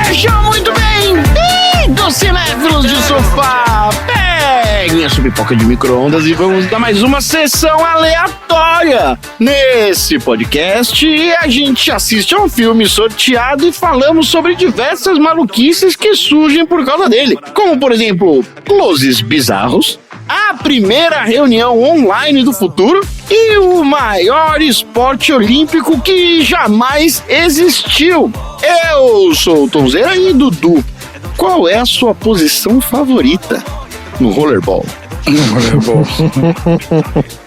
Sejam muito bem-vindos, cinéfilos de sofá! Peguem a sua pipoca de micro-ondas e vamos dar mais uma sessão aleatória. Nesse podcast, a gente assiste a um filme sorteado e falamos sobre diversas maluquices que surgem por causa dele. Como, por exemplo, closes bizarros, a primeira reunião online do futuro e o maior esporte olímpico que jamais existiu. Eu sou o Tonzeira e Dudu. Qual é a sua posição favorita no rollerball? No rollerball.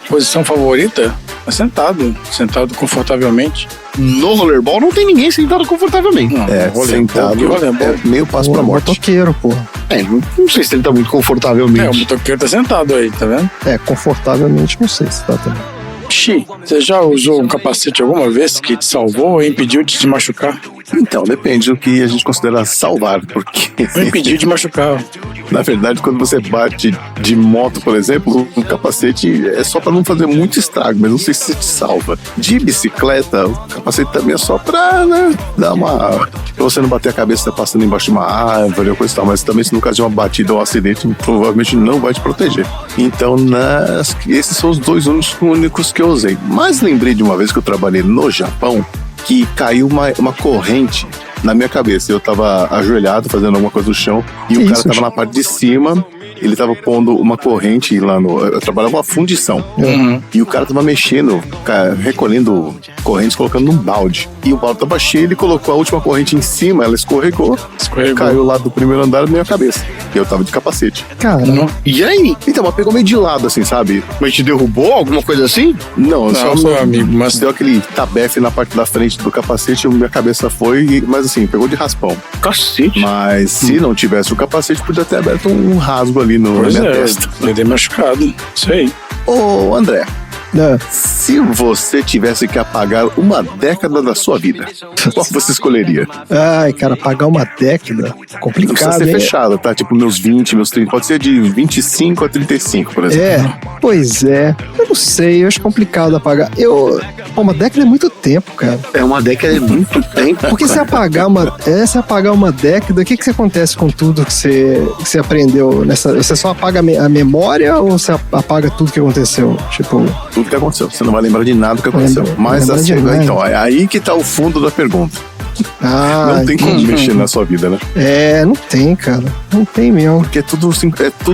Posição favorita? Sentado confortavelmente. No rollerball não tem ninguém sentado confortavelmente. Não, sentado é meio passo pra morte. Motoqueiro, pô. Não sei se ele tá muito confortavelmente. O motoqueiro tá sentado aí, tá vendo? Confortavelmente não sei se tá também. Xi, você já usou um capacete alguma vez que te salvou ou impediu de te machucar? Então, depende do que a gente considera salvar, porque... Não impediu de machucar. Na verdade, quando você bate de moto, por exemplo, o capacete é só pra não fazer muito estrago, mas não sei se te salva. De bicicleta, o capacete também é só pra, né, dar uma... Pra você não bater a cabeça passando embaixo de uma árvore ou coisa e tal, mas também se no caso de uma batida ou um acidente, provavelmente não vai te proteger. Então, esses são os dois únicos que eu usei. Mas lembrei de uma vez que eu trabalhei no Japão, que caiu uma corrente na minha cabeça. Eu tava ajoelhado fazendo alguma coisa no chão e o cara tava na parte de cima. Ele tava pondo uma corrente lá eu trabalhava uma fundição. E o cara tava mexendo, recolhendo correntes, colocando num balde. E o balde tava cheio, ele colocou a última corrente em cima, ela escorregou. Caiu lá do primeiro andar na minha cabeça. E eu tava de capacete. Caramba. E aí? Então, mas pegou meio de lado, assim, sabe? Mas te derrubou? Alguma coisa assim? Não, só meu amigo, mas deu aquele tabefe na parte da frente do capacete, minha cabeça foi, mas assim, pegou de raspão. Cacete. Mas se não tivesse o capacete, podia ter aberto um rasgo ali na minha testa. Poderia machucado. Isso aí. Ô, André, se você tivesse que apagar uma década da sua vida, qual você escolheria? Ai, cara, apagar uma década? Complicado, não precisa ser fechado, tá? Tipo, meus 20, meus 30. Pode ser de 25 a 35, por exemplo. Pois é. Eu não sei, eu acho complicado apagar. Uma década é muito tempo, cara. Uma década é muito tempo. Porque se apagar uma década, o que acontece com tudo que você aprendeu nessa... Você só apaga a memória ou você apaga tudo que aconteceu? Tipo... Tudo que aconteceu. Você não vai lembrar de nada que aconteceu. Mas assim, então, é aí que tá o fundo da pergunta. Não tem como mexer na sua vida, né? Não tem, cara. Não tem mesmo. Porque é tudo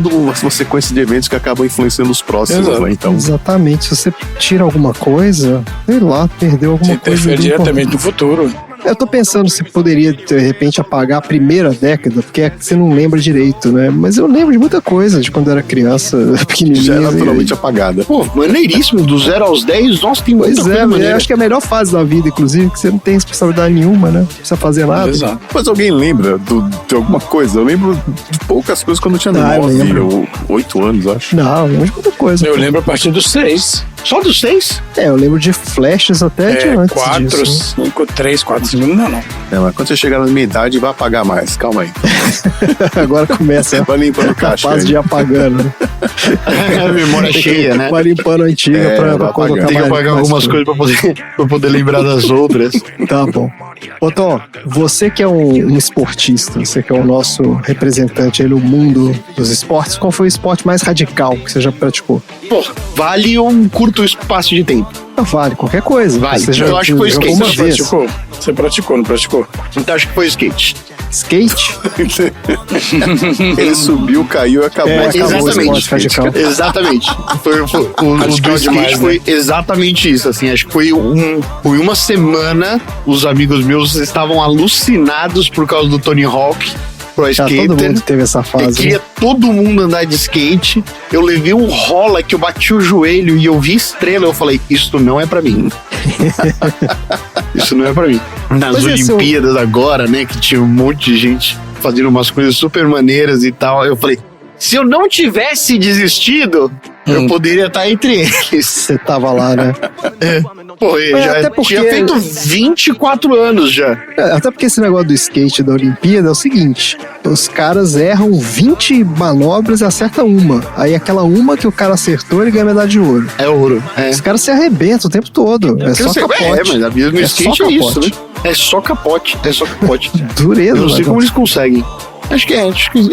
uma sequência de eventos que acabam influenciando os próximos, né? Então... Exatamente. Se você tira alguma coisa, sei lá, perdeu alguma coisa. Você interfere diretamente no futuro. Eu tô pensando se poderia, de repente, apagar a primeira década, porque você não lembra direito, né? Mas eu lembro de muita coisa de quando era criança, pequenininha. Já é naturalmente apagada. Pô, maneiríssimo. Do 0 aos 10, nossa, tem muita coisa maneira. Acho que é a melhor fase da vida, inclusive, que você não tem responsabilidade nenhuma, né? Não precisa fazer nada. Exato. Mas alguém lembra de alguma coisa? Eu lembro de poucas coisas quando eu tinha 9 ou 8 anos, acho. Não, eu lembro de muita coisa. Eu lembro a partir dos 6. Só dos 6? Eu lembro de flashes até de antes 4, disso. 5, 3, 4 segundos, não. Mas quando você chegar na minha idade, vai apagar mais. Calma aí. Agora começa vai limpando o caixa. Fase de ir apagando. A memória cheia, né? Vai limpando a antiga pra colocar tem que apagar algumas coisas pra poder lembrar das outras. Tá bom. Ô Tom, você que é um esportista, você que é o nosso representante aí no mundo dos esportes, qual foi o esporte mais radical que você já praticou? Pô, vale um curto espaço de tempo. Vale, qualquer coisa. Vale. Eu acho que foi skate. Você praticou, não praticou? Então acho que foi skate. Skate? Ele subiu, caiu e acabou. Exatamente. O do skate foi exatamente isso. Assim, acho que foi uma semana. Os amigos meus estavam alucinados por causa do Tony Hawk. Todo mundo teve essa fase. Eu queria todo mundo andar de skate. Eu levei um rola que eu bati o joelho e eu vi estrela. Eu falei, isso não é pra mim. Isso não é pra mim. Nas Olimpíadas agora, né, que tinha um monte de gente fazendo umas coisas super maneiras e tal. Eu falei, se eu não tivesse desistido, Eu poderia estar entre eles. Você tava lá, né? Pô, eu Mas já até porque- tinha feito 24 anos já. Até porque esse negócio do skate da Olimpíada é o seguinte: os caras erram 20 manobras e acertam uma. Aí aquela uma que o cara acertou, ele ganha medalha de ouro. É ouro. É. Os caras se arrebentam o tempo todo. É só capote. mas a vida no É skate só é isso, capote. né? É só capote. Dureza, Eu não sei mas como eles conseguem. Acho que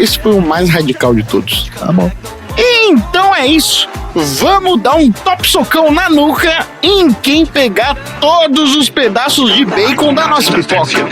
esse foi o mais radical de todos. tá bom. Então é isso. Vamos dar um top socão na nuca em quem pegar todos os pedaços de bacon da nossa pipoca.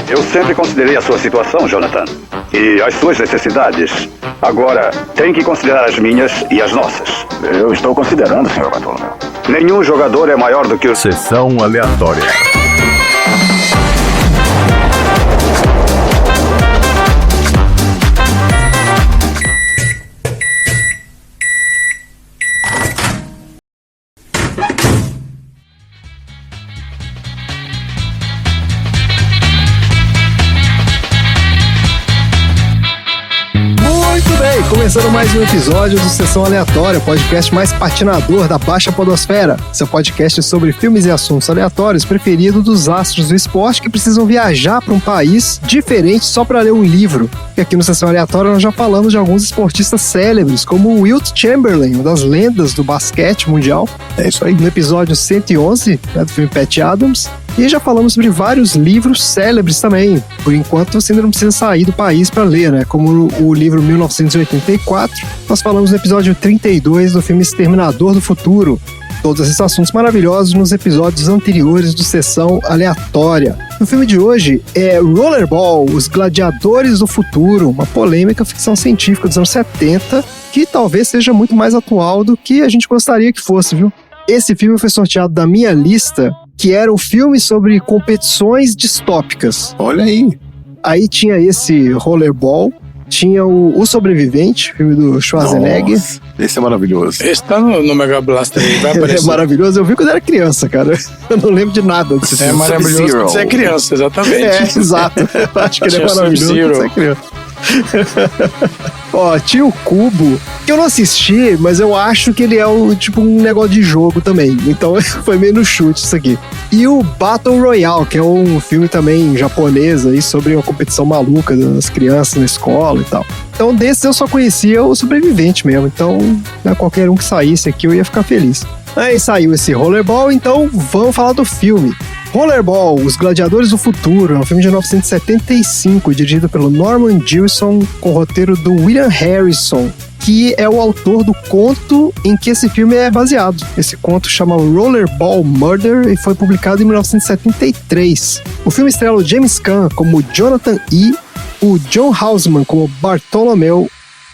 Eu sempre considerei a sua situação, Jonathan, e as suas necessidades. Agora, tem que considerar as minhas e as nossas. Eu estou considerando, Sr. Bartolomeu. Nenhum jogador é maior do que o... Sessão aleatória. Muito bem, começando mais um episódio do Sessão Aleatória, podcast mais patinador da Baixa Podosfera. Seu podcast sobre filmes e assuntos aleatórios preferido dos astros do esporte que precisam viajar para um país diferente só para ler um livro. E aqui no Sessão Aleatória nós já falamos de alguns esportistas célebres, como o Wilt Chamberlain, uma das lendas do basquete mundial. É isso aí. No episódio 111, né, do filme Pat Adams. E já falamos sobre vários livros célebres também. Por enquanto, você ainda não precisa sair do país para ler, né? Como o livro 1984. Nós falamos no episódio 32 do filme Exterminador do Futuro. Todos esses assuntos maravilhosos nos episódios anteriores do Sessão Aleatória. O filme de hoje é Rollerball, Os Gladiadores do Futuro, uma polêmica ficção científica dos anos 70, que talvez seja muito mais atual do que a gente gostaria que fosse, viu? Esse filme foi sorteado da minha lista, que era um filme sobre competições distópicas. Olha aí. Aí tinha esse Rollerball, tinha o Sobrevivente, filme do Schwarzenegger. Nossa, esse é maravilhoso. Esse tá no Mega Blaster aí, vai É aparecer. maravilhoso, eu vi quando era criança, cara. Eu não lembro de nada desse É filme. maravilhoso Sub-Zero. quando você é criança, exatamente. É, exato. Eu acho que ele é Tinha maravilhoso Sub-Zero. quando você é criança. Ó, tinha o Cubo, que eu não assisti, mas eu acho que ele é tipo um negócio de jogo também. Então foi meio no chute isso aqui. E o Battle Royale, que é um filme também japonês aí sobre uma competição maluca das crianças na escola e tal. Então desses eu só conhecia o Sobrevivente mesmo. Então, né, qualquer um que saísse aqui eu ia ficar feliz. Aí saiu esse Rollerball, então vamos falar do filme. Rollerball, Os Gladiadores do Futuro, é um filme de 1975, dirigido pelo Norman Jewison, com o roteiro do William Harrison, que é o autor do conto em que esse filme é baseado. Esse conto chama Rollerball Murder e foi publicado em 1973. O filme estrela o James Caan como Jonathan E., o John Houseman como Bartolomeu,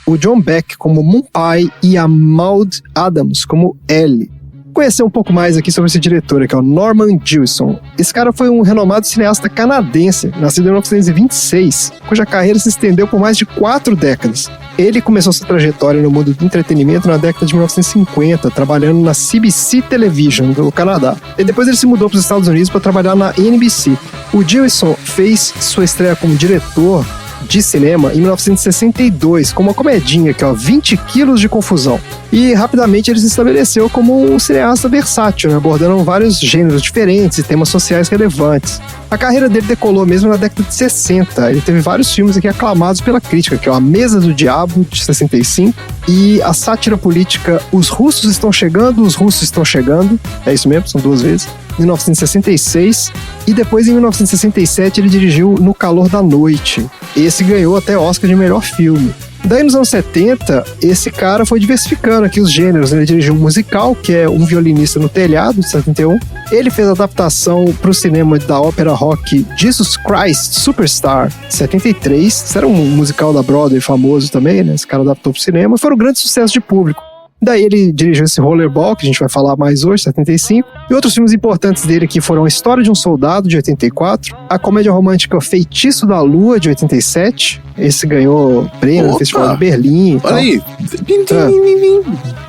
o John Beck como Mumpai e a Maud Adams como Ellie. Conhecer um pouco mais aqui sobre esse diretor, que é o Norman Jewison. Esse cara foi um renomado cineasta canadense, nascido em 1926, cuja carreira se estendeu por mais de 4 décadas. Ele começou sua trajetória no mundo do entretenimento na década de 1950, trabalhando na CBC Television, do Canadá. E depois ele se mudou para os Estados Unidos para trabalhar na NBC. O Jewison fez sua estreia como diretor de cinema em 1962, com uma comedinha que é 20 quilos de confusão. E rapidamente ele se estabeleceu como um cineasta versátil, né, abordando vários gêneros diferentes e temas sociais relevantes. A carreira dele decolou mesmo na década de 60. Ele teve vários filmes aqui aclamados pela crítica, que é A Mesa do Diabo, de 65, e a sátira política Os Russos Estão Chegando, Os Russos Estão Chegando. É isso mesmo, são 2 vezes. Em 1966, e depois em 1967 ele dirigiu No Calor da Noite. Esse ganhou até Oscar de melhor filme. Daí nos anos 70, esse cara foi diversificando aqui os gêneros. Ele dirigiu um musical, que é Um Violinista no Telhado, de 71. Ele fez a adaptação para o cinema da ópera rock Jesus Christ Superstar, de 73. Isso era um musical da Broadway famoso também, né? Esse cara adaptou para o cinema. Foi um grande sucesso de público. Daí ele dirigiu esse Rollerball, que a gente vai falar mais hoje, 75. E outros filmes importantes dele aqui foram A História de um Soldado, de 84. A comédia romântica Feitiço da Lua, de 87. Esse ganhou prêmio no Opa! Festival de Berlim e tal. Olha aí.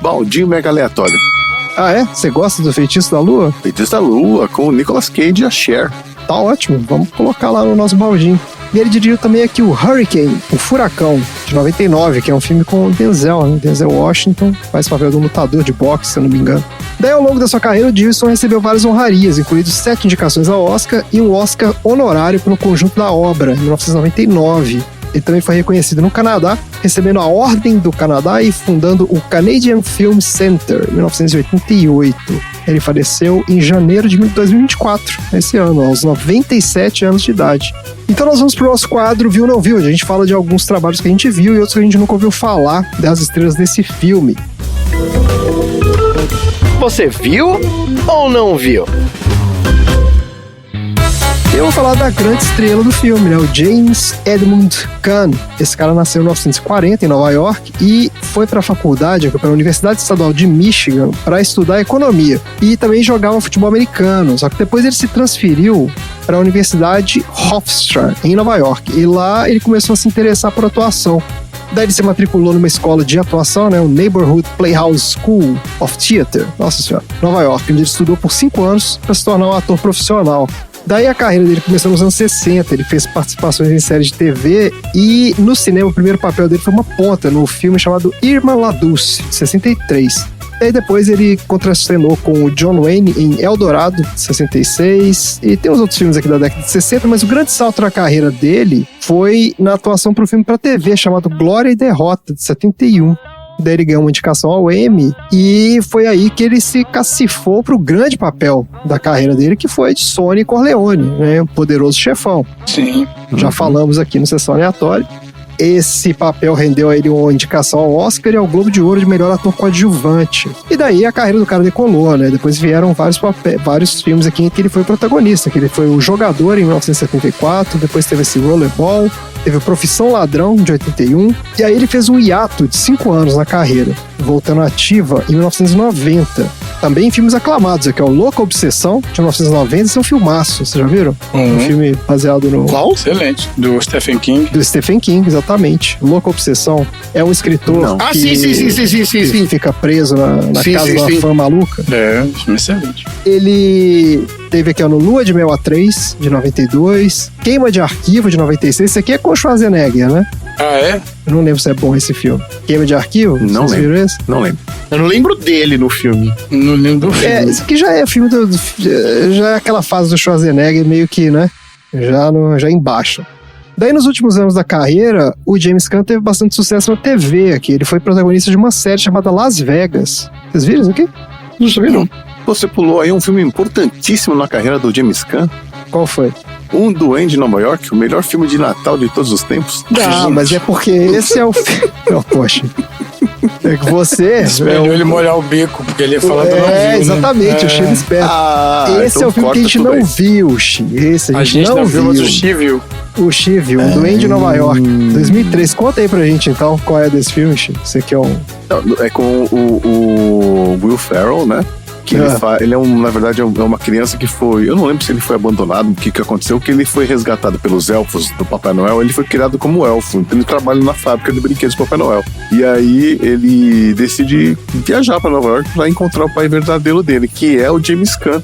Baldinho mega aleatório. Ah, é? Você gosta do Feitiço da Lua? Feitiço da Lua com o Nicolas Cage e a Cher. Tá ótimo, vamos colocar lá no nosso baldinho. E ele dirigiu também aqui o Hurricane, o Furacão, de 99, que é um filme com o Denzel, né? Denzel Washington, faz papel de um lutador de boxe, se eu não me engano. Daí, ao longo da sua carreira, o Gibson recebeu várias honrarias, incluindo 7 indicações ao Oscar e um Oscar honorário pelo conjunto da obra, em 1999. Ele também foi reconhecido no Canadá, recebendo a Ordem do Canadá e fundando o Canadian Film Center, em 1988. Ele faleceu em janeiro de 2024, esse ano, aos 97 anos de idade. Então nós vamos pro nosso quadro Viu Não Viu, onde a gente fala de alguns trabalhos que a gente viu e outros que a gente nunca ouviu falar das estrelas desse filme. Você viu ou não viu? Eu vou falar da grande estrela do filme, né? O James Edmund Caan. Esse cara nasceu em 1940 em Nova York e foi para a faculdade, para a Universidade Estadual de Michigan, para estudar economia e também jogava futebol americano. Só que depois ele se transferiu para a Universidade Hofstra, em Nova York. E lá ele começou a se interessar por atuação. Daí ele se matriculou numa escola de atuação, né, o Neighborhood Playhouse School of Theatre, nossa senhora, Nova York, onde ele estudou por 5 anos para se tornar um ator profissional. Daí a carreira dele começou nos anos 60, ele fez participações em séries de TV e no cinema o primeiro papel dele foi uma ponta no filme chamado Irma La Douce, de 63. Daí depois ele contracenou com o John Wayne em Eldorado, de 66, e tem uns outros filmes aqui da década de 60, mas o grande salto na carreira dele foi na atuação para um filme para TV chamado Glória e Derrota, de 71. Daí ele ganhou uma indicação ao Emmy e foi aí que ele se cacifou pro grande papel da carreira dele, que foi de Sonny Corleone, né? O poderoso chefão. Sim. Já falamos aqui no Sessão Aleatória. Esse papel rendeu a ele uma indicação ao Oscar e ao Globo de Ouro de melhor ator coadjuvante. E daí a carreira do cara decolou, né? Depois vieram vários filmes aqui em que ele foi protagonista, que ele foi o Jogador em 1974, depois teve esse Rollerball, teve o Profissão Ladrão de 81, e aí ele fez um hiato de 5 anos na carreira, voltando ativa em 1990. Também em filmes aclamados, aqui é o Louca Obsessão, de 1990, esse é um filmaço, vocês já viram? Um filme baseado no... Qual? Excelente. Do Stephen King. Do Stephen King, exatamente. Louca Obsessão é um escritor que sim. fica preso na casa de uma fã maluca. É, um filme excelente. Ele teve aqui ó, no Lua de Mel A3, de 92, Queima de Arquivo, de 96, esse aqui é com o Schwarzenegger, né? Ah, é? Eu não lembro se é bom esse filme. Queima de Arquivo? Não Vocês lembro. viram esse? Não lembro. Eu não lembro dele no filme. Não lembro do filme. Esse aqui já é filme já é aquela fase do Schwarzenegger meio que, né? Já embaixo. Daí, nos últimos anos da carreira, o James Caan teve bastante sucesso na TV aqui. Ele foi protagonista de uma série chamada Las Vegas. Vocês viram isso aqui? Não sabia, não. Você pulou aí um filme importantíssimo na carreira do James Caan. Qual foi? Um Duende de Nova York, o melhor filme de Natal de todos os tempos. Ah, mas é porque esse é o filme. Oh, poxa. É que você... Espelhou ele molhar o bico, porque ele ia falar do não viu, exatamente, né? o Chile esperto. Esse então é o filme que a gente corta tudo não aí. viu, Chi. Esse A gente não viu, mas o Chi viu. O Chi viu, um Duende de Nova York, 2003. Conta aí pra gente, então, qual é desse filme, Chi? Você que é um... Não, é com o Will Ferrell, né? Que ele na verdade, é uma criança que foi... Eu não lembro se ele foi abandonado, o que aconteceu, que ele foi resgatado pelos elfos do Papai Noel. Ele foi criado como elfo, então ele trabalha na fábrica de brinquedos do Papai Noel. E aí ele decide viajar pra Nova York pra encontrar o pai verdadeiro dele, que é o James Caan.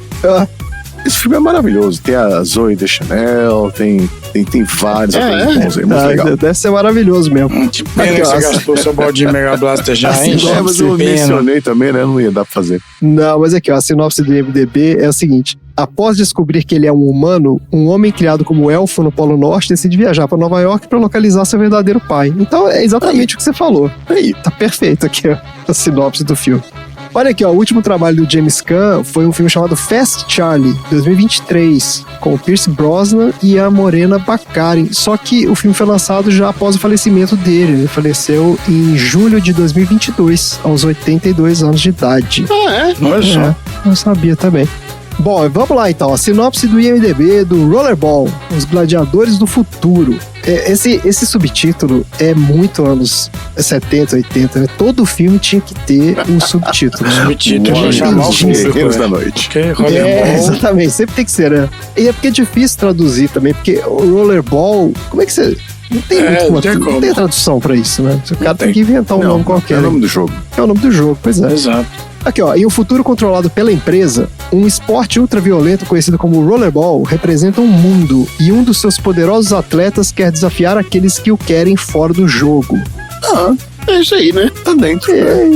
Esse filme é maravilhoso. Tem a Zoe Deschanel, tem vários atores bons aí, muito legal. Deve ser maravilhoso mesmo. Que pena que você gastou seu baldinho Mega Blaster já, hein? Mas eu mencionei também, né? Não ia dar pra fazer. Não, mas aqui, ó, a sinopse do IMDb é o seguinte. Após descobrir que ele é um humano, um homem criado como elfo no Polo Norte decide viajar para Nova York para localizar seu verdadeiro pai. Então é exatamente o que você falou. Aí, tá perfeito aqui ó, a sinopse do filme. Olha aqui, ó, o último trabalho do James Caan foi um filme chamado Fast Charlie, 2023, com o Pierce Brosnan e a Morena Baccarin. Só que o filme foi lançado já após o falecimento dele. Ele faleceu em julho de 2022, aos 82 anos de idade. Não é só. Não sabia também. Bom, vamos lá então. A sinopse do IMDb do Rollerball, Os Gladiadores do Futuro. Esse subtítulo é muito anos 70, 80, né? Todo filme tinha que ter um subtítulo. Subtítulo pra chamar o Guerreiros público, da né? Noite. Que Rollerball. Exatamente, sempre tem que ser, né? E é porque é difícil traduzir também, porque o Rollerball, como é que você... Não tem não tem tradução pra isso, né? O cara tem que inventar um nome qualquer. É o nome do jogo. É o nome do jogo, pois é. Exato. Aqui, ó, em um futuro controlado pela empresa, um esporte ultraviolento conhecido como rollerball representa um mundo e um dos seus poderosos atletas quer desafiar aqueles que o querem fora do jogo. É isso aí, né? Tá dentro. É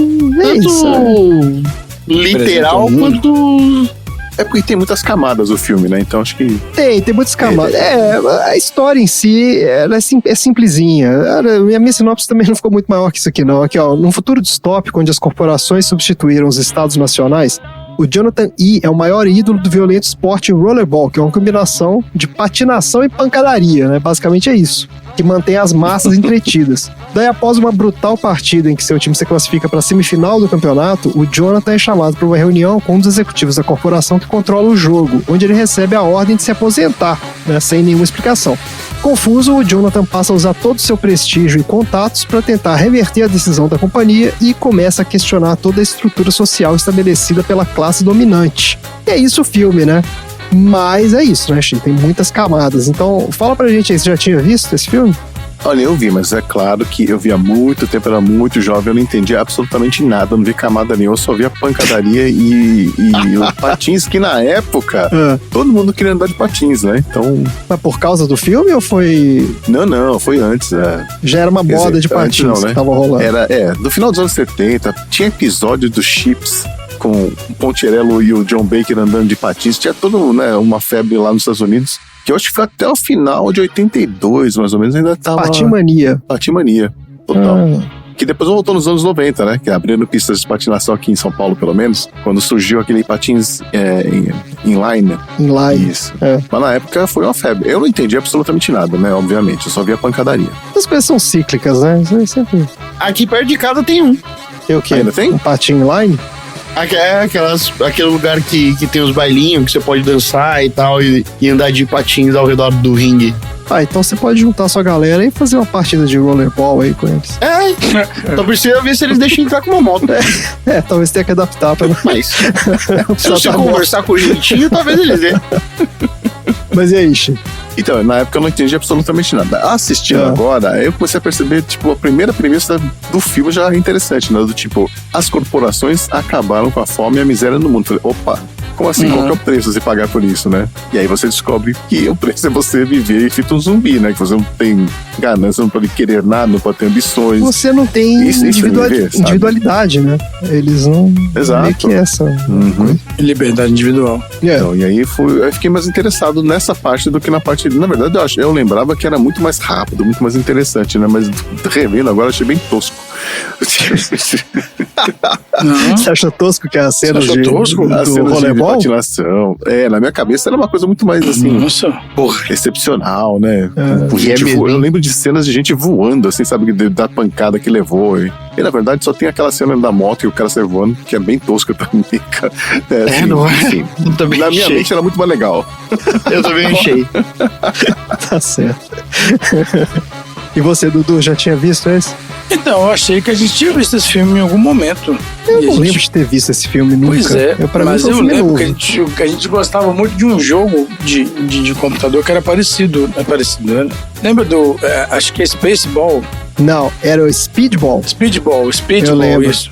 isso, né? Tanto literal quanto... É porque tem muitas camadas o filme, né? Então acho que... Tem muitas camadas. A história em si, ela é simplesinha. A minha sinopse também não ficou muito maior que isso aqui, não. Aqui, ó, num futuro distópico onde as corporações substituíram os estados nacionais, o Jonathan E. é o maior ídolo do violento esporte rollerball, que é uma combinação de patinação e pancadaria, né? Basicamente é isso, que mantém as massas entretidas. Daí, após uma brutal partida em que seu time se classifica para a semifinal do campeonato, o Jonathan é chamado para uma reunião com um dos executivos da corporação que controla o jogo, onde ele recebe a ordem de se aposentar, né? Sem nenhuma explicação. Confuso, o Jonathan passa a usar todo o seu prestígio e contatos para tentar reverter a decisão da companhia e começa a questionar toda a estrutura social estabelecida pela classe dominante. E é isso o filme, né? Mas é isso, né, Chico? Tem muitas camadas. Então, fala pra gente aí, você já tinha visto esse filme? Olha, eu vi, mas é claro que eu vi há muito tempo, era muito jovem, eu não entendi absolutamente nada, não vi camada nenhuma, eu só vi a pancadaria e o patins, que na época, todo mundo queria andar de patins, né? Então... Mas por causa do filme ou foi... Não, foi antes. Já era uma moda de patins não, né? que tava rolando. No final dos anos 70, tinha episódio dos Chips com o Poncherello e o John Baker andando de patins, tinha toda, né, uma febre lá nos Estados Unidos, que eu acho que foi até o final de 82, mais ou menos, ainda tava... Patimania. Total. Que depois voltou nos anos 90, né? Que abrindo pistas de patinação aqui em São Paulo, pelo menos, quando surgiu aquele patins inline. Isso. Mas na época foi uma febre. Eu não entendi absolutamente nada, né? Obviamente, eu só vi a pancadaria. As coisas são cíclicas, né? Isso aí sempre... Aqui perto de casa tem um. Tem o quê? Ainda tem? Um patinho inline? Aquele lugar que tem os bailinhos, que você pode dançar e tal, e andar de patins ao redor do ringue. Então você pode juntar sua galera e fazer uma partida de rollerball aí com eles. Então precisa ver se eles deixam entrar com uma moto. Talvez tenha que adaptar pra... Mas se você conversar com o jeitinho, talvez eles dê. Mas e aí, Chico? Então, na época eu não entendi absolutamente nada. Assistindo agora, eu comecei a perceber, tipo, a primeira premissa do filme já é interessante, né? Do tipo, as corporações acabaram com a fome e a miséria no mundo. Falei, opa, como assim? Qual que é o preço você pagar por isso, né? E aí você descobre que o preço é você viver feito um zumbi, né? Que você não tem ganância, não pode querer nada, não pode ter ambições. Você não tem individualidade, né? Eles não... Exato. Meio que essa coisa. Liberdade individual. Então, e aí eu fiquei mais interessado nessa parte do que na parte... Na verdade, eu lembrava que era muito mais rápido, muito mais interessante, né? Mas revendo agora, achei bem tosco. Você acha tosco que é a cena do rollerball? De patinação. Na minha cabeça era uma coisa muito mais assim... Nossa. Porra, excepcional, né? Eu lembro de cenas de gente voando, assim, sabe? Da pancada que levou. E na verdade só tem aquela cena da moto e o cara sai voando, que é bem tosca também, cara. Não é? Assim, na minha mente era muito mais legal. Eu também achei. Tá certo. E você, Dudu, já tinha visto esse? Então, eu achei que a gente tinha visto esse filme em algum momento. Eu não lembro de ter visto esse filme nunca. Pois é, mas eu lembro que a gente gostava muito de um jogo de computador que era parecido. Né? Lembra do... acho que é Spaceball. Não, era o Speedball. Speedball, eu lembro. Isso.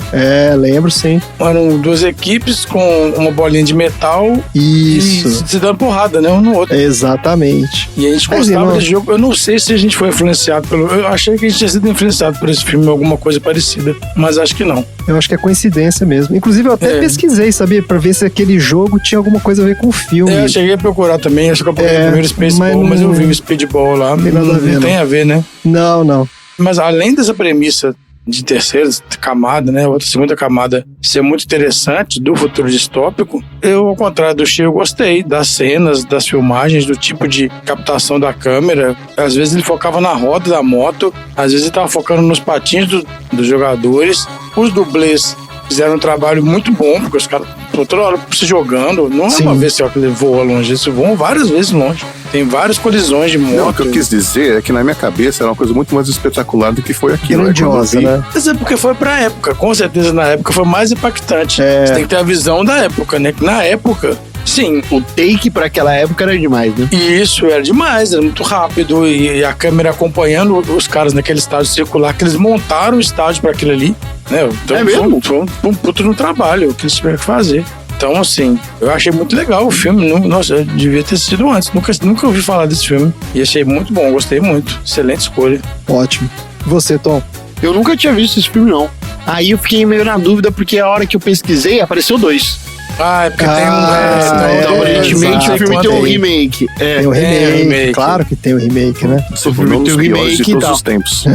Lembro sim. Eram duas equipes com uma bolinha de metal. Isso. E se dando porrada, né? Um no outro. Exatamente. E a gente gostava desse jogo. Eu não sei se a gente foi influenciado pelo... Eu achei que a gente tinha sido influenciado por esse filme, alguma coisa parecida. Mas acho que não. Eu acho que é coincidência mesmo. Inclusive, eu até pesquisei, sabia? Pra ver se aquele jogo tinha alguma coisa a ver com o filme. Eu cheguei a procurar também. Acho que eu procurei primeiro Spaceball, mas eu vi o Speedball lá. Não tem nada a ver, não tem a ver, né? Não. Mas além dessa premissa de terceira camada, né, outra segunda camada ser muito interessante do futuro distópico, eu, ao contrário do Chico, gostei das cenas, das filmagens, do tipo de captação da câmera. Às vezes ele focava na roda da moto, às vezes ele estava focando nos patins dos jogadores. Os dublês fizeram um trabalho muito bom, porque os caras estão toda hora se jogando. Não é uma vez só que ele voa longe, eles voam várias vezes longe. Tem várias colisões de moto. Não, o que eu quis dizer é que na minha cabeça era uma coisa muito mais espetacular do que foi aquilo. Grandiosa, né? Mas é porque foi pra época. Com certeza na época foi mais impactante. Você tem que ter a visão da época, né? Que na época Sim, O take pra aquela época era demais, né? e isso era demais, era muito rápido. E a câmera acompanhando os caras naquele estádio circular, que eles montaram o estádio para aquilo ali. Né? Então, É mesmo? Foi um puto no trabalho que eles tiveram que fazer. Então, assim, eu achei muito legal o filme. Nossa, eu devia ter assistido antes. Nunca ouvi falar desse filme. E achei muito bom, gostei muito. Excelente escolha. Ótimo. E você, Tom? Eu nunca tinha visto esse filme, não. Aí eu fiquei meio na dúvida, porque a hora que eu pesquisei, apareceu 2. Ah, é porque Ah, Então, aparentemente, exato, o filme tem um tem. remake. Tem o remake, remake. claro que tem o remake, né? Se for um dos Tem o piores de remake e todos tal. os tempos.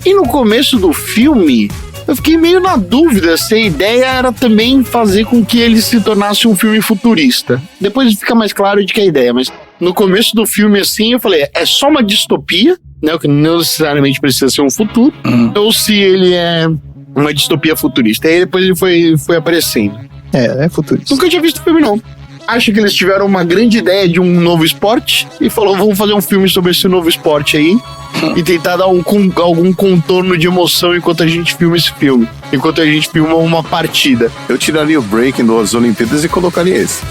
E no começo do filme, eu fiquei meio na dúvida se a ideia era também fazer com que ele se tornasse um filme futurista. Depois fica mais claro de que é a ideia, mas no começo do filme, assim, eu falei, é só uma distopia, né? O que não necessariamente precisa ser um futuro, ou se ele é uma distopia futurista. Aí depois ele foi aparecendo. É futurista. Nunca tinha visto o filme, não. Acho que eles tiveram uma grande ideia de um novo esporte e falou, vamos fazer um filme sobre esse novo esporte aí e tentar dar algum contorno de emoção enquanto a gente filma esse filme. Enquanto a gente filma uma partida. Eu tiraria o Breaking das Olimpíadas e colocaria esse.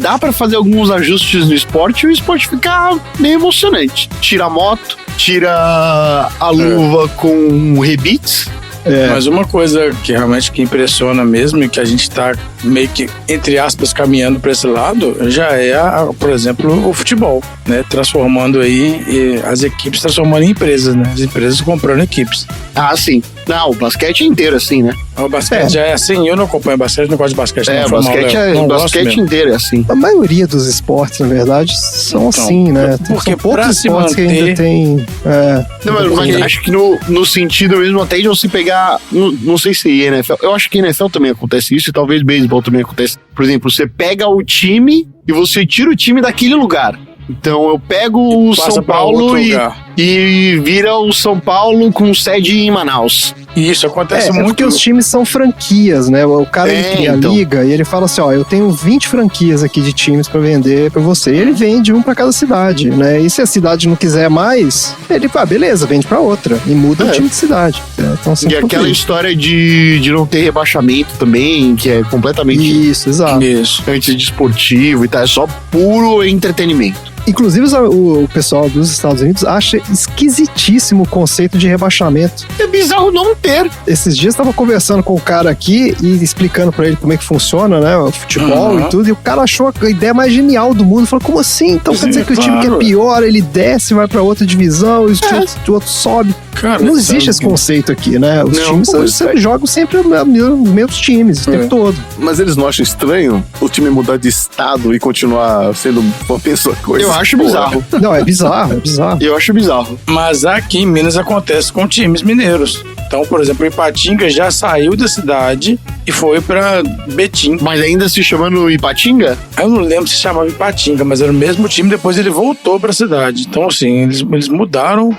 Dá pra fazer alguns ajustes no esporte e o esporte fica meio emocionante. Tira a moto, tira a luva com rebites. Mas uma coisa que realmente que impressiona mesmo e que a gente tá meio que, entre aspas, caminhando para esse lado, já é, por exemplo, o futebol, né? Transformando aí as equipes, transformando em empresas, né? As empresas comprando equipes. Ah, sim. Não, o basquete é inteiro assim, né? O basquete já é assim, eu não acompanho basquete, não gosto de basquete. É, não, o foi mal, basquete, Léo. Não gosto basquete mesmo. inteiro é assim. A maioria dos esportes, na verdade, são Então, assim, né? porque São poucos pra se esportes que manter- ainda tem... Não, mas acho que no sentido mesmo até de você pegar, não sei se NFL, eu acho que NFL também acontece isso e talvez beisebol também acontece. Por exemplo, você pega o time e você tira o time daquele lugar. Então eu pego o Passa São pra Paulo outro e lugar. vira o São Paulo com sede em Manaus. E isso acontece É muito. porque os times são franquias, né? O cara ele cria então. a liga e ele fala assim, ó, eu tenho 20 franquias aqui de times pra vender pra você. E ele vende um pra cada cidade, né? E se a cidade não quiser mais, ele fala, beleza, vende pra outra. E muda o time de cidade. Então, assim, E aquela história de não ter rebaixamento também, que é completamente Isso, exato. Isso. antidesportivo e tal, é só puro entretenimento. Inclusive, o pessoal dos Estados Unidos acha esquisitíssimo o conceito de rebaixamento. É bizarro não ter. Esses dias eu tava conversando com o cara aqui e explicando pra ele como é que funciona, né? O futebol Uhum. e tudo. E o cara achou a ideia mais genial do mundo. Falou, como assim? Então quer Sim, dizer que o time que é claro. pior, ele desce, vai pra outra divisão, e o outro sobe. Cara, Não existe sabe esse que- conceito aqui, né? Os Não, times pois sempre jogam sempre os mesmos times o tempo todo. Mas eles não acham estranho o time mudar de estado e continuar sendo uma mesma coisa? Eu acho Pô, bizarro. Não, é bizarro, é bizarro. Eu acho bizarro. Mas aqui em Minas acontece com times mineiros. Então, por exemplo, o Ipatinga já saiu da cidade e foi pra Betim. Mas ainda se chamando Ipatinga? Eu não lembro se chamava Ipatinga, mas era o mesmo time, depois ele voltou pra cidade. Então, assim, eles mudaram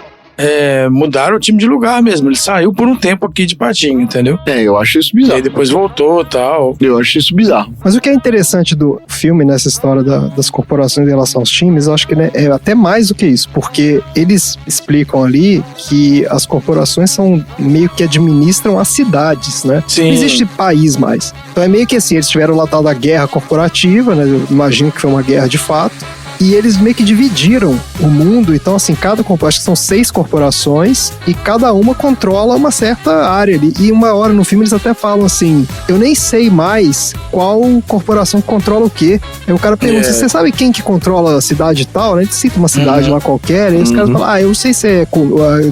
o time de lugar mesmo. Ele saiu por um tempo aqui de Ipatinga, entendeu? É, eu acho isso E aí bizarro. depois voltou e tal. Eu acho isso bizarro. Mas o que é interessante do filme, nessa história das corporações em relação aos times, eu acho que né, é até mais do que isso, porque eles explicam ali que as corporações são meio que administram as cidades, né? Sim. Não existe país mais. Então é meio que assim, eles tiveram lá tal da guerra corporativa, né? Eu imagino que foi uma guerra de fato. E eles meio que dividiram o mundo, então assim, acho que são 6 corporações e cada uma controla uma certa área ali. E uma hora no filme eles até falam assim, eu nem sei mais qual corporação controla o quê. Aí o cara pergunta, você sabe quem que controla a cidade e tal? Né? A gente cita uma cidade lá qualquer, e os caras falam, eu não sei se é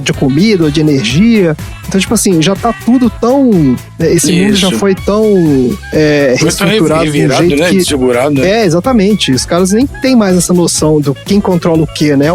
de comida ou de energia. Então, tipo assim, já tá tudo tão... Esse mundo já Isso. foi tão Foi tão reestruturado de um revirado, jeito né? que... Desfigurado, né? É, exatamente. Os caras nem têm mais essa noção do quem controla o quê, né?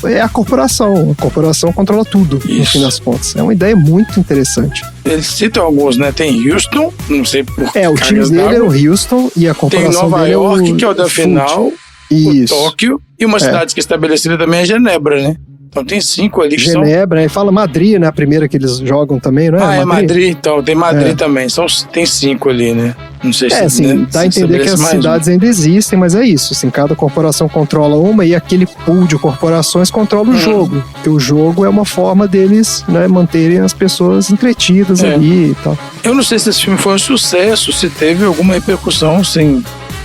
É a corporação. A corporação controla tudo, no Isso. fim das contas. É uma ideia muito interessante. Eles citam alguns, né? Tem Houston, não sei por que. É, o time cargas dele d'água. era o Houston e a Tem corporação Nova dele York, que é o da Fult. final, Isso. o Tóquio, e uma cidade que é estabelecida também é Genebra, né? Então tem 5 ali que são... Genebra, aí fala Madrid, né? A primeira que eles jogam também, não é? é Madrid, então. Tem Madrid também. Tem 5 ali, né? Não sei se... assim, né, dá a entender que as cidades ainda existem, mas é isso. Assim, cada corporação controla uma e aquele pool de corporações controla o jogo. Porque o jogo é uma forma deles, né, manterem as pessoas entretidas ali e tal. Eu não sei se esse filme foi um sucesso, se teve alguma repercussão, assim...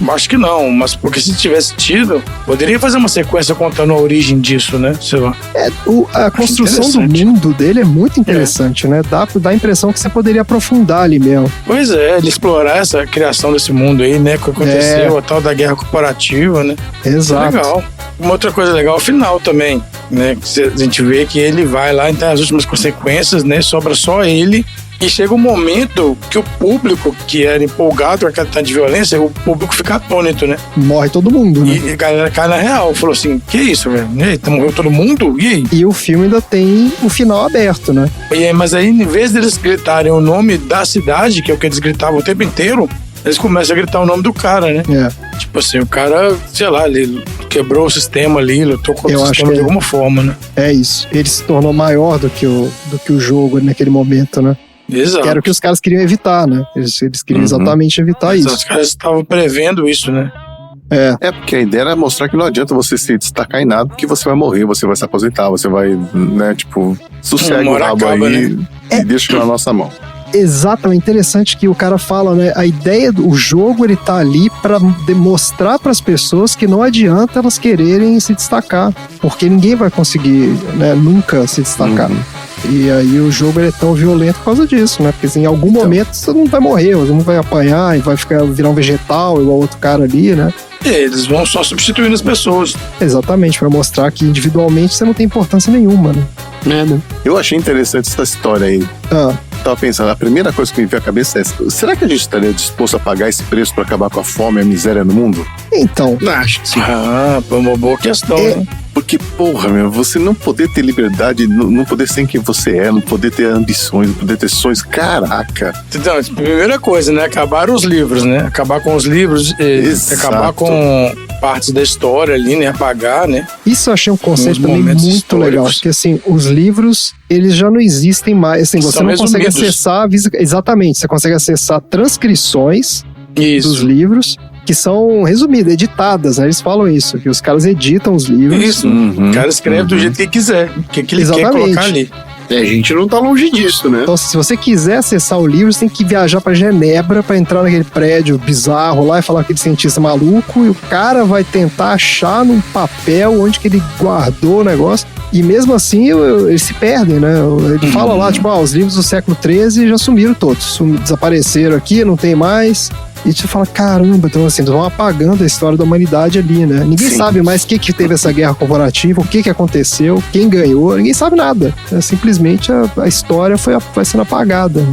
Acho que não, mas porque se tivesse tido, poderia fazer uma sequência contando a origem disso, né? Sei lá. A construção do mundo dele é muito interessante, né? Dá a impressão que você poderia aprofundar ali mesmo. Pois é, ele explorar essa criação desse mundo aí, né? O que aconteceu, a tal da guerra corporativa, né? Exato. Legal. Uma outra coisa legal, o final também, né? A gente vê que ele vai lá, então as últimas consequências, né? Sobra só ele. E chega um momento que o público, que era empolgado com aquela tanta de violência, o público fica atônito, né? Morre todo mundo, né? E a galera cai na real. Falou assim, que isso, velho? Morreu todo mundo? E aí? E o filme ainda tem o final aberto, né? Mas aí, em vez deles gritarem o nome da cidade, que é o que eles gritavam o tempo inteiro, eles começam a gritar o nome do cara, né? Tipo assim, o cara, sei lá, ele quebrou o sistema ali, lutou contra o sistema de alguma forma, né? É isso. Ele se tornou maior do que o jogo naquele momento, né? Exato. Que era o que os caras queriam evitar, né? Eles queriam exatamente evitar isso. Os caras estavam prevendo isso, né? Porque a ideia era mostrar que não adianta você se destacar em nada, porque você vai morrer, você vai se aposentar, você vai, né, tipo, sossega o rabo aí, né? E deixa na nossa mão. Exatamente, interessante que o cara fala, né? A ideia do jogo, ele tá ali pra demonstrar pras pessoas que não adianta elas quererem se destacar, porque ninguém vai conseguir, né, nunca se destacar. E aí o jogo é tão violento por causa disso, né? Porque assim, em algum momento você não vai morrer, você não vai apanhar e vai virar um vegetal igual outro cara ali, né? Eles vão só substituindo as pessoas. Exatamente, pra mostrar que individualmente você não tem importância nenhuma, né? Eu achei interessante essa história aí. Tava pensando, a primeira coisa que me veio à cabeça é: será que a gente estaria disposto a pagar esse preço pra acabar com a fome e a miséria no mundo? Então. Acho que sim. Foi uma boa questão, né? Porque, porra, você não poder ter liberdade, não poder ser quem você é, não poder ter ambições, não poder ter sonhos, caraca. Então, a primeira coisa, né? Acabar os livros, né? Acabar com os livros, acabar com partes da história ali, né? Apagar, né? Isso eu achei um conceito também muito legal, porque assim, os livros, eles já não existem mais, assim, você não consegue acessar, exatamente, você consegue acessar transcrições dos livros, que são resumidas, editadas, né? Eles falam isso, que os caras editam os livros. Isso, o cara escreve do jeito que quiser, o que ele quer colocar ali. A gente não tá longe disso, né? Então, se você quiser acessar o livro, você tem que viajar pra Genebra pra entrar naquele prédio bizarro lá e falar com aquele cientista maluco, e o cara vai tentar achar num papel onde que ele guardou o negócio, e mesmo assim eles se perdem, né? Ele fala lá, tipo, os livros do século XIII já sumiram todos, desapareceram aqui, não tem mais. E você fala, caramba, então assim, eles vão apagando a história da humanidade ali, né? Ninguém sabe mais o que teve essa guerra corporativa, o que aconteceu, quem ganhou, ninguém sabe nada. Simplesmente a história vai sendo apagada.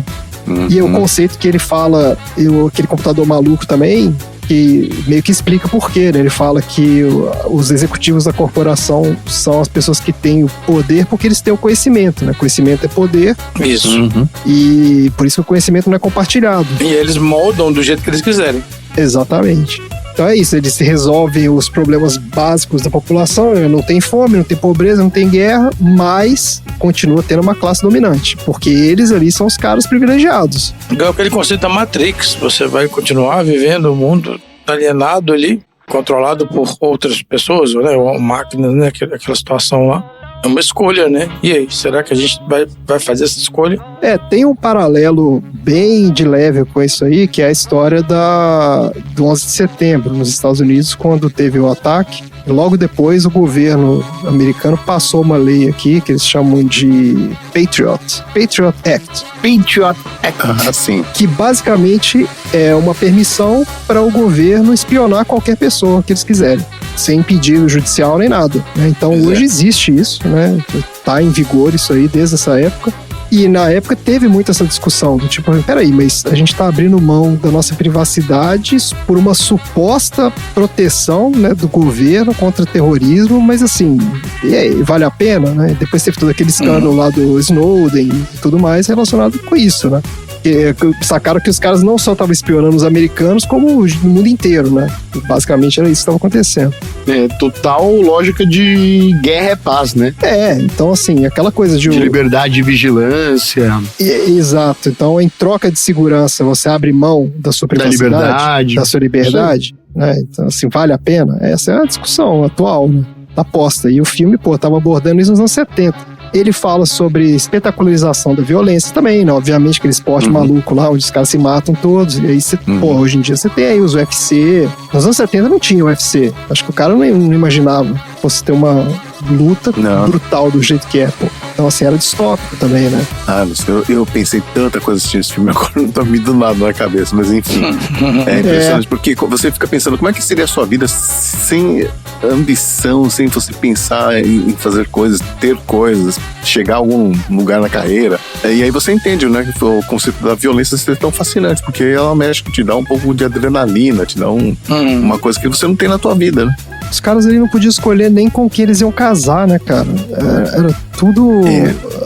E o conceito que ele fala, aquele computador maluco também, que meio que explica por quê, né? Ele fala que os executivos da corporação são as pessoas que têm o poder porque eles têm o conhecimento, né? Conhecimento é poder. Isso. E por isso que o conhecimento não é compartilhado. E eles moldam do jeito que eles quiserem. Exatamente. Então é isso, eles resolvem os problemas básicos da população, não tem fome, não tem pobreza, não tem guerra, mas continua tendo uma classe dominante, porque eles ali são os caras privilegiados. Igual aquele conceito da Matrix, você vai continuar vivendo o mundo alienado ali, controlado por outras pessoas, né, ou máquinas, né, aquela situação lá. É uma escolha, né? E aí, será que a gente vai fazer essa escolha? Tem um paralelo bem de leve com isso aí, que é a história do 11 de setembro, nos Estados Unidos, quando teve o ataque. Logo depois, o governo americano passou uma lei aqui, que eles chamam de Patriot Act. Patriot Act. Assim. Que basicamente é uma permissão para o governo espionar qualquer pessoa que eles quiserem, sem pedido judicial nem nada, né? Então hoje existe isso, né? Tá em vigor isso aí desde essa época. E na época teve muito essa discussão do tipo, peraí, mas a gente tá abrindo mão da nossa privacidade por uma suposta proteção, né, do governo contra terrorismo, mas assim, e aí, vale a pena, né? Depois teve todo aquele escândalo lá do Snowden e tudo mais relacionado com isso, né? Sacaram que os caras não só estavam espionando os americanos, como no mundo inteiro, né? Basicamente era isso que estava acontecendo. É total lógica de guerra é paz, né? Então assim, aquela coisa De liberdade e vigilância. Exato. Então, em troca de segurança, você abre mão da sua privacidade, liberdade. da sua liberdade, né? Então, assim, vale a pena? Essa é a discussão atual, né? Da aposta. E o filme, tava abordando isso nos anos 70. Ele fala sobre espetacularização da violência também, né? Obviamente aquele esporte maluco lá, onde os caras se matam todos. E aí, hoje em dia você tem aí os UFC. Nos anos 70 não tinha UFC. Acho que o cara não imaginava que fosse ter uma luta brutal do jeito que é, pô. Então, assim, era distópico também, né? Não sei, eu pensei tanta coisa assistindo esse filme, agora não tá me dando nada na cabeça, mas enfim. É impressionante, porque você fica pensando, como é que seria a sua vida sem ambição, sem você pensar em fazer coisas, ter coisas, chegar a algum lugar na carreira. E aí você entende, né, que o conceito da violência ser tão fascinante, porque ela mexe, te dá um pouco de adrenalina, te dá uma coisa que você não tem na tua vida, né? Os caras ali não podiam escolher nem com quem eles iam casar, né, cara? Era tudo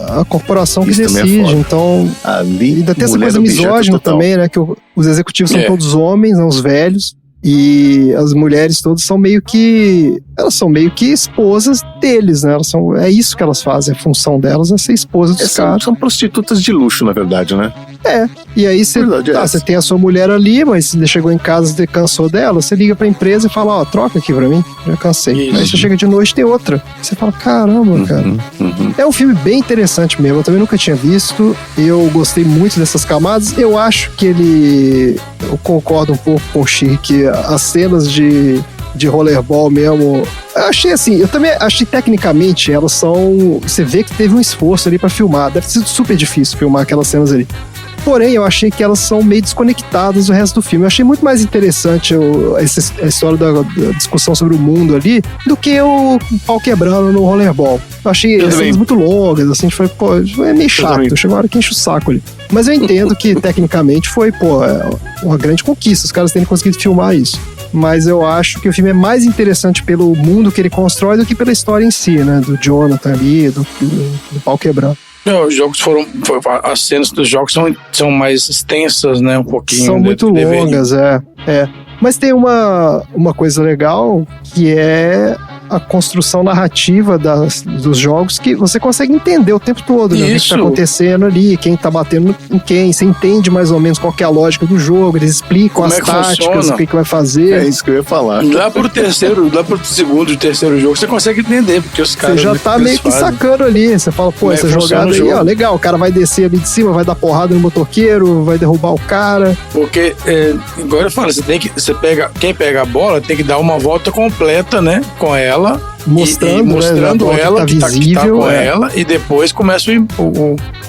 a corporação que decide, então... Ali, ainda tem essa coisa misógina também, né? Que os executivos são todos homens, não os velhos. E as mulheres todas são meio que esposas deles, né? É isso que elas fazem, a função delas é ser esposa dos caras. São prostitutas de luxo, na verdade, né? E aí você tem a sua mulher ali, mas você chegou em casa e cansou dela, você liga pra empresa e fala, troca aqui pra mim, já cansei. Aí você chega de noite e tem outra. Você fala, caramba, cara. É um filme bem interessante mesmo, eu também nunca tinha visto, eu gostei muito dessas camadas, eu acho que eu concordo um pouco com o Chique, as cenas de rollerball mesmo, eu também achei tecnicamente, elas são, você vê que teve um esforço ali pra filmar, deve ter sido super difícil filmar aquelas cenas ali. Porém, eu achei que elas são meio desconectadas do resto do filme. Eu achei muito mais interessante a história da discussão sobre o mundo ali do que o pau quebrando no rollerball. Eu achei as cenas muito longas, assim, é meio chato. Chegou a hora que enche o saco ali. Mas eu entendo que, tecnicamente, foi, uma grande conquista. Os caras terem conseguido filmar isso. Mas eu acho que o filme é mais interessante pelo mundo que ele constrói do que pela história em si, né? Do Jonathan ali, do pau quebrando. Os jogos as cenas dos jogos são mais extensas, né? Um pouquinho. São muito longas, Mas tem uma coisa legal que é a construção narrativa dos jogos, que você consegue entender o tempo todo, né? O que está acontecendo ali, quem tá batendo em quem, você entende mais ou menos qual que é a lógica do jogo, eles explicam as táticas, o que vai fazer. É isso que eu ia falar. Lá pro segundo e terceiro jogo, você consegue entender, porque os caras... Você já tá meio que sacando ali, você fala, essa jogada aí, legal, o cara vai descer ali de cima, vai dar porrada no motoqueiro, vai derrubar o cara. Porque, igual eu falo, quem pega a bola tem que dar uma volta completa, né, com ela, mostrando ela que tá com ela, e depois começa e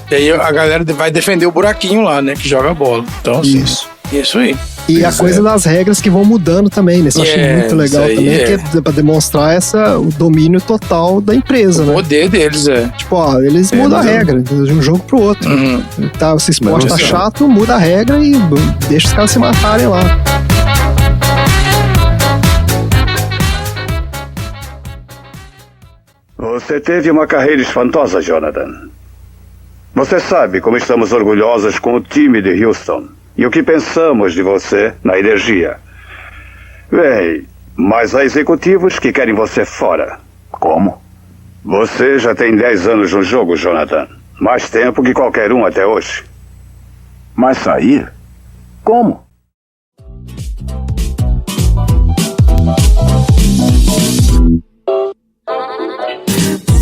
aí a galera vai defender o buraquinho lá, né, que joga a bola. Então, assim, isso aí. E a coisa das regras que vão mudando também, né? Isso eu achei muito legal também, que é pra demonstrar o domínio total da empresa, né? O poder deles, Tipo, eles mudam a regra de um jogo pro outro. Esse esporte tá chato, muda a regra e deixa os caras se matarem lá. Você teve uma carreira espantosa, Jonathan. Você sabe como estamos orgulhosos com o time de Houston e o que pensamos de você na energia. Bem, mas há executivos que querem você fora. Como? Você já tem 10 anos no jogo, Jonathan. Mais tempo que qualquer um até hoje. Mas sair? Como?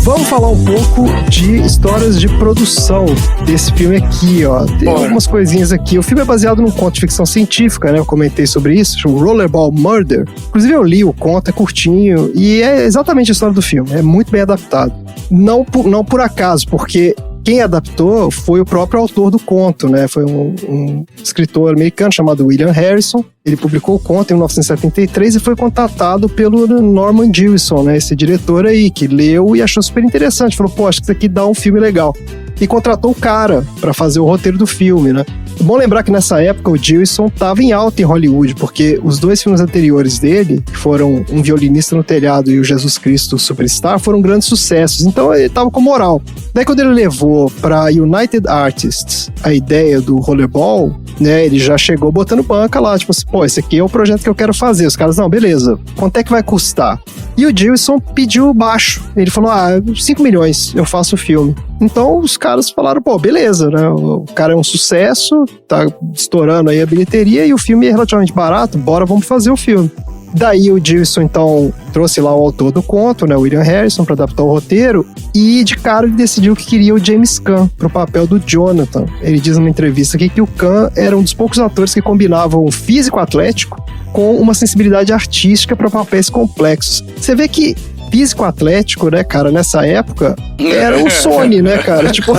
Vamos falar um pouco de histórias de produção desse filme aqui, ó. Tem algumas coisinhas aqui. O filme é baseado num conto de ficção científica, né? Eu comentei sobre isso, chama Rollerball Murder. Inclusive eu li o conto, é curtinho, e é exatamente a história do filme. É muito bem adaptado. Não por acaso, porque quem adaptou foi o próprio autor do conto, né? Foi um escritor americano chamado William Harrison. Ele publicou o conto em 1973 e foi contatado pelo Norman Jewison, né? Esse diretor aí, que leu e achou super interessante. Falou, acho que isso aqui dá um filme legal. E contratou o cara pra fazer o roteiro do filme, né? É bom lembrar que nessa época o Gilson estava em alta em Hollywood, porque os 2 filmes anteriores dele, que foram Um Violinista no Telhado e o Jesus Cristo Superstar, foram grandes sucessos, então ele estava com moral. Daí quando ele levou para United Artists a ideia do Rollerball, né, ele já chegou botando banca lá, tipo assim, pô, esse aqui é o projeto que eu quero fazer. Os caras, não, beleza, quanto é que vai custar? E o Gilson pediu baixo. Ele falou, 5 milhões, eu faço o filme. Então os caras falaram, pô, beleza, né? O cara é um sucesso, tá estourando aí a bilheteria e o filme é relativamente barato, bora, vamos fazer o filme. Daí o Gilson, então, trouxe lá o autor do conto, né, o William Harrison, para adaptar o roteiro, e de cara ele decidiu que queria o James Caan pro papel do Jonathan. Ele diz numa entrevista aqui que o Caan era um dos poucos atores que combinavam o físico atlético com uma sensibilidade artística para papéis complexos. Você vê que físico atlético, né, cara, nessa época, era o Sony, né, cara? Tipo,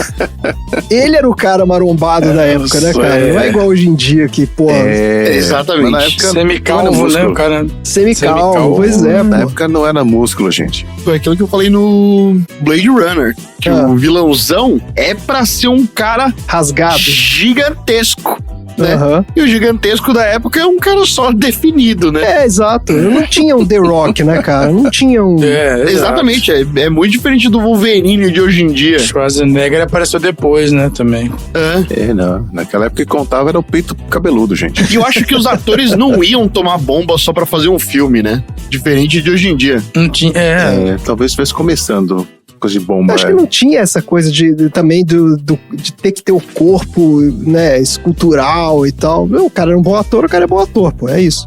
ele era o cara marombado da época, né, cara? Não é igual hoje em dia que, pô... Exatamente. Mas na época Semicalvo, né, o cara... Semicalvo, pois é, Na pô. época não era músculo, gente. Foi aquilo que eu falei no Blade Runner, que o vilãozão é pra ser um cara Rasgado. gigantesco, né? Aham. E o gigantesco da época é um cara só definido, né? É, exato. Não tinha um The Rock, né, cara? Não tinha um... Exatamente, é muito diferente do Wolverine de hoje em dia. Schwarzenegger apareceu depois, né, também. Não. Naquela época que contava era o peito cabeludo, gente. E eu acho que os atores não iam tomar bomba só pra fazer um filme, né? Diferente de hoje em dia. Não tinha... Talvez estivesse começando coisa de bomba. Acho que não tinha essa coisa também de ter que ter o corpo, né, escultural e tal. Não, o cara era um bom ator, o cara é bom ator, pô, é isso.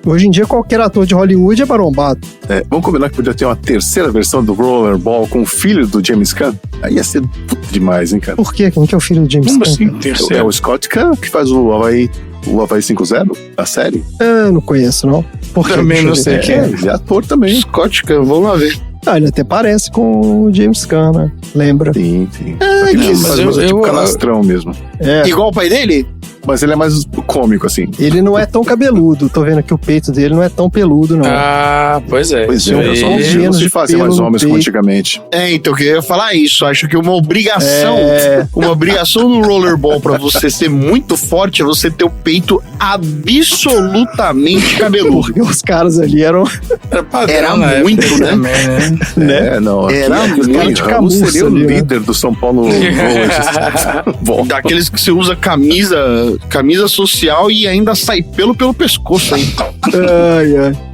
Hoje em dia, qualquer ator de Hollywood é marombado. Vamos combinar que podia ter uma terceira versão do Rollerball com o filho do James Caan? Aí ia ser puta demais, hein, cara? Por quê? Quem que é o filho do James Como Caan? assim, É terceiro? o Scott Caan que faz o Havaí 5-0, a série. Eu não conheço, não. Por quê? Também não Deixa eu ver. sei quem é. Ele é ator também. Scott Caan, vamos lá ver. Ele até parece com o James Caan, né? Lembra? Sim. Só que ele faz mais tipo canastrão mesmo. É. Igual o pai dele? Mas ele é mais cômico, assim. Ele não é tão cabeludo. Tô vendo aqui o peito dele não é tão peludo, não. Pois é, Isso não aí. se fazia mais Pelo homens como peito. antigamente. Então eu queria falar isso. Acho que uma obrigação no rollerball pra você ser muito forte é você ter o peito absolutamente cabeludo. Porque os caras ali eram... Era muito, né? Não. Era aqui, muito. Ramos de camurça seria o ali, né? líder do São Paulo Rollers. Bom, Daqueles que você usa camisa social e ainda sai pelo pescoço, hein?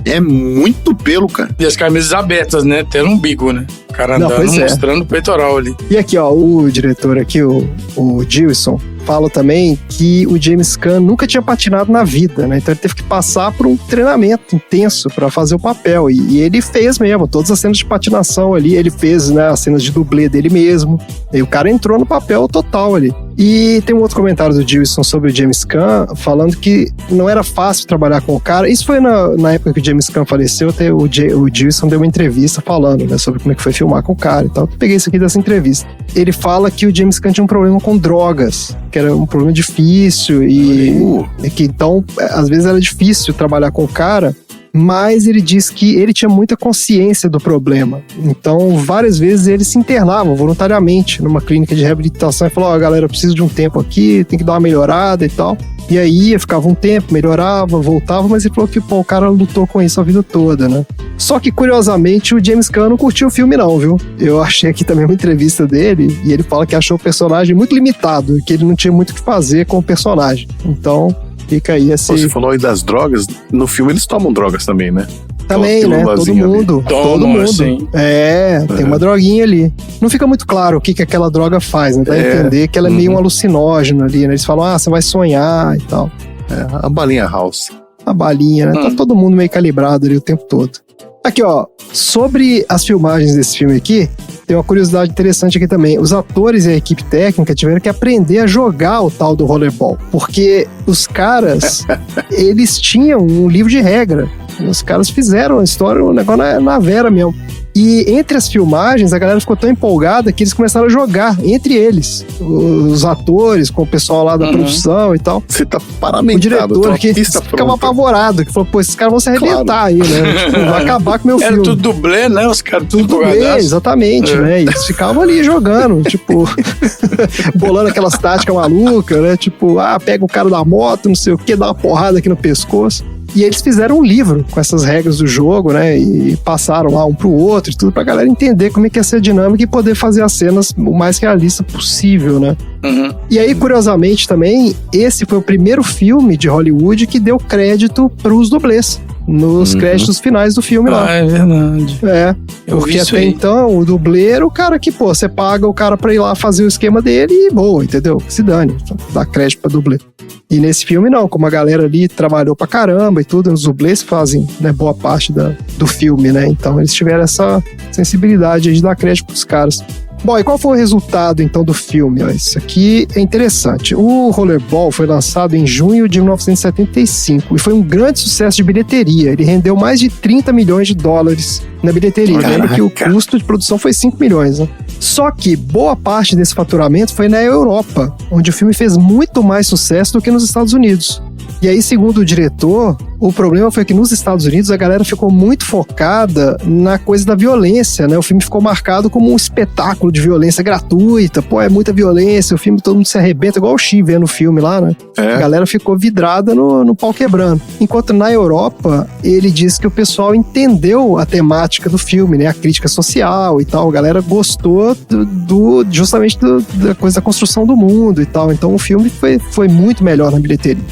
É muito pelo, cara. E as camisas abertas, né? Até no umbigo, né? O cara Não, andando, pois é. mostrando o peitoral ali. E aqui, ó, o diretor aqui, o Gilson, fala também que o James Caan nunca tinha patinado na vida, né? Então ele teve que passar por um treinamento intenso pra fazer o papel. E ele fez mesmo, todas as cenas de patinação ali, ele fez, né, as cenas de dublê dele mesmo. E o cara entrou no papel total ali. E tem um outro comentário do Gilson sobre o James Caan, falando que não era fácil trabalhar com o cara. Isso foi na época que o James Caan faleceu, até o Gilson deu uma entrevista falando, né, sobre como é que foi filmar com o cara e tal. Eu peguei isso aqui dessa entrevista. Ele fala que o James Caan tinha um problema com drogas, que era um problema difícil e que então, às vezes era difícil trabalhar com o cara, mas ele diz que ele tinha muita consciência do problema. Então, várias vezes ele se internava voluntariamente numa clínica de reabilitação e falou, galera, eu preciso de um tempo aqui, tem que dar uma melhorada e tal. E aí, ficava um tempo, melhorava, voltava, mas ele falou que, o cara lutou com isso a vida toda, né? Só que, curiosamente, o James Caan não curtiu o filme não, viu? Eu achei aqui também uma entrevista dele e ele fala que achou o personagem muito limitado, que ele não tinha muito o que fazer com o personagem. Então... fica aí esse... Você falou aí das drogas, no filme eles tomam drogas também, né? Também, né? Todo mundo. Todo mundo. Assim. Tem uma droguinha ali. Não fica muito claro o que aquela droga faz, né? Dá a entender que ela é meio um alucinógeno ali, né? Eles falam, você vai sonhar e tal. A balinha house. A balinha, né? Tá todo mundo meio calibrado ali o tempo todo. Aqui, ó, sobre as filmagens desse filme aqui, tem uma curiosidade interessante aqui também. Os atores e a equipe técnica tiveram que aprender a jogar o tal do rollerball, porque os caras, eles tinham um livro de regra. Os caras fizeram a história, o negócio na vera mesmo. E entre as filmagens, a galera ficou tão empolgada que eles começaram a jogar entre eles. Os atores, com o pessoal lá da produção e tal. Você tá O paramentado. diretor que ficava apavorado, que falou, pô, esses caras vão se arrebentar aí, né? Tipo, vai acabar com o meu Era filme. tudo dublê, né? Os caras tudo Dublê, empolgadaço. exatamente, né? E eles ficavam ali jogando, tipo, bolando aquelas táticas malucas, né? Tipo, pega o cara da moto, não sei o que, dá uma porrada aqui no pescoço. E eles fizeram um livro com essas regras do jogo, né? E passaram lá um pro outro e tudo pra galera entender como é que ia ser a dinâmica e poder fazer as cenas o mais realista possível, né? E aí, curiosamente também, esse foi o primeiro filme de Hollywood que deu crédito pros dublês. Nos créditos finais do filme lá. É verdade. Porque vi isso até aí. então o dublê era o cara que, pô, você paga o cara pra ir lá fazer o esquema dele e boa, entendeu? Se dane, dá crédito pra dublê. E nesse filme não, como a galera ali trabalhou pra caramba e tudo, os dublês fazem, né, boa parte do filme, né? Então eles tiveram essa sensibilidade aí de dar crédito pros caras. Bom, e qual foi o resultado, então, do filme? Ó, isso aqui é interessante. O Rollerball foi lançado em junho de 1975 e foi um grande sucesso de bilheteria. Ele rendeu mais de 30 milhões de dólares na bilheteria. Lembra que o custo de produção foi 5 milhões, né? Só que boa parte desse faturamento foi na Europa, onde o filme fez muito mais sucesso do que nos Estados Unidos. E aí, segundo o diretor, o problema foi que nos Estados Unidos a galera ficou muito focada na coisa da violência, né? O filme ficou marcado como um espetáculo de violência gratuita. Pô, é muita violência, o filme todo mundo se arrebenta, igual o Xi vendo o filme lá, né? A galera ficou vidrada no pau quebrando. Enquanto na Europa, ele disse que o pessoal entendeu a temática do filme, né? A crítica social e tal. A galera gostou justamente da coisa da construção do mundo e tal. Então o filme foi muito melhor na bilheteria.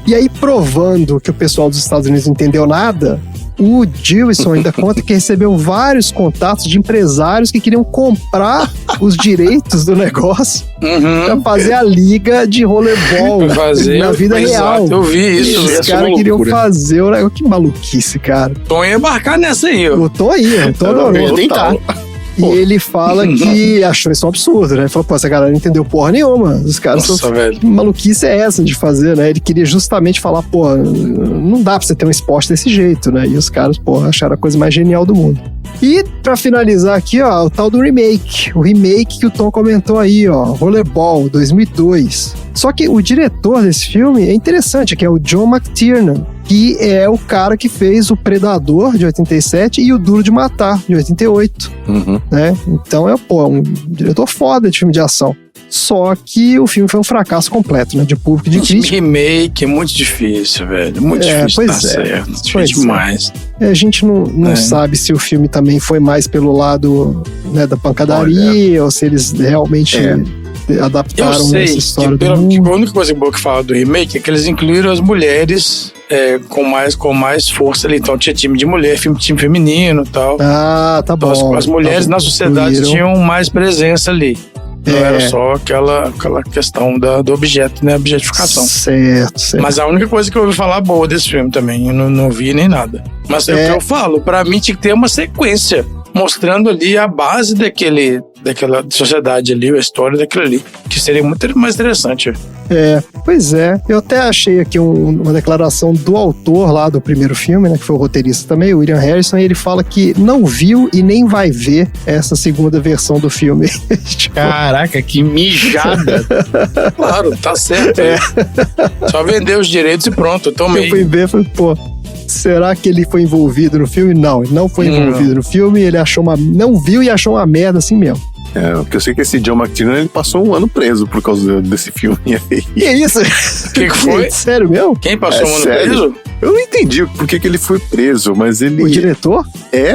E aí, provando que o pessoal dos Estados Unidos não entendeu nada, o Jewison ainda conta que recebeu vários contatos de empresários que queriam comprar os direitos do negócio pra fazer a liga de rollerball na vida real. Eu vi isso. Os caras queriam fazer o negócio. Que maluquice, cara. Tom ia embarcar nessa aí, ó. O Tom adorou. tentar. E ele fala que achou isso um absurdo, né? Ele falou, pô, essa galera não entendeu porra nenhuma. Os caras Nossa, velho. Que maluquice é essa de fazer, né? Ele queria justamente falar, pô, não dá pra você ter um esporte desse jeito, né? E os caras, pô, acharam a coisa mais genial do mundo. E pra finalizar aqui, ó, o tal do remake. O remake que o Tom comentou aí, ó, Rollerball, 2002. Só que o diretor desse filme é interessante, que é o John McTiernan, que é o cara que fez o Predador, de 87, e o Duro de Matar, de 88. Né? Então é um diretor foda de filme de ação. Só que o filme foi um fracasso completo, né? De público e de crítica. Remake é muito difícil, velho. Muito difícil dar certo. Difícil demais. A gente não sabe se o filme também foi mais pelo lado, né, da pancadaria, ou se eles realmente adaptaram essa história do mundo. A única coisa boa que fala do remake é que eles incluíram as mulheres com mais força ali. Então tinha time de mulher, time feminino e tal. Ah, tá bom. Então, as mulheres na sociedade tinham mais presença ali. Não era só aquela questão do objeto, né? Objetificação. Certo. Mas a única coisa que eu ouvi falar boa desse filme também, eu não vi nem nada. Mas é o que eu falo, pra mim tinha que ter uma sequência, mostrando ali a base daquela sociedade ali, a história daquilo ali, que seria muito mais interessante. Pois é. Eu até achei aqui uma declaração do autor lá do primeiro filme, né, que foi o roteirista também, o William Harrison, e ele fala que não viu e nem vai ver essa segunda versão do filme. Caraca, que mijada. Claro, tá certo. Só vender os direitos e pronto, tomei. Eu fui ver, falei, pô, será que ele foi envolvido no filme? Não, ele não foi envolvido no filme, ele não viu e achou uma merda assim mesmo. Porque eu sei que esse John McTiernan, ele passou um ano preso por causa desse filme aí. Que isso? O que foi? Sério mesmo? Quem passou um ano sério? preso? Eu não entendi por que ele foi preso, mas ele... O diretor?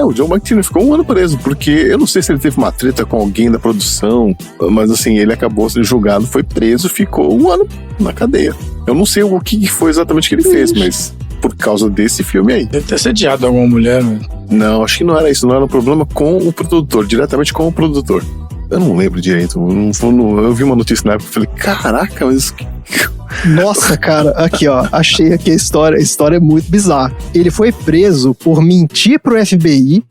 O John McTiernan ficou um ano preso, porque eu não sei se ele teve uma treta com alguém da produção, mas assim, ele acabou sendo julgado, foi preso, ficou um ano na cadeia. Eu não sei o que foi exatamente que ele fez, mas por causa desse filme aí. Deve ter sediado alguma mulher, né? Não, acho que não era isso, não era um problema com o produtor, diretamente com o produtor. Eu não lembro direito, eu vi uma notícia na época e falei, caraca, mas... Nossa, cara, aqui ó, achei aqui a história é muito bizarra. Ele foi preso por mentir pro FBI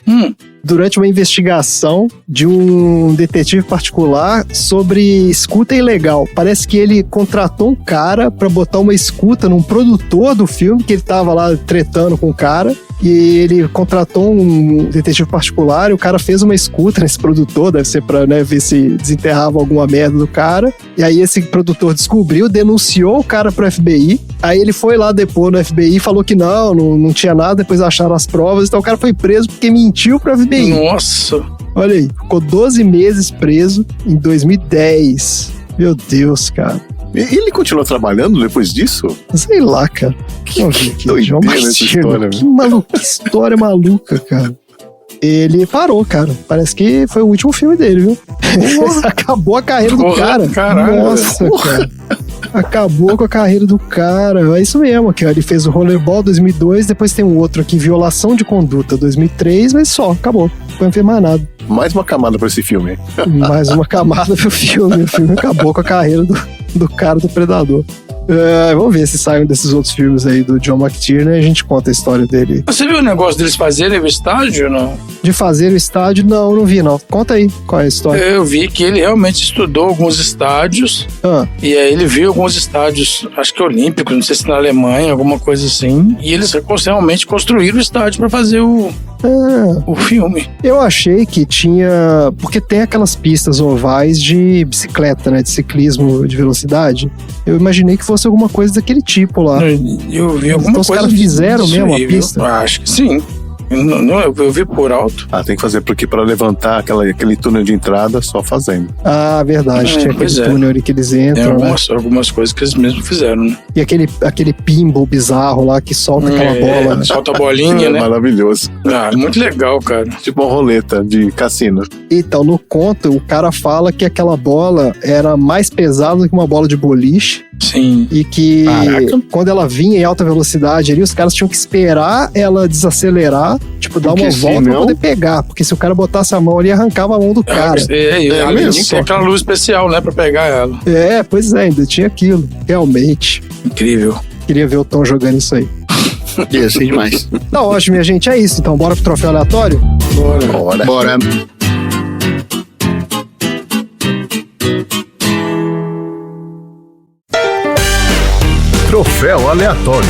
durante uma investigação de um detetive particular sobre escuta ilegal. Parece que ele contratou um cara pra botar uma escuta num produtor do filme, que ele tava lá tretando com o cara, e ele contratou um detetive particular e o cara fez uma escuta nesse produtor, deve ser pra, né, ver se desenterrava alguma merda do cara. E aí esse produtor descobriu, denunciou o cara pro FBI. Aí ele foi lá depor no FBI e falou que não tinha nada, depois acharam as provas, então o cara foi preso porque mentiu pro FBI. Nossa. Olha aí, ficou 12 meses preso em 2010. Meu Deus, cara. E ele continuou trabalhando depois disso? Sei lá, cara. Vamos ver aqui. doideira John essa McTiernan. história, Que história maluca, cara. Ele parou, cara. Parece que foi o último filme dele, viu? Acabou a carreira do Porra, cara. caralho, Nossa, cara. Acabou com a carreira do cara. É isso mesmo, cara. Ele fez o Rollerball 2002, depois tem um outro aqui, Violação de Conduta 2003, mas só, acabou. Não foi mais nada. Mais uma camada pra esse filme. Mais uma camada pro filme. O filme acabou com a carreira do cara do Predador. Vamos ver se saem desses outros filmes aí do John McTiernan e a gente conta a história dele. Você viu o negócio deles fazerem o estádio ou não? De fazer o estádio, não vi não. Conta aí, qual é a história? Eu vi que ele realmente estudou alguns estádios e aí ele viu alguns estádios, acho que olímpicos, não sei se na Alemanha, alguma coisa assim, e eles realmente construíram o estádio pra fazer o filme. Eu achei que tinha... Porque tem aquelas pistas ovais de bicicleta, né? De ciclismo de velocidade. Eu imaginei que fosse alguma coisa daquele tipo lá. Eu vi alguma Então os coisa caras fizeram disso mesmo aí, a pista? viu? Acho que sim. Eu vi por alto. Tem que fazer, porque para levantar aquele túnel de entrada, só fazendo. Verdade. Tinha aquele pois é. túnel ali que eles Tem entram, né? algumas coisas que eles mesmos fizeram, né? E aquele pinball bizarro lá que solta aquela bola, né? Solta a bolinha, né? Maravilhoso. Muito legal, cara. Tipo uma roleta de cassino. Então, no conto, o cara fala que aquela bola era mais pesada do que uma bola de boliche. Sim. E que Caraca. quando ela vinha em alta velocidade ali, os caras tinham que esperar ela desacelerar, tipo, dar Porque uma volta pra senão- poder pegar. Porque se o cara botasse a mão ali, arrancava a mão do cara. Além mesmo? disso, tem aquela luz especial, né? Pra pegar ela. Pois é, ainda tinha aquilo. Realmente. Incrível. Queria ver o Tom jogando isso aí. Ia ser demais. Tá ótimo, minha gente. É isso. Então, bora pro troféu aleatório? Bora. Bora. Troféu aleatório.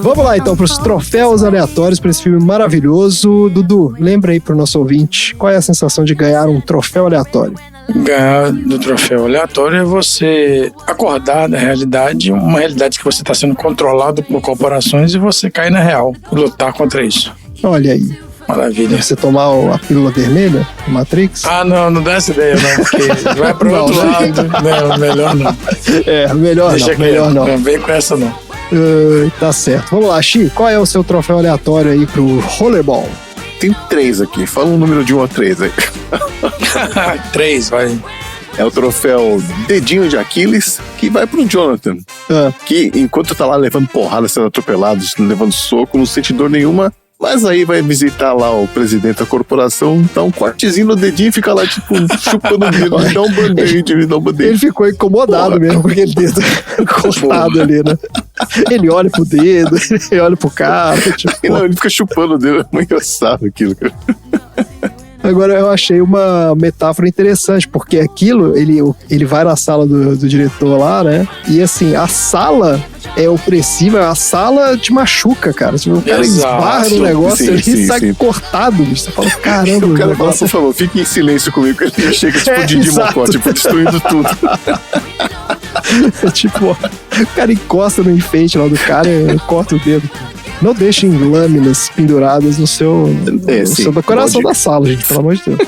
Vamos lá, então, pros troféus aleatórios pra esse filme maravilhoso. Dudu, lembra aí pro nosso ouvinte, qual é a sensação de ganhar um troféu aleatório? Ganhar do troféu aleatório é você acordar da realidade, uma realidade que você está sendo controlado por corporações e você cair na real e lutar contra isso. Olha aí. Maravilha. Você tomar a pílula vermelha, o Matrix? Não dá essa ideia não, porque vai pro Não, outro né? lado. Não, melhor não. Melhor Deixa não, melhor quieto. não. Não vem com essa não. Tá certo. Vamos lá, Xi, qual é o seu troféu aleatório aí pro Rollerball? Tem 3 aqui. Fala um número de 1 a 3 aí. 3, vai. É o troféu Dedinho de Aquiles, que vai pro Jonathan. Que enquanto tá lá levando porrada, sendo atropelado, levando soco, não sente dor nenhuma. Mas aí vai visitar lá o presidente da corporação, dá um cortezinho no dedinho e fica lá, tipo, chupando o dedo, me dá um band-aid, me dá um Ele band-aid. ficou incomodado mesmo com aquele dedo cortado ali, né? Ele olha pro dedo, ele olha pro cara, tipo... Não, ele fica chupando o dedo, é muito engraçado aquilo, cara. Agora, eu achei uma metáfora interessante, porque aquilo, ele vai na sala do diretor lá, né? E assim, a sala é opressiva, a sala te machuca, cara. Tipo, o cara Exato. esbarra no negócio Sim, ali sim, e sai sim. cortado, bicho. Você fala, caramba, O cara o fala, negócio por favor, fique em silêncio comigo, ele já chega tipo É, Didi exato. Mocó, tipo, destruindo tudo. é tipo, o cara encosta no enfeite lá do cara e corta o dedo. Não deixem lâminas penduradas no seu, no sim, seu decoração boa da sala, gente, pelo amor de Deus.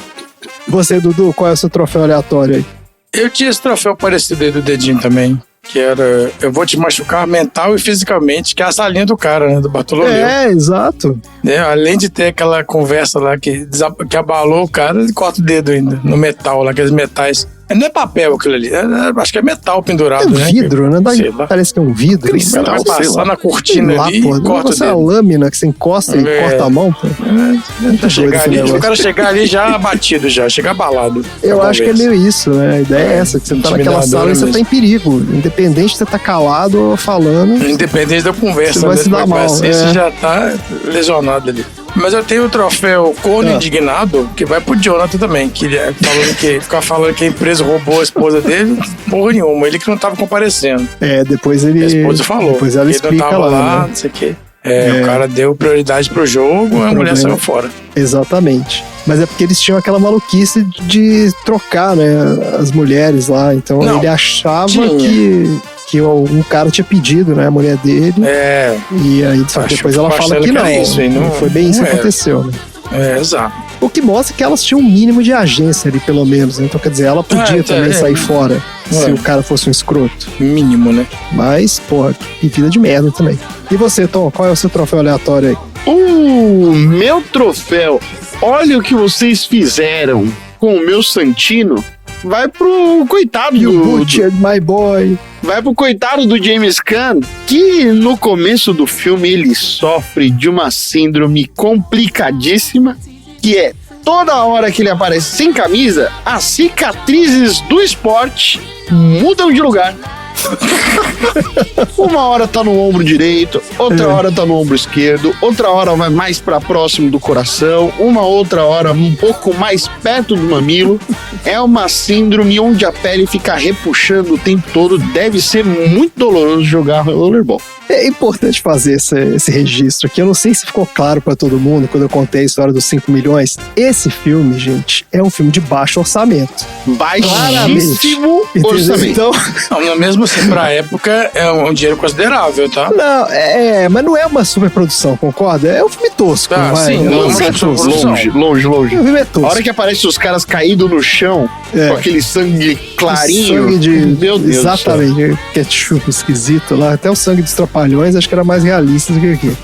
Você, Dudu, qual é o seu troféu aleatório aí? Eu tinha esse troféu parecido aí do dedinho também, que era Eu Vou Te Machucar Mental e Fisicamente, que é a salinha do cara, né, do Bartolomeu. Exato. né? Além de ter aquela conversa lá que abalou o cara, ele corta o dedo ainda, no metal lá, aqueles metais. Não é papel aquilo ali, acho que é metal pendurado, né? Vidro, né? Sei lá. Parece que é um vidro. O cara vai passar na cortina Sei lá, ali pô, e corta o é uma dedo. lâmina que você encosta e corta a mão, pô. O cara chegar ali já abatido, já chegar abalado. Eu acho que é meio isso, né? A ideia é essa, que você tá naquela Intimidador sala e você mesmo. tá em perigo. Independente de você tá calado ou falando. Independente da conversa, Você vai né? se dar Como é que mal, vai ser, é. Você já tá lesionado ali. Mas eu tenho o troféu Corno Indignado, que vai pro Jonathan também, que ele fica falando que a empresa roubou a esposa dele, porra nenhuma, ele que não tava comparecendo. Depois ele. A esposa falou, Depois ela que ele explica não tava lá, né? não sei o quê. O cara deu prioridade pro jogo, a mulher problema. saiu fora. Exatamente. Mas é porque eles tinham aquela maluquice de trocar, né? As mulheres lá. Então Não, ele achava tinha. que um cara tinha pedido, né? A mulher dele. E aí só que Acho- depois ela fala achando que que não. era isso, e não- foi bem isso não que era. aconteceu, né? Exato. O que mostra que elas tinham um mínimo de agência ali, pelo menos. Né? Então, quer dizer, ela podia também sair fora se o cara fosse um escroto. Mínimo, né? Mas, porra, que vida de merda também. E você, Tom, qual é o seu troféu aleatório aí? O meu troféu, olha o que vocês fizeram com o meu Santino, vai pro coitado You do... butchered my boy. Vai pro coitado do James Caan, que no começo do filme ele sofre de uma síndrome complicadíssima, que é toda hora que ele aparece sem camisa, as cicatrizes do esporte mudam de lugar. Uma hora tá no ombro direito, outra hora tá no ombro esquerdo, outra hora vai mais pra próximo do coração, uma outra hora um pouco mais perto do mamilo. É uma síndrome onde a pele fica repuxando o tempo todo. Deve ser muito doloroso jogar rollerball. É importante fazer esse registro aqui. Eu não sei se ficou claro pra todo mundo quando eu contei a história dos 5 milhões. Esse filme, gente, é um filme de baixo orçamento. Baixíssimo Entendeu? orçamento. Então, Não, mesmo assim, pra época, é um dinheiro considerável, tá? não, mas não é uma superprodução, concorda? É um filme tosco, Ah, vai. sim, É não é um uma filme tosco. superprodução. Longe. O filme é tosco. A hora que aparece os caras caídos no chão, com aquele sangue clarinho. Sangue de... Meu Deus do céu. Exatamente. Ketchup esquisito lá. Até o sangue dos Trapalhões acho que era mais realista do que aqui.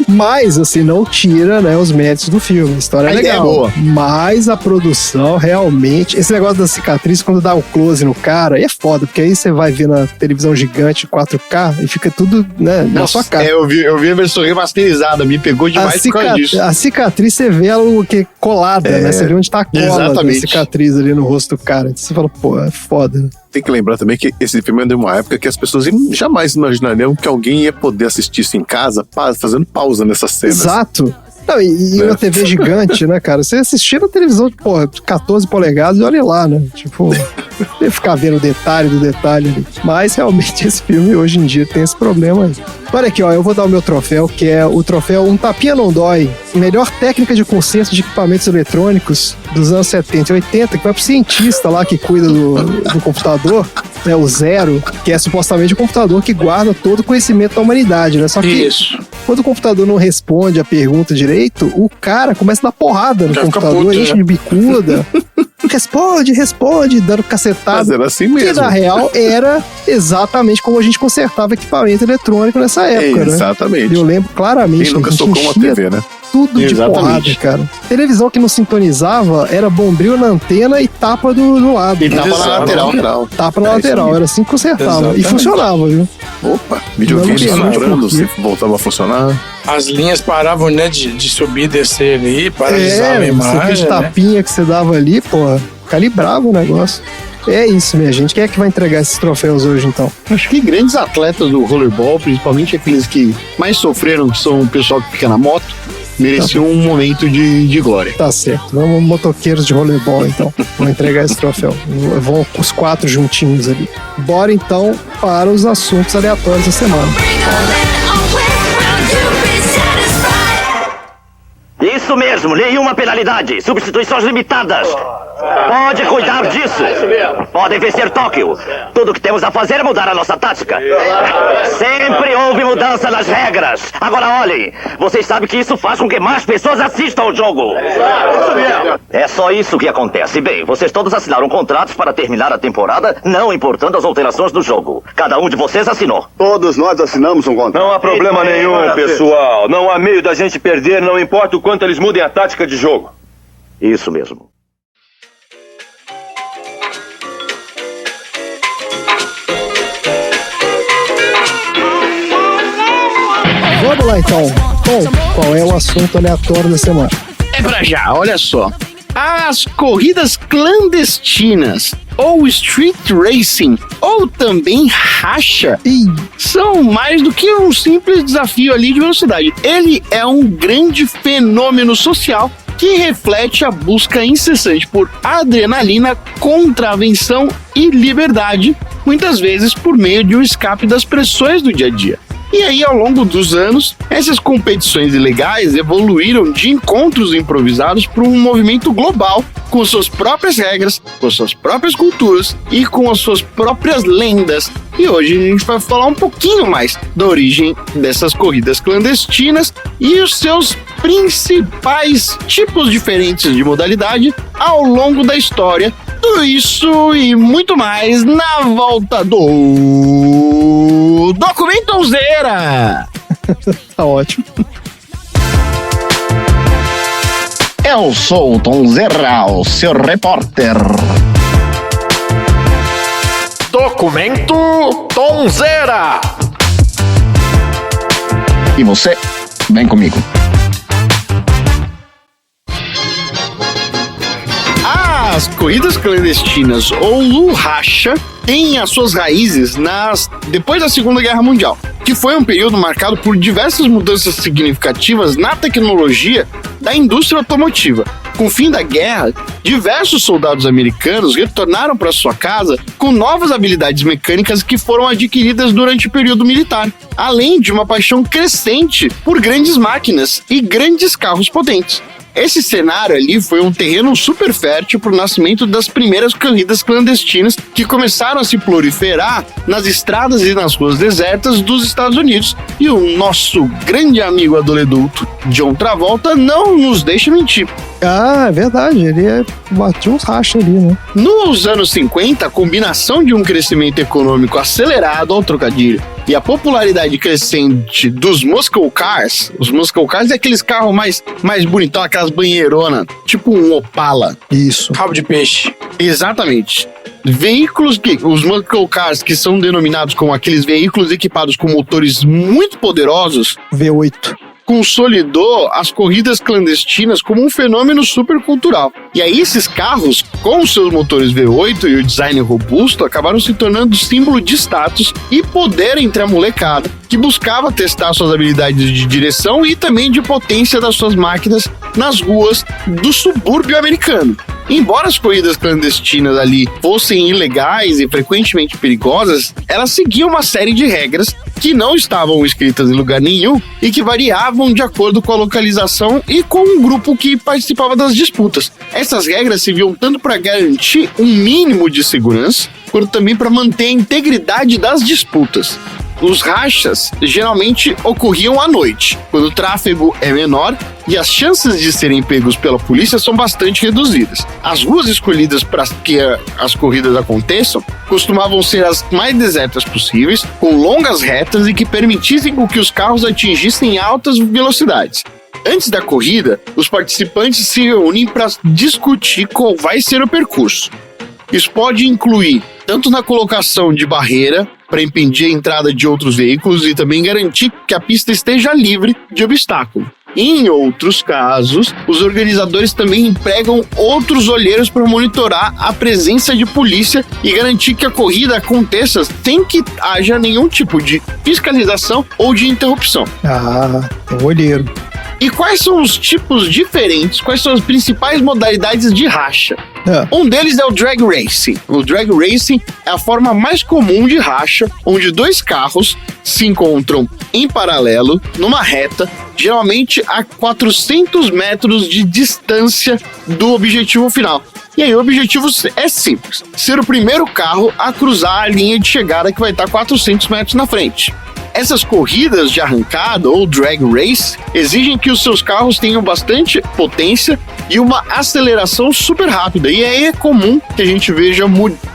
Mas, assim, não tira, né, os méritos do filme. A história é A ideia legal. é boa. Mas a produção, realmente... Esse negócio da cicatriz, quando dá o close no cara, aí é foda. Porque aí você vai ver na televisão gigante 4K e fica tudo, né, na sua cara. Eu vi a versão remasterizada, me pegou demais por causa disso. A cicatriz, você vê ela o que colada, né? Você vê onde tá a cola da exatamente. cicatriz ali no rosto do cara. Você fala, pô, é foda, né? Tem que lembrar também que esse filme é de uma época que as pessoas jamais imaginariam que alguém ia poder assistir isso em casa fazendo pausa nessas cenas. Exato. Não, e uma TV gigante, né, cara? Você assistia na televisão, porra, 14 polegadas e olha lá, né? Tipo, ia ficar vendo o detalhe do detalhe ali. Mas realmente esse filme hoje em dia tem esse problema aí. Olha aqui, ó, eu vou dar o meu troféu, que é o troféu Um Tapinha Não Dói. Melhor técnica de conserto de equipamentos eletrônicos dos anos 70 e 80, que vai pro cientista lá que cuida do computador, né, o Zero, que é supostamente o computador que guarda todo o conhecimento da humanidade, né? Só que Isso. quando o computador não responde a pergunta direito, o cara começa a dar porrada no Já fica computador, puto, enche né? de bicuda. Responde, dando cacetada. Mas era assim Que mesmo. na real era exatamente como a gente consertava equipamento eletrônico nessa época, né? Exatamente. Eu lembro claramente. Quem nunca a gente socou uma enchia TV, né? tudo de Exatamente. porrada, cara. Televisão que não sintonizava era bombril na antena e tapa do lado. E tava na Exato. lateral. Tapa na É isso lateral, aí. era assim que consertava. Exatamente. E funcionava, viu? Opa, videogame Não sei quebrando, por quê. se voltava a funcionar. As linhas paravam, né, de subir e descer ali, paralisava a Você imagem, de né? tapinha que você dava ali, pô, calibrava o negócio. É isso, minha gente. Quem é que vai entregar esses troféus hoje, então? Acho que grandes atletas do rollerball, principalmente aqueles que mais sofreram, que são o pessoal que fica na moto, mereciam um momento de glória. Tá certo. Vamos motoqueiros de rollerball, então. Vamos entregar esse troféu. Vão os 4 juntinhos ali. Bora, então, para os assuntos aleatórios da semana. Isso mesmo, nenhuma penalidade. Substituições limitadas. Pode cuidar disso. Podem vencer Tóquio. Tudo que temos a fazer é mudar a nossa tática. Sempre houve mudança nas regras. Agora olhem, vocês sabem que isso faz com que mais pessoas assistam ao jogo. É só isso que acontece. Bem, vocês todos assinaram contratos para terminar a temporada, não importando as alterações do jogo. Cada um de vocês assinou. Todos nós assinamos um contrato. Não há problema nenhum, pessoal. Não há meio da gente perder, não importa o quanto eles mudem a tática de jogo. Isso mesmo. Vamos lá então. Bom, qual é o assunto aleatório da semana? É pra já, olha só. As corridas clandestinas, ou street racing, ou também racha, são mais do que um simples desafio ali de velocidade. Ele é um grande fenômeno social que reflete a busca incessante por adrenalina, contravenção e liberdade, muitas vezes por meio de um escape das pressões do dia a dia. E aí, ao longo dos anos, essas competições ilegais evoluíram de encontros improvisados para um movimento global, com suas próprias regras, com suas próprias culturas e com as suas próprias lendas. E hoje a gente vai falar um pouquinho mais da origem dessas corridas clandestinas e os seus principais tipos diferentes de modalidade ao longo da história. Tudo isso e muito mais na volta do Documentonzeira. Tá ótimo. Eu sou o Tonzera, o seu repórter. Documento Tonzera. E você, vem comigo. As corridas clandestinas ou o racha têm as suas raízes depois da Segunda Guerra Mundial, que foi um período marcado por diversas mudanças significativas na tecnologia da indústria automotiva. Com o fim da guerra, diversos soldados americanos retornaram para sua casa com novas habilidades mecânicas que foram adquiridas durante o período militar, além de uma paixão crescente por grandes máquinas e grandes carros potentes. Esse cenário ali foi um terreno super fértil para o nascimento das primeiras corridas clandestinas que começaram a se proliferar nas estradas e nas ruas desertas dos Estados Unidos. E o nosso grande amigo adolescente John Travolta não nos deixa mentir. Ah, é verdade, ele bateu uns rachas ali, né? Nos anos 50, a combinação de um crescimento econômico acelerado ao trocadilho e a popularidade crescente dos muscle cars. Os muscle cars é aqueles carros mais bonitão, aquelas banheironas, tipo um Opala. Isso. Rabo de peixe. Exatamente. Veículos os muscle cars, que são denominados como aqueles veículos equipados com motores muito poderosos, V8. consolidou as corridas clandestinas como um fenômeno supercultural. E aí esses carros, com os seus motores V8 e o design robusto, acabaram se tornando símbolo de status e poder entre a molecada, que buscava testar suas habilidades de direção e também de potência das suas máquinas nas ruas do subúrbio americano. Embora as corridas clandestinas ali fossem ilegais e frequentemente perigosas, elas seguiam uma série de regras que não estavam escritas em lugar nenhum e que variavam de acordo com a localização e com o grupo que participava das disputas. Essas regras serviam tanto para garantir um mínimo de segurança, quanto também para manter a integridade das disputas. Os rachas geralmente ocorriam à noite, quando o tráfego é menor e as chances de serem pegos pela polícia são bastante reduzidas. As ruas escolhidas para que as corridas aconteçam costumavam ser as mais desertas possíveis, com longas retas e que permitissem que os carros atingissem altas velocidades. Antes da corrida, os participantes se reúnem para discutir qual vai ser o percurso. Isso pode incluir tanto na colocação de barreira para impedir a entrada de outros veículos e também garantir que a pista esteja livre de obstáculo. Em outros casos, os organizadores também empregam outros olheiros para monitorar a presença de polícia e garantir que a corrida aconteça sem que haja nenhum tipo de fiscalização ou de interrupção. Ah, tem um olheiro. E quais são os tipos diferentes, quais são as principais modalidades de racha? Um deles é o drag racing. O drag racing é a forma mais comum de racha, onde dois carros se encontram em paralelo, numa reta, geralmente a 400 metros de distância do objetivo final. E aí o objetivo é simples, ser o primeiro carro a cruzar a linha de chegada que vai estar 400 metros na frente. Essas corridas de arrancada ou drag race exigem que os seus carros tenham bastante potência e uma aceleração super rápida. E aí é comum que a gente veja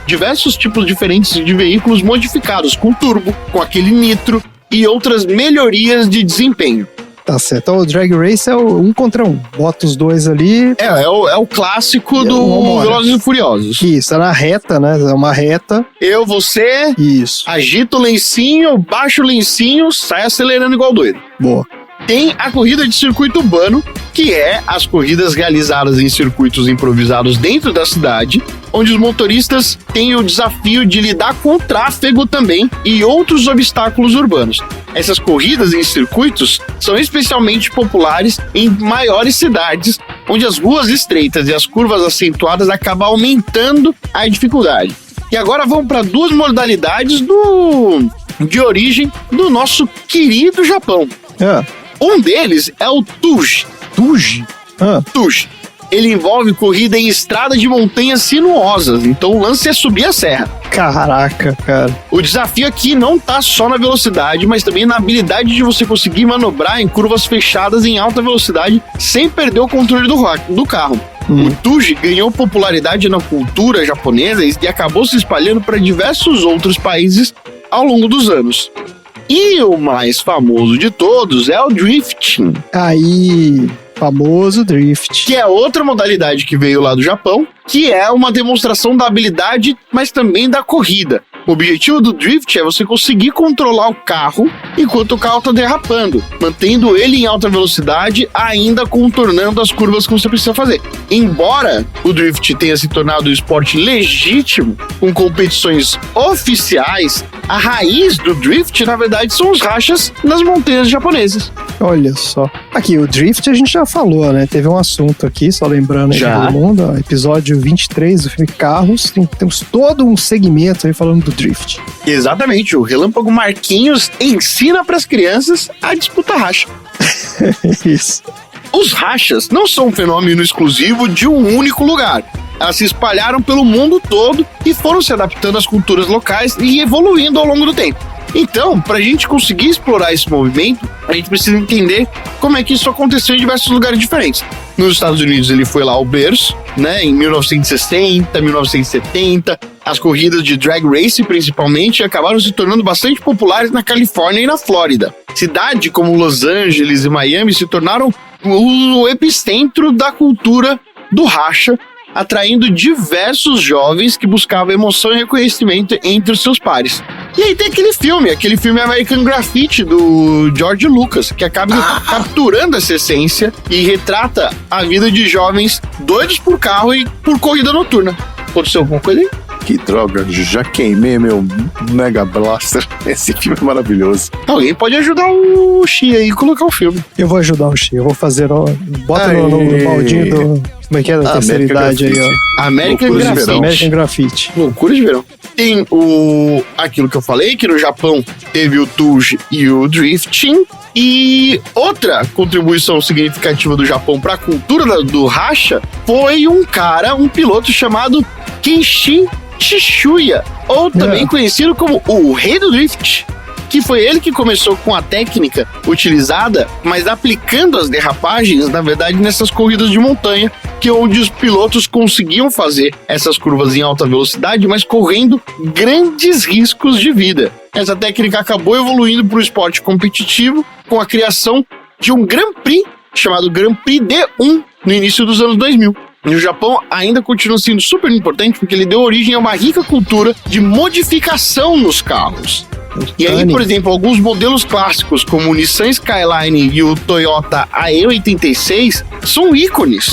diversos tipos diferentes de veículos modificados com turbo, com aquele nitro e outras melhorias de desempenho. Tá certo. Então o drag race é o 1 contra 1. Bota os dois ali. É o clássico do Velozes e Furiosos. Isso, é na reta, né? É uma reta. Você, isso. Agita o lencinho, baixa o lencinho, sai acelerando igual doido. Boa. Tem a corrida de circuito urbano, que é as corridas realizadas em circuitos improvisados dentro da cidade, onde os motoristas têm o desafio de lidar com o tráfego também e outros obstáculos urbanos. Essas corridas em circuitos são especialmente populares em maiores cidades, onde as ruas estreitas e as curvas acentuadas acabam aumentando a dificuldade. E agora vamos para duas modalidades de origem do nosso querido Japão. Um deles é o Tuge. Tuge? Tuge. Ele envolve corrida em estrada de montanhas sinuosas, então o lance é subir a serra. Caraca, cara. O desafio aqui não tá só na velocidade, mas também na habilidade de você conseguir manobrar em curvas fechadas em alta velocidade sem perder o controle do carro. O Tuge ganhou popularidade na cultura japonesa e acabou se espalhando para diversos outros países ao longo dos anos. E o mais famoso de todos é o drifting. Aí, famoso drift. Que é outra modalidade que veio lá do Japão, que é uma demonstração da habilidade, mas também da corrida. O objetivo do drift é você conseguir controlar o carro enquanto o carro está derrapando, mantendo ele em alta velocidade, ainda contornando as curvas que você precisa fazer. Embora o drift tenha se tornado um esporte legítimo, com competições oficiais, a raiz do drift, na verdade, são os rachas nas montanhas japonesas. Olha só. Aqui, o drift a gente já falou, né? Teve um assunto aqui, só lembrando aí todo mundo, ó, episódio 23 do filme Carros, temos todo um segmento aí falando do drift. Exatamente, o Relâmpago Marquinhos ensina para as crianças a disputar racha. Isso. Os rachas não são um fenômeno exclusivo de um único lugar. Elas se espalharam pelo mundo todo e foram se adaptando às culturas locais e evoluindo ao longo do tempo. Então, para a gente conseguir explorar esse movimento, a gente precisa entender como é que isso aconteceu em diversos lugares diferentes. Nos Estados Unidos ele foi lá ao berço, né, em 1960, 1970, as corridas de drag race principalmente acabaram se tornando bastante populares na Califórnia e na Flórida. Cidades como Los Angeles e Miami se tornaram o epicentro da cultura do racha, atraindo diversos jovens que buscavam emoção e reconhecimento entre os seus pares. E aí tem aquele filme American Graffiti do George Lucas, que acaba capturando essa essência e retrata a vida de jovens doidos por carro e por corrida noturna. Aconteceu alguma coisa aí? Que droga, já queimei meu Mega Blaster. Esse filme é maravilhoso. Alguém pode ajudar o Xi aí e colocar o filme. Eu vou ajudar o Xi, eu vou fazer, bota no baldinho do... Como é que é da terceira idade aí, ó? American Graffiti. Loucura de verão. Tem aquilo que eu falei, que no Japão teve o Tuge e o Drifting. E outra contribuição significativa do Japão para a cultura do racha foi um piloto chamado Keiichi Tsuchiya, ou também conhecido como o Rei do Drift, que foi ele que começou com a técnica utilizada, mas aplicando as derrapagens, na verdade, nessas corridas de montanha, que é onde os pilotos conseguiam fazer essas curvas em alta velocidade, mas correndo grandes riscos de vida. Essa técnica acabou evoluindo para o esporte competitivo com a criação de um Grand Prix chamado Grand Prix D1 no início dos anos 2000. E o Japão ainda continua sendo super importante porque ele deu origem a uma rica cultura de modificação nos carros. E aí, por exemplo, alguns modelos clássicos, como o Nissan Skyline e o Toyota AE86, são ícones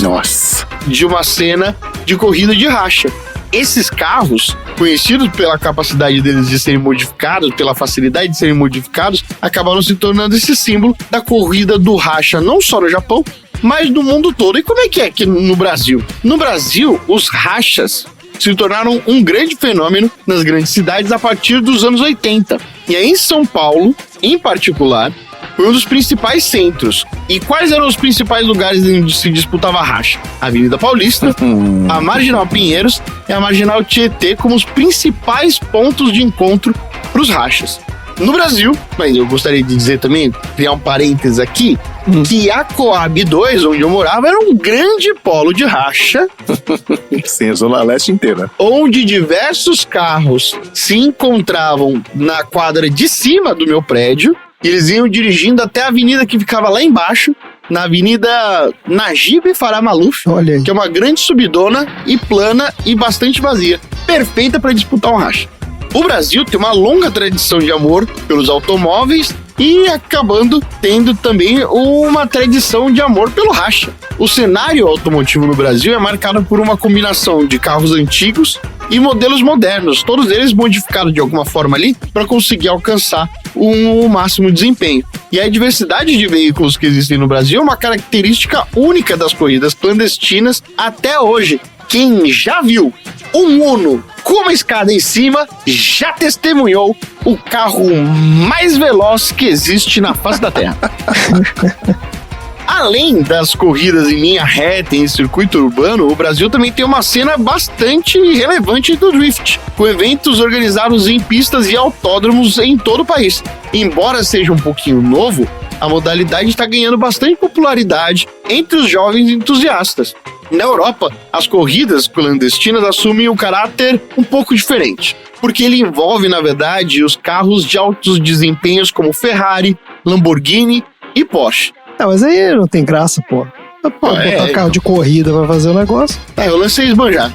de uma cena de corrida de racha. esses carros, conhecidos pela capacidade deles de serem modificados, pela facilidade de serem modificados, acabaram se tornando esse símbolo da corrida do racha, não só no Japão, mas no mundo todo. E como é que é aqui no Brasil? No Brasil, os rachas se tornaram um grande fenômeno nas grandes cidades a partir dos anos 80. E aí em São Paulo, em particular, foi um dos principais centros. E quais eram os principais lugares onde se disputava racha? A Avenida Paulista, a Marginal Pinheiros e a Marginal Tietê como os principais pontos de encontro para os rachas. No Brasil, mas eu gostaria de dizer também, criar um parênteses aqui, que a Coab 2, onde eu morava, era um grande polo de racha. Sim, a Zona Leste inteira. Onde diversos carros se encontravam na quadra de cima do meu prédio. E eles iam dirigindo até a avenida que ficava lá embaixo, na Avenida Najib Farah Maluf, Olha aí. que é uma grande subidona e plana e bastante vazia. Perfeita para disputar um racha. O Brasil tem uma longa tradição de amor pelos automóveis e acabando tendo também uma tradição de amor pelo racha. O cenário automotivo no Brasil é marcado por uma combinação de carros antigos e modelos modernos, todos eles modificados de alguma forma ali para conseguir alcançar o máximo desempenho. E a diversidade de veículos que existem no Brasil é uma característica única das corridas clandestinas até hoje. Quem já viu um Uno com uma escada em cima já testemunhou o carro mais veloz que existe na face da Terra. Além das corridas em linha reta em circuito urbano, o Brasil também tem uma cena bastante relevante do drift, com eventos organizados em pistas e autódromos em todo o país. Embora seja um pouquinho novo, a modalidade está ganhando bastante popularidade entre os jovens entusiastas. Na Europa, as corridas clandestinas assumem um caráter um pouco diferente, porque ele envolve, na verdade, os carros de altos desempenhos como Ferrari, Lamborghini e Porsche. Mas aí não tem graça, pô. Botar carro de corrida pra fazer o negócio. Eu lancei esbanjar.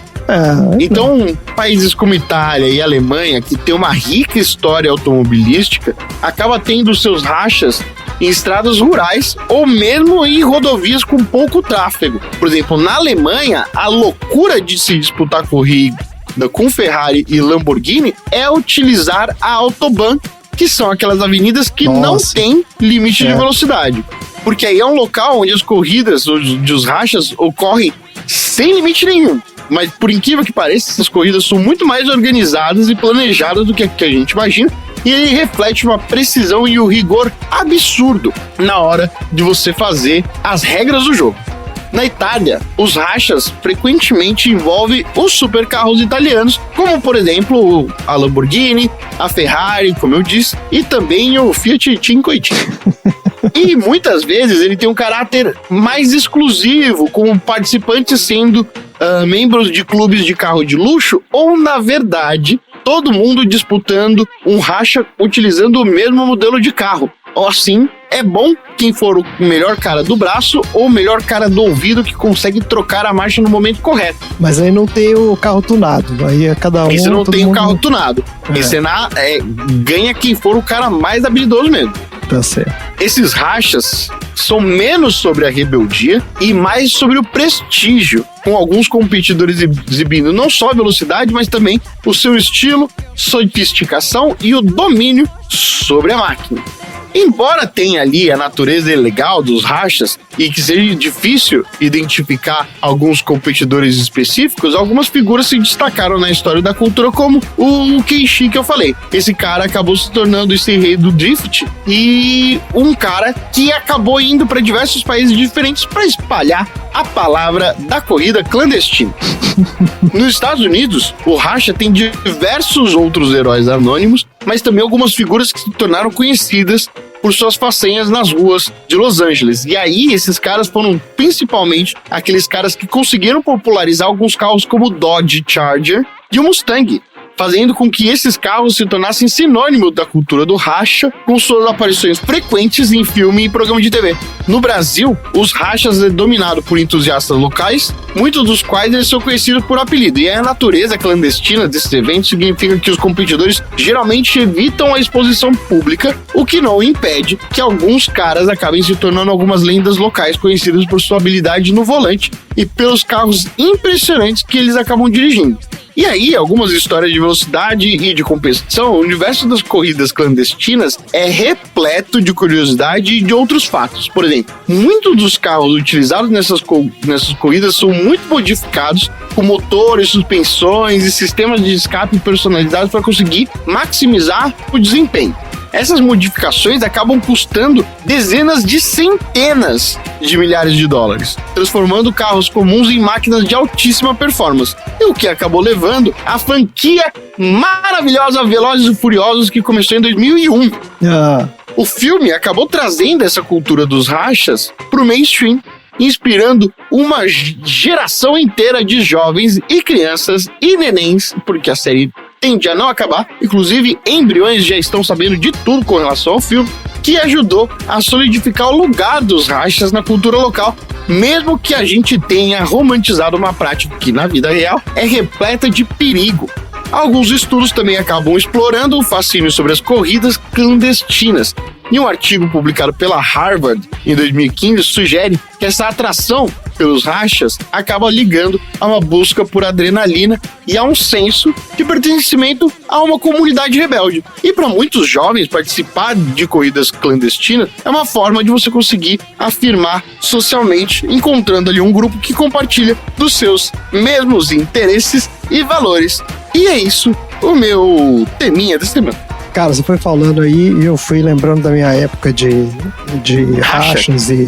Então, países como Itália e Alemanha, que tem uma rica história automobilística, acaba tendo seus rachas em estradas rurais ou mesmo em rodovias com pouco tráfego. Por exemplo, na Alemanha, a loucura de se disputar corrida com Ferrari e Lamborghini é utilizar a Autobahn, que são aquelas avenidas que não têm limite de velocidade. Porque aí é um local onde as corridas, os rachas, ocorrem sem limite nenhum. Mas, por incrível que pareça, essas corridas são muito mais organizadas e planejadas do que a gente imagina. E ele reflete uma precisão e um rigor absurdo na hora de você fazer as regras do jogo. Na Itália, os rachas frequentemente envolvem os supercarros italianos, como, por exemplo, a Lamborghini, a Ferrari, como eu disse, e também o Fiat Cinquecento. E muitas vezes ele tem um caráter mais exclusivo, com participantes sendo membros de clubes de carro de luxo, ou, na verdade, todo mundo disputando um racha utilizando o mesmo modelo de carro. Assim, é bom quem for o melhor cara do braço ou o melhor cara do ouvido que consegue trocar a marcha no momento correto. Mas aí não tem o carro tunado. Aí é cada um. Esse não tem o carro tunado. Esse ganha quem for o cara mais habilidoso mesmo. Tá certo. Esses rachas são menos sobre a rebeldia e mais sobre o prestígio, com alguns competidores exibindo não só a velocidade, mas também o seu estilo, sofisticação e o domínio sobre a máquina. Embora tenha ali a natureza legal dos rachas e que seja difícil identificar alguns competidores específicos, algumas figuras se destacaram na história da cultura, como o Keiichi que eu falei. Esse cara acabou se tornando esse rei do drift e um cara que acabou indo para diversos países diferentes para espalhar a palavra da corrida clandestina. Nos Estados Unidos, o racha tem diversos outros heróis anônimos, mas também algumas figuras que se tornaram conhecidas por suas façanhas nas ruas de Los Angeles. E aí, esses caras foram principalmente aqueles caras que conseguiram popularizar alguns carros como o Dodge Charger e o Mustang, fazendo com que esses carros se tornassem sinônimo da cultura do racha, com suas aparições frequentes em filme e programa de TV. No Brasil, os rachas é dominado por entusiastas locais, muitos dos quais eles são conhecidos por apelido. E a natureza clandestina desses eventos significa que os competidores geralmente evitam a exposição pública, o que não impede que alguns caras acabem se tornando algumas lendas locais conhecidas por sua habilidade no volante e pelos carros impressionantes que eles acabam dirigindo. E aí, algumas histórias de velocidade e de competição, o universo das corridas clandestinas é repleto de curiosidade e de outros fatos. Por exemplo, muitos dos carros utilizados nessas corridas são muito modificados, com motores, suspensões e sistemas de escape personalizados para conseguir maximizar o desempenho. Essas modificações acabam custando dezenas de centenas de milhares de dólares, transformando carros comuns em máquinas de altíssima performance, e o que acabou levando a franquia maravilhosa Velozes e Furiosos, que começou em 2001. O filme acabou trazendo essa cultura dos rachas para o mainstream, inspirando uma geração inteira de jovens e crianças e nenéns, porque a série tende a não acabar, inclusive embriões já estão sabendo de tudo com relação ao filme, que ajudou a solidificar o lugar dos rachas na cultura local, mesmo que a gente tenha romantizado uma prática que na vida real é repleta de perigo. Alguns estudos também acabam explorando o fascínio sobre as corridas clandestinas. E um artigo publicado pela Harvard em 2015 sugere que essa atração pelos rachas acaba ligando a uma busca por adrenalina e a um senso de pertencimento a uma comunidade rebelde. E para muitos jovens, participar de corridas clandestinas é uma forma de você conseguir afirmar socialmente, encontrando ali um grupo que compartilha dos seus mesmos interesses e valores. E é isso, o meu teminha desse semana. Cara, você foi falando aí e eu fui lembrando da minha época de rachas e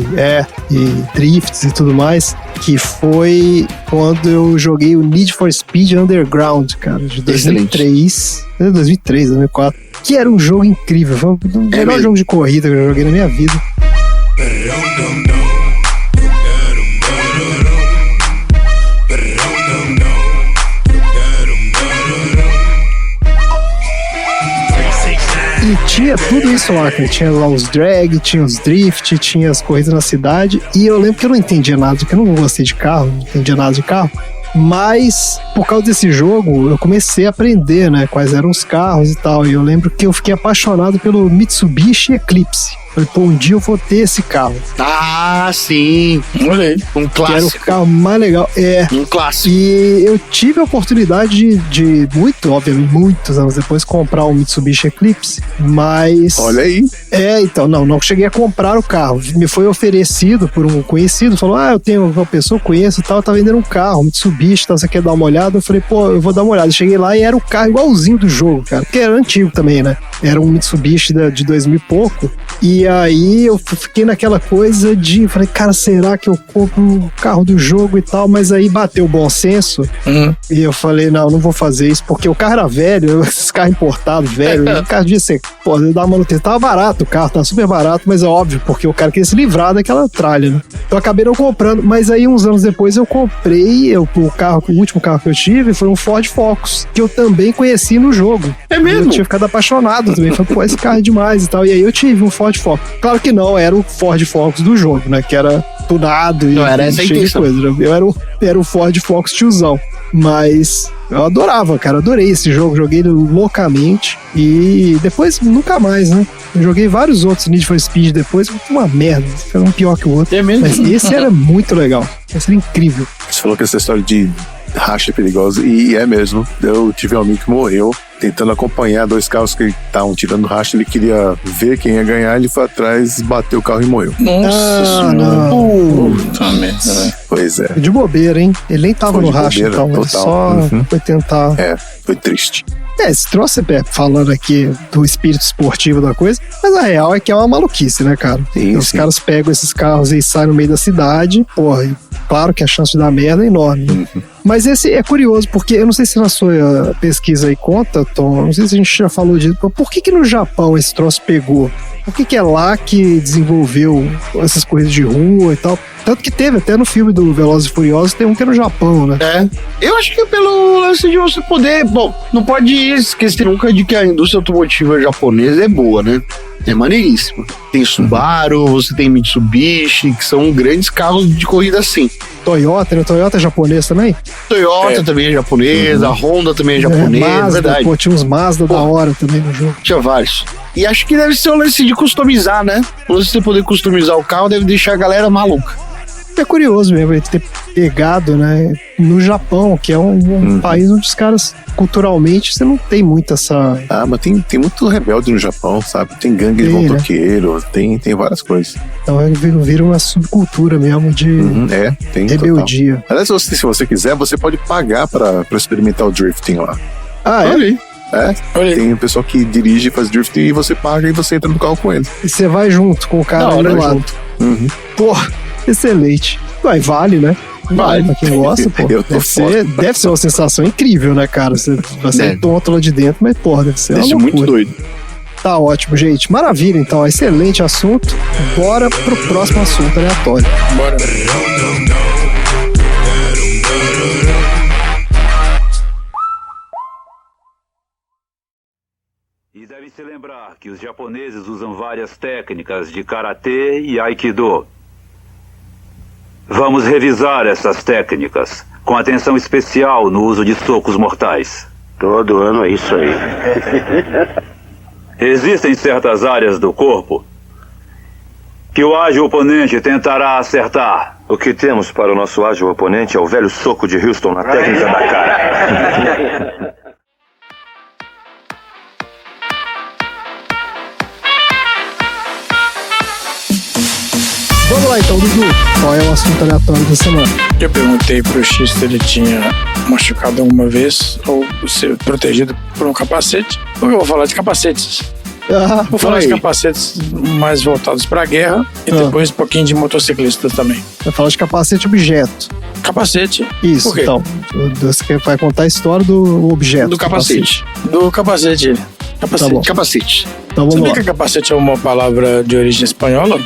drifts e tudo mais, que foi quando eu joguei o Need for Speed Underground, cara, de 2003, 2004, que era um jogo incrível, foi o melhor jogo de corrida que eu joguei na minha vida. E tinha tudo isso lá, cara. Tinha lá os drag, tinha os drift, tinha as corridas na cidade. E eu lembro que eu não entendia nada, porque eu não gostei de carro, não entendia nada de carro. Mas, por causa desse jogo, eu comecei a aprender, né, quais eram os carros e tal. E eu lembro que eu fiquei apaixonado pelo Mitsubishi Eclipse. Falei, pô, um dia eu vou ter esse carro. Ah, sim. Olha aí. Um clássico. Que era o carro mais legal. Um clássico. E eu tive a oportunidade de obviamente, muitos anos depois, comprar um Mitsubishi Eclipse, mas... Olha aí. Então, não cheguei a comprar o carro. Me foi oferecido por um conhecido, falou, eu tenho uma pessoa que eu conheço e tal, tá vendendo um carro, Mitsubishi, tal, você quer dar uma olhada? Eu falei, pô, eu vou dar uma olhada. Cheguei lá e era o carro igualzinho do jogo, cara, porque era antigo também, né? Era um Mitsubishi de 2000 e pouco, e aí eu fiquei naquela coisa de, falei, cara, será que eu compro um carro do jogo e tal? Mas aí bateu o bom senso, e eu falei, não vou fazer isso, porque o carro era velho, esses carros importados, velho, o carro devia ser, pô, dar manutenção, tava barato o carro, tava super barato, mas é óbvio, porque o cara queria se livrar daquela tralha, né? Então eu acabei não comprando, mas aí uns anos depois eu comprei, o último carro que eu tive foi um Ford Focus, que eu também conheci no jogo. É mesmo? Eu tinha ficado apaixonado também, falei, pô, esse carro é demais e tal, e aí eu tive um Ford Focus. Claro que não era o Ford Focus do jogo, né, que era tunado e não era essa cheio de coisa, né? Eu era o Ford Focus tiozão, mas eu adorava, cara, adorei esse jogo, joguei ele loucamente e depois nunca mais, né? Eu joguei vários outros Need for Speed depois, uma merda, era um pior que o outro. É mesmo? Mas esse era muito legal, esse era incrível. Você falou que essa história de racha é perigosa, e é mesmo. Eu tive um amigo que morreu tentando acompanhar dois carros que estavam tirando racha, ele queria ver quem ia ganhar, ele foi atrás, bateu o carro e morreu. Nossa não. Puta merda. Pois é. De bobeira, hein? Ele nem tava Foi no de racha, bobeira, então, ele total. só foi tentar... Foi triste. Esse troço é falando aqui do espírito esportivo da coisa, mas a real é que é uma maluquice, né, cara? Sim, Os caras pegam esses carros e saem no meio da cidade, porra, e claro que a chance de dar merda é enorme. Mas esse é curioso, porque eu não sei se na sua pesquisa aí conta, Tom, não sei se a gente já falou disso, por que no Japão esse troço pegou? Por que é lá que desenvolveu essas corridas de rua e tal? Tanto que teve até no filme do Velozes e Furiosos, tem um que é no Japão, né? Eu acho que pelo lance de você poder... Bom, não pode esquecer nunca de que a indústria automotiva japonesa é boa, né? É maneiríssima. Tem Subaru, você tem Mitsubishi, que são grandes carros de corrida assim. Toyota, né? Toyota é japonês também? Toyota também é japonesa, a Honda também é japonesa, Mazda, verdade. Pô, tinha uns Mazda da hora também no jogo. Tinha vários. E acho que deve ser o lance de customizar, né? O lance de você poder customizar o carro deve deixar a galera maluca. que é curioso mesmo ele ter pegado, né, no Japão, que é um país onde os caras, culturalmente, você não tem muito essa... Ah, mas tem muito rebelde no Japão, sabe? Tem gangue de Tem, né? motoqueiro, tem várias coisas. Então vira uma subcultura mesmo de Tem rebeldia. total. Aliás, se você quiser, você pode pagar pra experimentar o drifting lá. Ah, é? Olha aí. Olha aí. Tem um pessoal que dirige e faz drifting e você paga e você entra no carro com ele. E você vai junto com o cara Da ali hora, do vai lado. junto. Uhum. Porra, excelente. Vale, né? Vale. Pra quem gosta, pô. Eu tô Deve ser uma sensação incrível, né, cara? Você tonto lá de dentro, mas, porra, deve ser uma Deixa loucura. muito doido. Tá ótimo, gente. Maravilha, então. Excelente assunto. Bora pro próximo assunto aleatório. Bora. E deve se lembrar que os japoneses usam várias técnicas de karatê e aikido. Vamos revisar essas técnicas, com atenção especial no uso de socos mortais. Todo ano é isso aí. Existem certas áreas do corpo que o ágil oponente tentará acertar. O que temos para o nosso ágil oponente é o velho soco de Houston na técnica da cara. Vamos lá, então, Dudu. Qual é o assunto aleatório da semana? Eu perguntei pro X se ele tinha machucado alguma vez ou ser protegido por um capacete. Porque eu vou falar de capacetes. Vou falar de capacetes mais voltados pra guerra e depois um pouquinho de motociclistas também. Vai falar de capacete objeto. Capacete. Isso, Por quê? então. Você vai contar a história do objeto. Do capacete. Do capacete. Capacete. Tá bom. Capacete. Então vamos Sabia lá. que capacete é uma palavra de origem espanhola?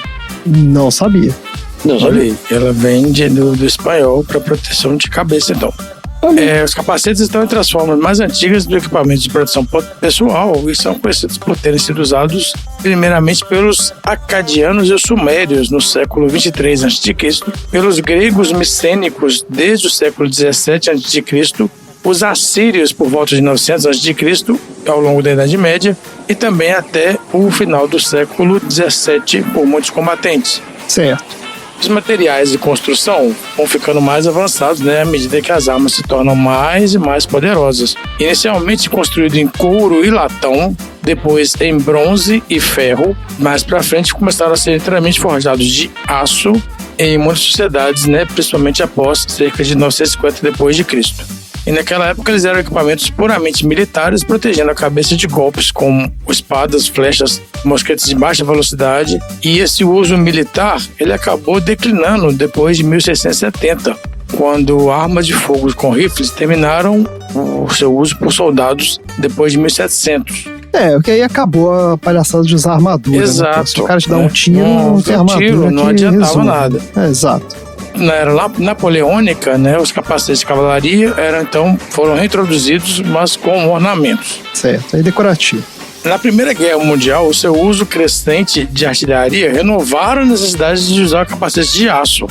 Não sabia. Olha aí, ela vem do espanhol para proteção de cabeça, então. Os capacetes estão entre as formas mais antigas do equipamento de proteção pessoal e são conhecidos por terem sido usados primeiramente pelos acadianos e os sumérios no século 23 a.C., pelos gregos micênicos desde o século 17 a.C., os assírios por volta de 900 a.C., ao longo da Idade Média, e também até o final do século 17 por muitos combatentes. Certo. Os materiais de construção vão ficando mais avançados, né, à medida que as armas se tornam mais e mais poderosas. Inicialmente construído em couro e latão, depois em bronze e ferro, mais para frente começaram a ser inteiramente forjados de aço em muitas sociedades, né, principalmente após cerca de 950 depois de Cristo. E naquela época eles eram equipamentos puramente militares, protegendo a cabeça de golpes como espadas, flechas, mosquetes de baixa velocidade. E esse uso militar, ele acabou declinando depois de 1670, quando armas de fogo com rifles terminaram o seu uso por soldados depois de 1700. Porque aí acabou a palhaçada de usar armadura. Exato. Né? Se o cara te dá um tiro, não tem armadura. Não que adiantava resolve. nada. Exato. Na era napoleônica, né, os capacetes de cavalaria foram reintroduzidos, mas com ornamentos. Certo, aí decorativo. Na Primeira Guerra Mundial, o seu uso crescente de artilharia renovaram a necessidade de usar capacetes de aço.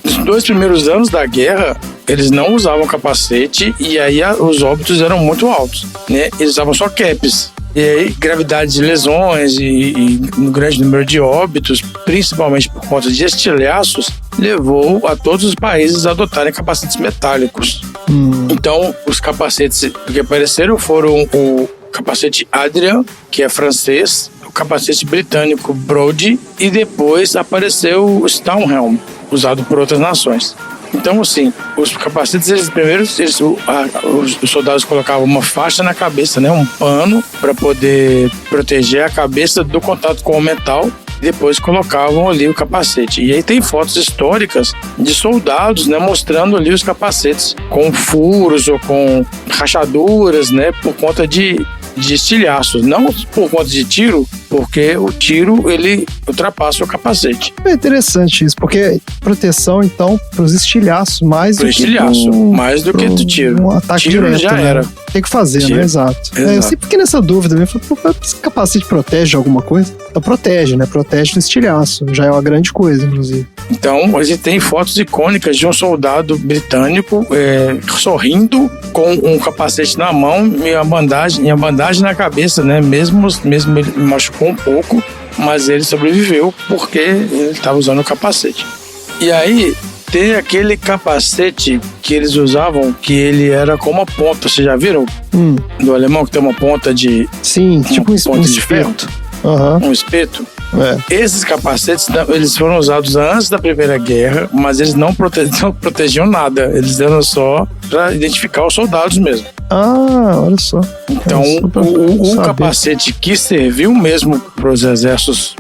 Nos 2 primeiros anos da guerra, eles não usavam capacete e aí os óbitos eram muito altos, né? Eles usavam só caps. E aí, gravidade de lesões e um grande número de óbitos, principalmente por conta de estilhaços, levou a todos os países a adotarem capacetes metálicos. Então, os capacetes que apareceram foram o capacete Adrian, que é francês, o capacete britânico Brodie e depois apareceu o Staunhelm, usado por outras nações. Então, assim, os capacetes, os soldados colocavam uma faixa na cabeça, né, um pano, para poder proteger a cabeça do contato com o metal. Depois colocavam ali o capacete. E aí tem fotos históricas de soldados, né, mostrando ali os capacetes com furos ou com rachaduras, né, por conta de estilhaços, não por conta de tiro, porque o tiro ele ultrapassa o capacete. É interessante isso, porque proteção então para os estilhaços mais do que do tiro. Um ataque tiro direto, já né? era. Tem que fazer, Tiro. né? Exato. Eu sempre fiquei nessa dúvida, né? Esse capacete protege alguma coisa? Então protege, né? Protege do estilhaço. Já é uma grande coisa, inclusive. Então, a gente tem fotos icônicas de um soldado britânico sorrindo com um capacete na mão e a bandagem na cabeça, né? Mesmo ele machucou um pouco, mas ele sobreviveu porque ele estava usando o capacete. E aí tem aquele capacete que eles usavam, que ele era com uma ponta. Vocês já viram? Do alemão, que tem uma ponta de... Sim, tipo um ponta de ferro. Um espeto. Esses capacetes, eles foram usados antes da Primeira Guerra, mas eles não protegiam nada. Eles eram só para identificar os soldados mesmo. Olha só. Então, o capacete que serviu mesmo para os exércitos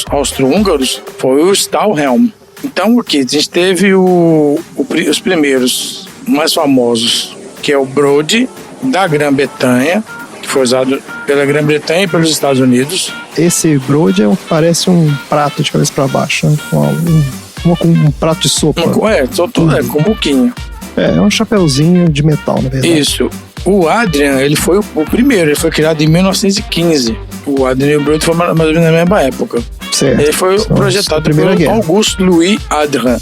austro-húngaros foi o Stahlhelm. Então, aqui a gente teve os primeiros mais famosos, que é o Brody, da Grã-Bretanha, que foi usado pela Grã-Bretanha e pelos Estados Unidos. Esse Brody parece um prato de cabeça para baixo, né? Com um prato de sopa. Com um buquinho. É um chapeuzinho de metal, na verdade. Isso. O Adrian, ele foi o primeiro, ele foi criado em 1915. O Adrian e o Brody foram mais ou menos na mesma época. Certo. Ele foi projetado pelo Auguste Louis Adrian.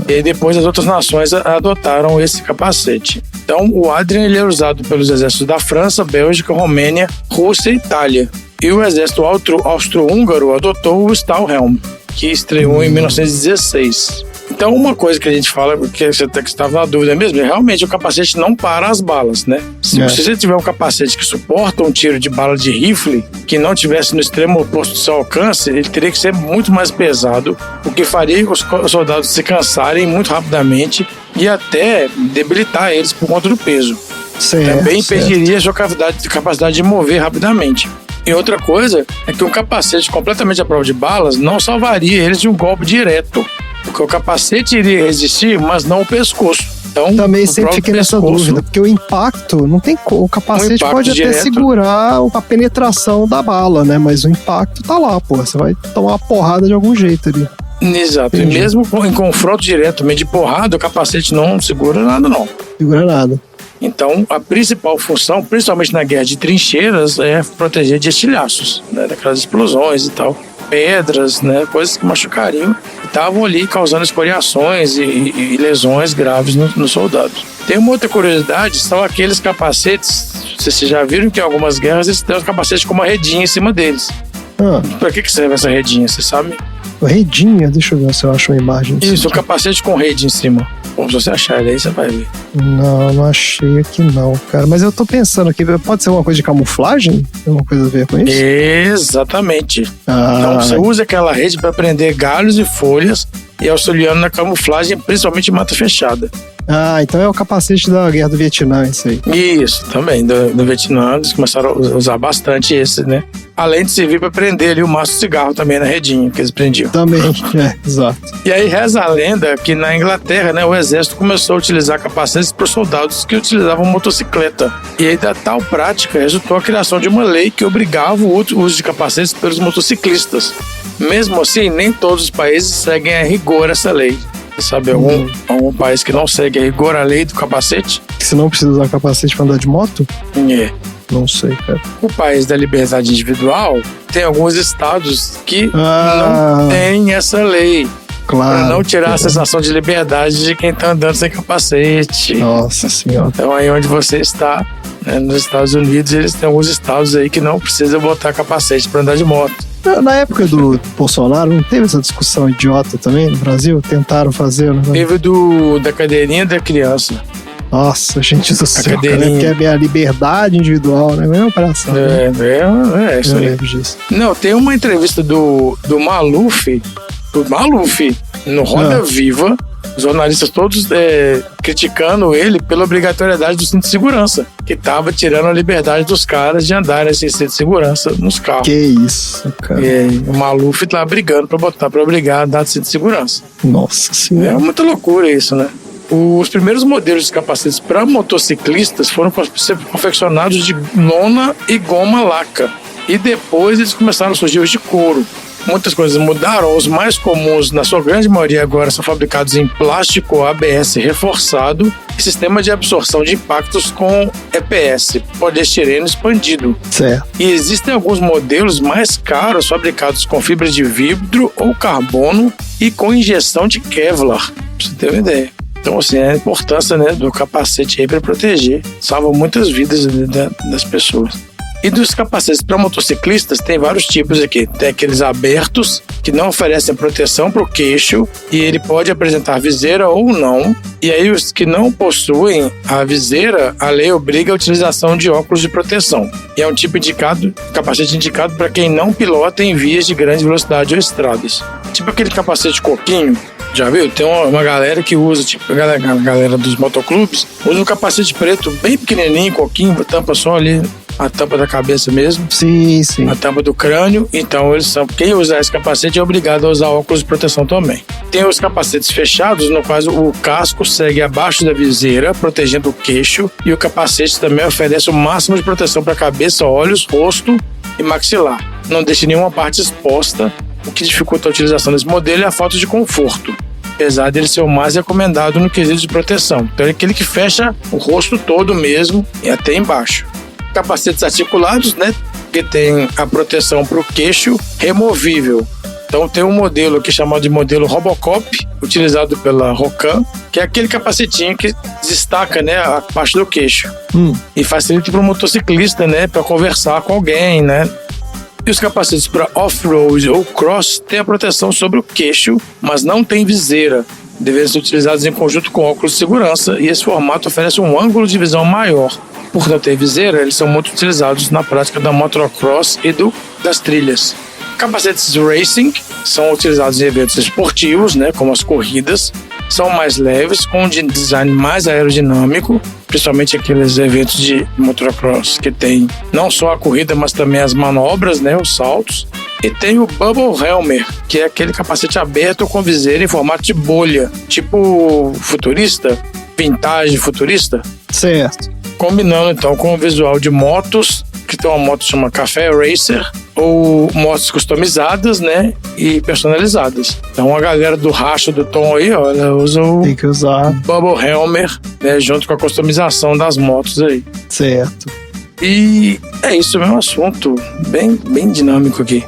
E depois as outras nações adotaram esse capacete. Então, o Adrian ele é usado pelos exércitos da França, Bélgica, Romênia, Rússia e Itália. E o exército austro-húngaro adotou o Stahlhelm, que estreou em 1916. Então, uma coisa que a gente fala, que você estava na dúvida mesmo, é realmente o capacete não para as balas, né? Se você tiver um capacete que suporta um tiro de bala de rifle, que não tivesse no extremo oposto do seu alcance, ele teria que ser muito mais pesado, o que faria os soldados se cansarem muito rapidamente e até debilitar eles por conta do peso. Também impediria a sua capacidade de mover rapidamente. E outra coisa é que um capacete completamente à prova de balas não salvaria eles de um golpe direto. Porque o capacete iria resistir, mas não o pescoço. Então, também sempre fiquei nessa dúvida, porque o impacto não tem como. O capacete pode até segurar a penetração da bala, né? Mas o impacto tá lá, pô. Você vai tomar uma porrada de algum jeito ali. Exato. Entendi. E mesmo em confronto direto, meio de porrada, o capacete não segura nada, não. Segura nada. Então, a principal função, principalmente na guerra de trincheiras, é proteger de estilhaços, né? Daquelas explosões e tal. Pedras, né? Coisas que machucariam. Estavam ali causando escoriações e lesões graves nos soldados. Tem uma outra curiosidade, são aqueles capacetes, vocês já viram que em algumas guerras eles têm um capacete com uma redinha em cima deles. Pra que serve essa redinha, você sabe? Redinha? Deixa eu ver se eu acho uma imagem. Isso, um capacete com rede em cima. Bom, se você achar ele aí, você vai ver. Não achei aqui não, cara. Mas eu tô pensando aqui, pode ser uma coisa de camuflagem? Tem alguma coisa a ver com isso? Exatamente. Então você usa aquela rede para prender galhos e folhas e auxiliando na camuflagem, principalmente em mata fechada. Então é o capacete da Guerra do Vietnã, isso aí. Isso, também, do Vietnã, eles começaram a usar bastante esse, né? Além de servir para prender ali o maço de cigarro também na redinha que eles prendiam. Também, exato. E aí reza a lenda que na Inglaterra, né, o exército começou a utilizar capacetes para os soldados que utilizavam motocicleta. E aí da tal prática resultou a criação de uma lei que obrigava o uso de capacetes pelos motociclistas. Mesmo assim, nem todos os países seguem a rigor essa lei. Você sabe algum país que não segue a rigor a lei do capacete? Que você não precisa usar capacete para andar de moto? Não sei, cara. O país da liberdade individual tem alguns estados que não têm essa lei. Claro. Para não tirar a sensação de liberdade de quem tá andando sem capacete. Nossa senhora. Então aí onde você está, né, nos Estados Unidos, eles têm alguns estados aí que não precisam botar capacete para andar de moto. Na época do Bolsonaro, não teve essa discussão idiota também no Brasil? Tentaram fazer, né? Teve da cadeirinha da criança. Nossa, gente do céu, cara, que é a minha liberdade individual, né? Mesma operação. É isso aí. Não, tem uma entrevista do Maluf, no Roda Viva, os jornalistas todos criticando ele pela obrigatoriedade do cinto de segurança, que tava tirando a liberdade dos caras de andarem sem cinto de segurança nos carros. Que isso, cara. E o Maluf tá brigando pra obrigar a andar de cinto de segurança. Nossa senhora. É muita loucura isso, né? Os primeiros modelos de capacetes para motociclistas foram confeccionados de lona e goma laca. E depois eles começaram a surgir os de couro. Muitas coisas mudaram. Os mais comuns, na sua grande maioria agora, são fabricados em plástico ABS reforçado e sistema de absorção de impactos com EPS, poliestireno expandido. Certo. E existem alguns modelos mais caros fabricados com fibra de vidro ou carbono e com injeção de Kevlar, pra você ter uma ideia. Então, assim, a importância, né, do capacete aí para proteger. Salva muitas vidas das pessoas. E dos capacetes para motociclistas, tem vários tipos aqui. Tem aqueles abertos, que não oferecem proteção para o queixo, e ele pode apresentar viseira ou não. E aí, os que não possuem a viseira, a lei obriga a utilização de óculos de proteção. E é um tipo indicado, capacete indicado para quem não pilota em vias de grande velocidade ou estradas. Tipo aquele capacete coquinho. Já viu? Tem uma galera que usa, tipo a galera dos motoclubes, usa um capacete preto bem pequenininho, coquinho, tampa só ali a tampa da cabeça mesmo. Sim, sim. A tampa do crânio. Então quem usar esse capacete é obrigado a usar óculos de proteção também. Tem os capacetes fechados, no qual o casco segue abaixo da viseira, protegendo o queixo, e o capacete também oferece o máximo de proteção para a cabeça, olhos, rosto e maxilar. Não deixa nenhuma parte exposta. O que dificulta a utilização desse modelo é a falta de conforto, apesar dele ser o mais recomendado no quesito de proteção. Então é aquele que fecha o rosto todo mesmo e até embaixo. Capacetes articulados, né, que tem a proteção para o queixo removível. Então tem um modelo aqui chamado de modelo Robocop, utilizado pela Rocan, que é aquele capacetinho que destaca, né, a parte do queixo. E facilita para o motociclista, né, para conversar com alguém, né. E os capacetes para off-road ou cross têm a proteção sobre o queixo, mas não tem viseira. Devem ser utilizados em conjunto com óculos de segurança, e esse formato oferece um ângulo de visão maior. Por não ter viseira, eles são muito utilizados na prática da motocross e das trilhas. Capacetes racing são utilizados em eventos esportivos, né, como as corridas. São mais leves, com um design mais aerodinâmico, principalmente aqueles eventos de motocross que tem não só a corrida, mas também as manobras, né, os saltos. E tem o Bubble Helmet, que é aquele capacete aberto com viseira em formato de bolha, tipo futurista, vintage futurista. Certo. Combinando então com o visual de motos, que tem uma moto que chama Café Racer, ou motos customizadas, né, e personalizadas. Então a galera do racha do Tom aí, ó, ela usa o Tem que usar. Bubble Helmet, né, junto com a customização das motos aí. Certo. E é isso, é um assunto bem dinâmico aqui.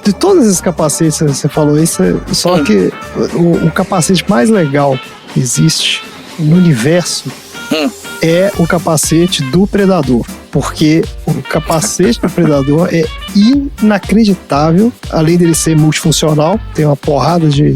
De todos esses capacetes que você falou isso, só que o capacete mais legal que existe no universo é o capacete do Predador. Porque o capacete do Predador é inacreditável, além dele ser multifuncional, tem uma porrada de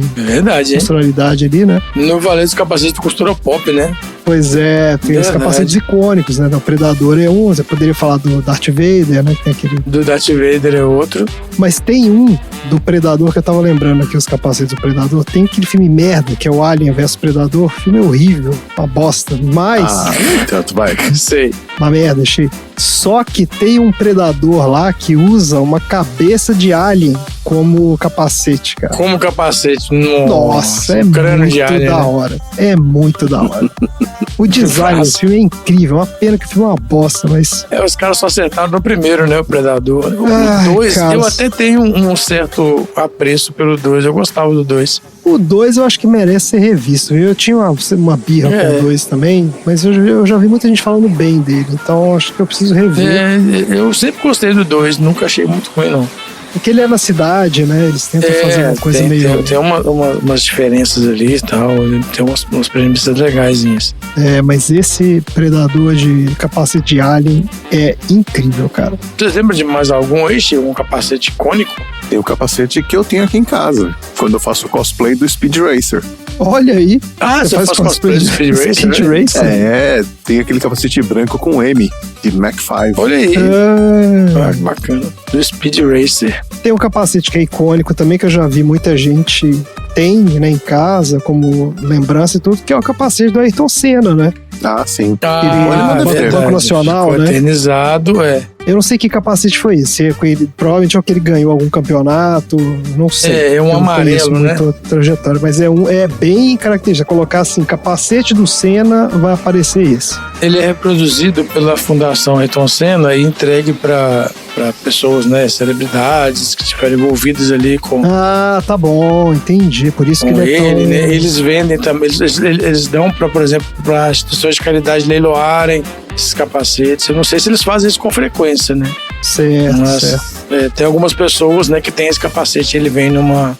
funcionalidade ali, né? No Valente, o capacete de costura pop, né? Pois é, tem os capacetes icônicos, né? O Predador é um, você poderia falar do Darth Vader, né? Tem aquele... Do Darth Vader é outro. Mas tem um do Predador que eu tava lembrando aqui, os capacetes do Predador. Tem aquele filme merda, que é o Alien vs Predador. O filme é horrível, uma bosta. Mas... tanto vai. Sei. Uma merda, achei. Só que tem um Predador lá que usa uma cabeça de alien como capacete, cara. Como capacete? Nossa, é crânio de muito alien, da né? hora. É muito da hora. O design desse filme é incrível. Uma pena que o filme é uma bosta, mas... Os caras só acertaram no primeiro, né? O Predador. Ai, O 2, cara. eu até tenho um certo apreço pelo 2. Eu gostava do 2. O 2 eu acho que merece ser revisto, viu? Eu tinha uma birra com o 2 também, mas eu já vi muita gente falando bem dele, então acho que eu preciso rever. Eu sempre gostei do 2, nunca achei muito ruim, não. Porque ele é na cidade, né? Eles tentam fazer uma coisa meio... Tem umas diferenças ali e tal, tem umas premissas legaisinhas. Mas esse Predador de capacete de alien é incrível, cara. Você lembra de mais algum aí, Chico? Um capacete icônico? Tem o capacete que eu tenho aqui em casa, quando eu faço cosplay do Speed Racer. Olha aí. Você faz cosplay do Speed Racer? Speed Racer? Tem aquele capacete branco com M, de Mach 5. Olha aí. Que bacana. Do Speed Racer. Tem um capacete que é icônico também, que eu já vi muita gente tem, né, em casa, como lembrança e tudo, que é o capacete do Ayrton Senna, né? Ah, sim. Ele é Banco Nacional, né? Eternizado, Eu não sei que capacete foi esse. Provavelmente é o que ele ganhou algum campeonato, não sei. É um amarelo, né? Trajetória, mas é bem característico. Colocar assim, capacete do Senna, vai aparecer esse. Ele é reproduzido pela Fundação Ayrton Senna e entregue para pessoas, né, celebridades que estiverem envolvidas ali com... Ah, tá bom, entendi. Por isso que ele é tão... né? Eles vendem também, eles dão para, por exemplo, para instituições de caridade leiloarem esses capacetes. Eu não sei se eles fazem isso com frequência, né? Certo. Tem algumas pessoas, né, que tem esse capacete, ele vem numa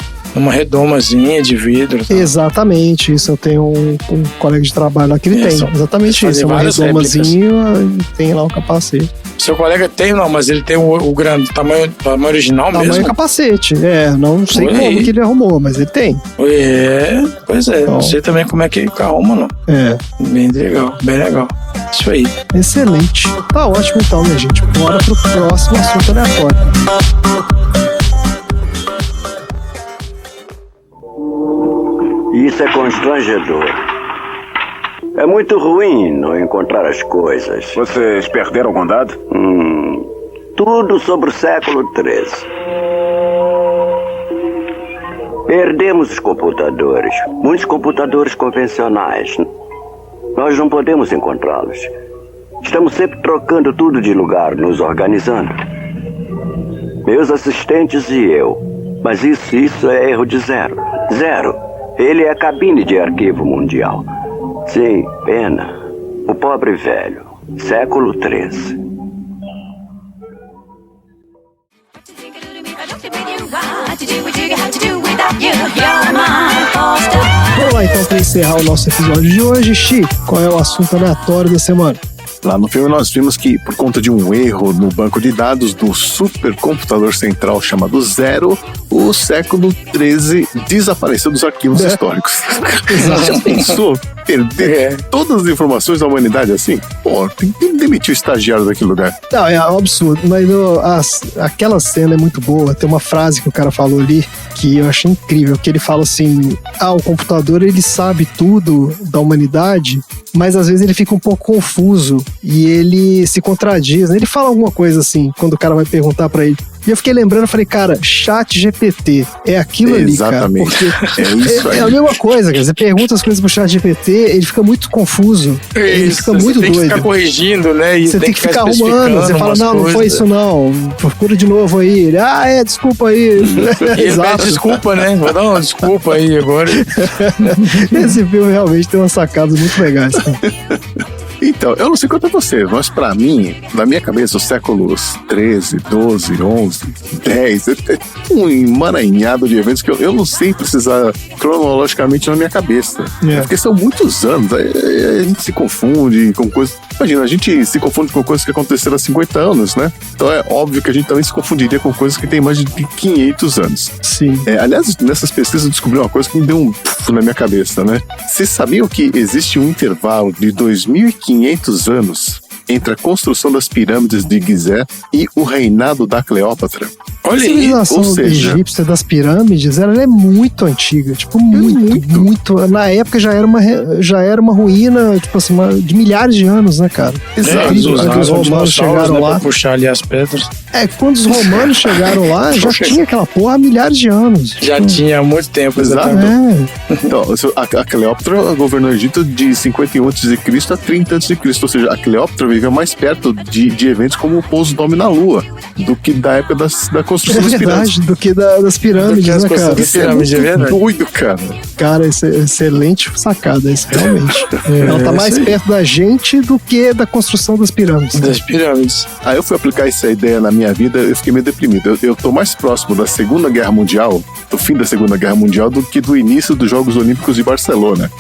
redomazinha de vidro. Tá? Exatamente, isso. Eu tenho um colega de trabalho lá que ele tem. Exatamente isso. Uma redomazinha e tem lá um capacete. Seu colega tem, não, mas ele tem o grande, tamanho original Tamanho mesmo. capacete. Não sei Olha como aí. que ele arrumou, mas ele tem. Pois é, Então. não sei também como é que ele arruma, não. Bem legal, bem legal. Isso aí. Excelente. Tá ótimo então, minha gente. Bora pro próximo assunto aleatório. Isso é constrangedor. É muito ruim não encontrar as coisas. Vocês perderam o condado? Tudo sobre o século XIII. Perdemos os computadores. Muitos computadores convencionais. Nós não podemos encontrá-los. Estamos sempre trocando tudo de lugar, nos organizando. Meus assistentes e eu. Mas isso é erro de zero. Zero. Ele é a cabine de arquivo mundial. Sim, pena. O pobre velho. Século XIII. Vamos lá então para encerrar o nosso episódio de hoje. Xi, qual é o assunto aleatório da semana? Lá no filme nós vimos que, por conta de um erro no banco de dados do supercomputador central chamado Zero, o século XIII desapareceu dos arquivos históricos. Já pensou perder todas as informações da humanidade assim? Pô, tem que demitir o estagiário daquele lugar. Não, é um absurdo, mas aquela cena é muito boa. Tem uma frase que o cara falou ali que eu achei incrível, que ele fala assim, o computador ele sabe tudo da humanidade, mas às vezes ele fica um pouco confuso e ele se contradiz, né? Ele fala alguma coisa assim, quando o cara vai perguntar pra ele. E eu fiquei lembrando, eu falei, cara, ChatGPT é aquilo ali, cara. Exatamente. Porque É isso aí. é a mesma coisa, cara. Você pergunta as coisas pro ChatGPT, ele fica muito confuso. Ele fica muito tem doido. que ficar corrigindo, né? E Você tem que ficar arrumando. especificando Você fala, umas não foi coisas. isso não. Procura de novo aí. Ele, desculpa aí. E ele pede Exato. desculpa, né? Vou dar uma desculpa aí agora. Esse filme realmente tem umas sacadas muito legais, cara. Então, eu não sei quanto a você, mas pra mim, na minha cabeça, os séculos 13, 12, 11, 10, é um emaranhado de eventos que eu não sei precisar cronologicamente na minha cabeça. Porque são muitos anos, aí a gente se confunde com coisas... Imagina, a gente se confunde com coisas que aconteceram há 50 anos, né? Então é óbvio que a gente também se confundiria com coisas que têm mais de 500 anos. Sim. Aliás, nessas pesquisas eu descobri uma coisa que me deu um puf na minha cabeça, né? Vocês sabiam que existe um intervalo de 2.500 anos entre a construção das pirâmides de Gizé e o reinado da Cleópatra? A civilização egípcia das pirâmides, ela é muito antiga, tipo, muito. Na época já era uma ruína, tipo assim, de milhares de anos, né, cara? Exato. Os romanos chegaram lá. Pra puxar ali as pedras. Quando os romanos chegaram lá, já tinha aquela porra há milhares de anos. Já tinha há muito tempo, Exato. exatamente. Então, a Cleópatra governou o Egito de 51 a.C. a 30 a.C., ou seja, a Cleópatra viveu mais perto de eventos como o pouso do homem na Lua do que da época da construção das pirâmides. Do que das pirâmides, né, cara? Isso é muito doido, cara. Cara, isso é excelente sacada, isso realmente. Ela tá mais perto da gente do que da construção das pirâmides. Das pirâmides. Aí eu fui aplicar essa ideia na minha vida, eu fiquei meio deprimido. Eu tô mais próximo da Segunda Guerra Mundial, do fim da Segunda Guerra Mundial, do que do início dos Jogos Olímpicos de Barcelona.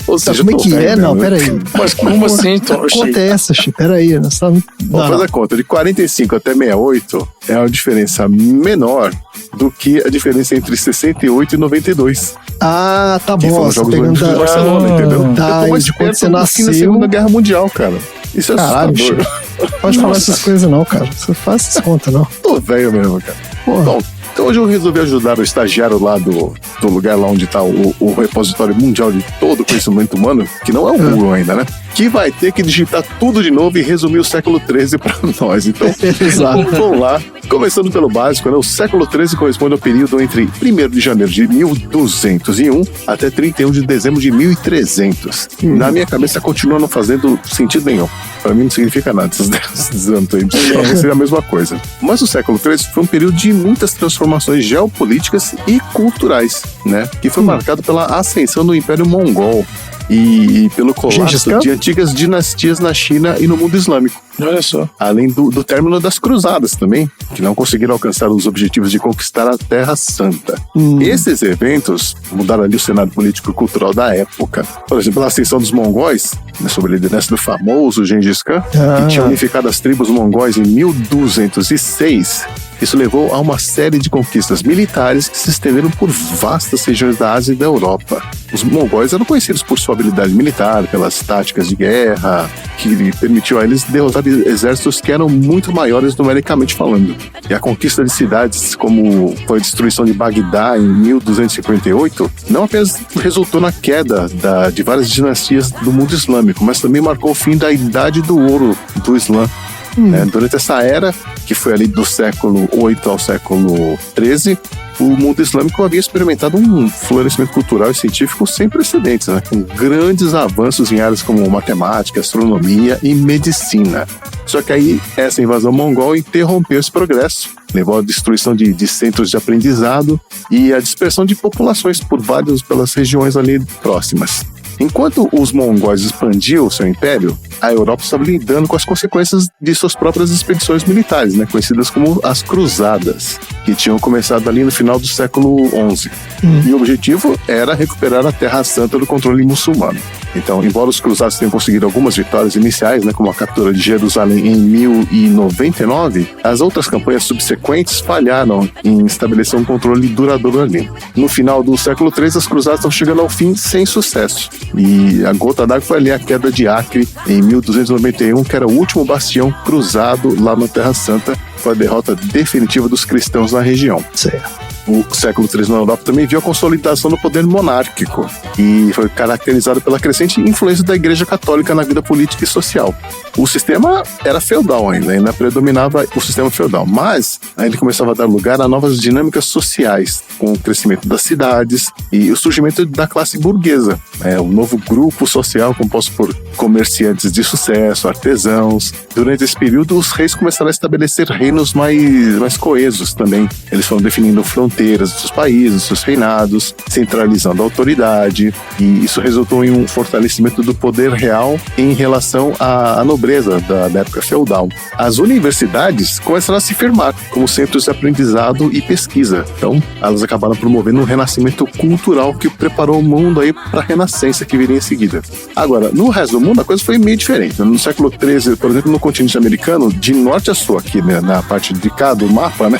Ou seja, como é que é? Não, velho. peraí. Mas como assim, Tom? Conta é essa, Chico? Peraí, nós estamos... Vamos fazer a conta. De 45 até 68 é uma diferença menor do que a diferença entre 68 e 92. Ah, tá Que bom. foram os Jogos Olímpicos de Barcelona, entendeu? Tá, eu tô mais de quando perto você do fim da nasceu... Segunda Guerra Mundial, cara. Isso é Caralho, assustador. Chico. Pode falar essas coisas não, cara. Você faz essas contas, não. Tô velho mesmo, cara. Porra. Bom, então hoje eu resolvi ajudar o estagiário lá do lugar lá onde tá o repositório mundial de todo o conhecimento humano, que não é o Google ainda, né? Que vai ter que digitar tudo de novo e resumir o século XIII pra nós. Então, vamos lá. Começando pelo básico, né? O século XIII corresponde ao período entre 1º de janeiro de 1201 até 31 de dezembro de 1300. Na minha cabeça continua não fazendo sentido nenhum. Pra mim não significa nada esses anos aí. Pra mim seria a mesma coisa. Mas o século XIII foi um período de muitas transformações geopolíticas e culturais, né? Que foi marcado pela ascensão do Império Mongol. e pelo Gengis colapso Khan? de antigas dinastias na China e no mundo islâmico. Olha só. Além do término das cruzadas também, que não conseguiram alcançar os objetivos de conquistar a Terra Santa. Esses eventos mudaram ali o cenário político e cultural da época. Por exemplo, a ascensão dos mongóis, né, sob a liderança do famoso Gengis Khan, que tinha unificado as tribos mongóis em 1206. Isso levou a uma série de conquistas militares que se estenderam por vastas regiões da Ásia e da Europa. Os mongóis eram conhecidos por sua habilidade militar, pelas táticas de guerra, que permitiu a eles derrotar exércitos que eram muito maiores numericamente falando. E a conquista de cidades, como foi a destruição de Bagdá em 1258, não apenas resultou na queda de várias dinastias do mundo islâmico, mas também marcou o fim da Idade do Ouro do Islã. Durante essa era, que foi ali do século VIII ao século XIII, o mundo islâmico havia experimentado um florescimento cultural e científico sem precedentes, né, com grandes avanços em áreas como matemática, astronomia e medicina. Só que aí essa invasão mongol interrompeu esse progresso, levou à destruição de centros de aprendizado e à dispersão de populações pelas regiões ali próximas. Enquanto os mongóis expandiam seu império, a Europa estava lidando com as consequências de suas próprias expedições militares, né, conhecidas como as Cruzadas, que tinham começado ali no final do século XI. E o objetivo era recuperar a Terra Santa do controle muçulmano. Então, embora os cruzados tenham conseguido algumas vitórias iniciais, né, como a captura de Jerusalém em 1099, as outras campanhas subsequentes falharam em estabelecer um controle duradouro ali. No final do século III, as cruzadas estão chegando ao fim sem sucesso. E a gota d'água foi ali a queda de Acre em 1291, que era o último bastião cruzado lá na Terra Santa. Foi a derrota definitiva dos cristãos na região. Certo. O século III na Europa também viu a consolidação do poder monárquico e foi caracterizado pela crescente influência da Igreja Católica na vida política e social. O sistema era feudal ainda predominava o sistema feudal, mas ainda começava a dar lugar a novas dinâmicas sociais, com o crescimento das cidades e o surgimento da classe burguesa, um novo grupo social composto por comerciantes de sucesso, artesãos. Durante esse período, os reis começaram a estabelecer reinos mais coesos também. Eles foram definindo fronteiras dos seus países, dos seus reinados, centralizando a autoridade, e isso resultou em um fortalecimento do poder real em relação à nobreza da época feudal. As universidades começaram a se firmar como centros de aprendizado e pesquisa. Então, elas acabaram promovendo um renascimento cultural que preparou o mundo aí para a renascença que viria em seguida. Agora, no resto do mundo, a coisa foi meio diferente. No século XIII, por exemplo, no continente americano, de norte a sul aqui, né, na parte de cá do mapa, né,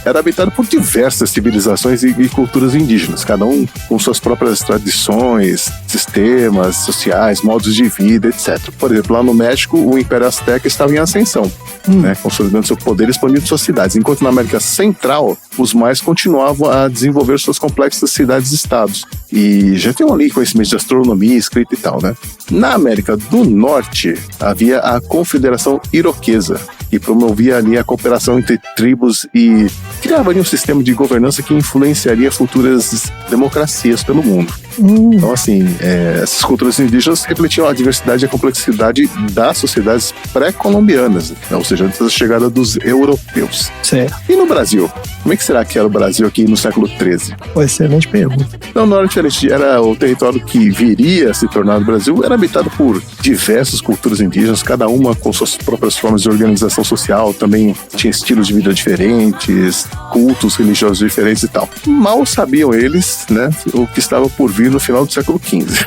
era habitado por diversas civilizações e culturas indígenas, cada um com suas próprias tradições, sistemas sociais, modos de vida, etc. Por exemplo, lá no México, o Império Azteca estava em ascensão, né, consolidando seu poder e expandindo suas cidades, enquanto na América Central, os maias continuavam a desenvolver suas complexas cidades-estados. E já tinham ali conhecimento de astronomia, escrita e tal, né? Na América do Norte, havia a Confederação Iroquesa, que promovia ali a cooperação entre tribos e criava ali um sistema de governança que influenciaria futuras democracias pelo mundo. Então, assim, essas culturas indígenas refletiam a diversidade e a complexidade das sociedades pré-colombianas, né? Ou seja, antes da chegada dos europeus. Certo. E no Brasil? Como é que será que era o Brasil aqui no século XIII? Excelente pergunta. Então, não era diferente. Era o território que viria a se tornar o Brasil, era habitado por diversas culturas indígenas, cada uma com suas próprias formas de organização social, também tinha estilos de vida diferentes, cultos religiosos diferentes e tal. Mal sabiam eles, né, o que estava por vir no final do século XV.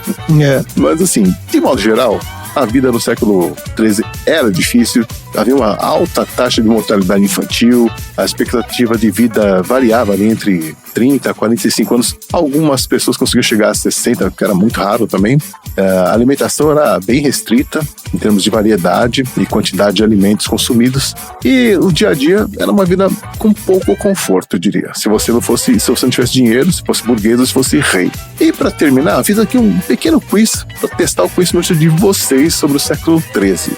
Mas assim, de modo geral, a vida no século XIII era difícil, havia uma alta taxa de mortalidade infantil, a expectativa de vida variava ali entre 30 a 45 anos. Algumas pessoas conseguiam chegar a 60, que era muito raro também. A alimentação era bem restrita em termos de variedade e quantidade de alimentos consumidos. E o dia a dia era uma vida com pouco conforto, eu diria. Se você não tivesse dinheiro, se fosse burguês ou se fosse rei. E para terminar, eu fiz aqui um pequeno quiz para testar o conhecimento de vocês sobre o século XIII.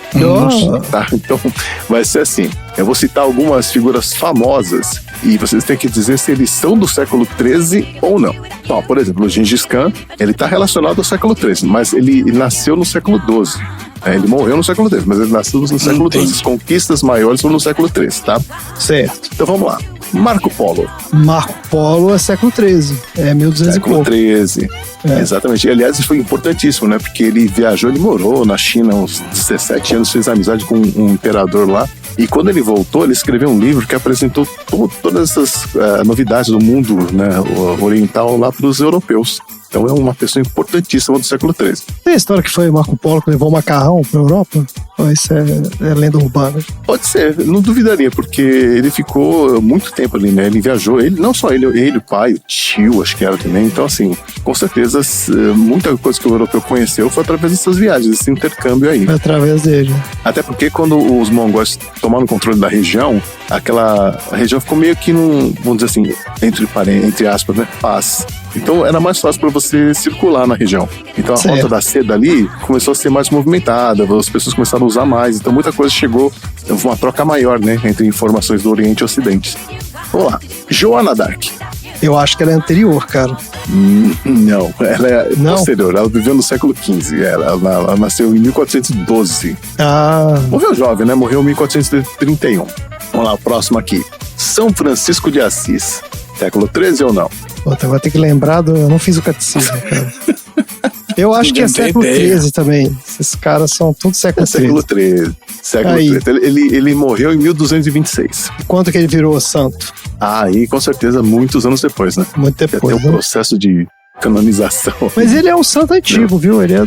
Tá? Então, vai ser assim. Eu vou citar algumas figuras famosas e vocês têm que dizer se eles são do século XIII ou não. Então, por exemplo, o Gengis Khan, ele está relacionado ao século XIII, mas ele nasceu no século XII. Ele morreu no século XIII, mas ele nasceu no século XII. As conquistas maiores foram no século XIII, tá? Certo. Então vamos lá. Marco Polo. Marco Polo é século XIII, é 1200 século e pouco. XIII. Exatamente. E, aliás, isso foi importantíssimo, né? Porque ele viajou, ele morou na China uns 17 anos, fez amizade com um imperador lá. E quando ele voltou, ele escreveu um livro que apresentou todas essas novidades do mundo, né, oriental lá para os europeus. Então é uma pessoa importantíssima do século XIII. Tem a história que foi Marco Polo que levou macarrão para a Europa? Ou isso é lenda urbana? Pode ser, não duvidaria, porque ele ficou muito tempo ali, né? Ele viajou, não só ele, o pai, o tio, acho que era também. Então, assim, com certeza, muita coisa que o europeu conheceu foi através dessas viagens, esse intercâmbio aí. Através dele. Até porque quando os mongóis tomaram o controle da região, aquela região ficou meio que vamos dizer assim, entre aspas, né? Paz. Então era mais fácil para você circular na região. Então a rota da seda ali começou a ser mais movimentada, as pessoas começaram a usar mais, então muita coisa chegou, uma troca maior, né, entre informações do Oriente e Ocidente. Vamos lá, Joana d'Arc. Eu acho que ela é anterior, cara. Não, ela é posterior, ela viveu no século XV, ela nasceu em 1412. Morreu jovem, né, morreu em 1431. Vamos lá, próximo aqui, São Francisco de Assis, século XIII ou não? Puta, vai ter que lembrar eu não fiz o catecismo, cara. Eu acho que é século XIII também. Esses caras são todos século XIII. Século XIII. Século XIII. Ele morreu em 1226. Quanto que ele virou santo? Aí, com certeza, muitos anos depois, né? Muito depois. Tem um processo de canonização. Mas ele é um santo antigo, viu? Ele é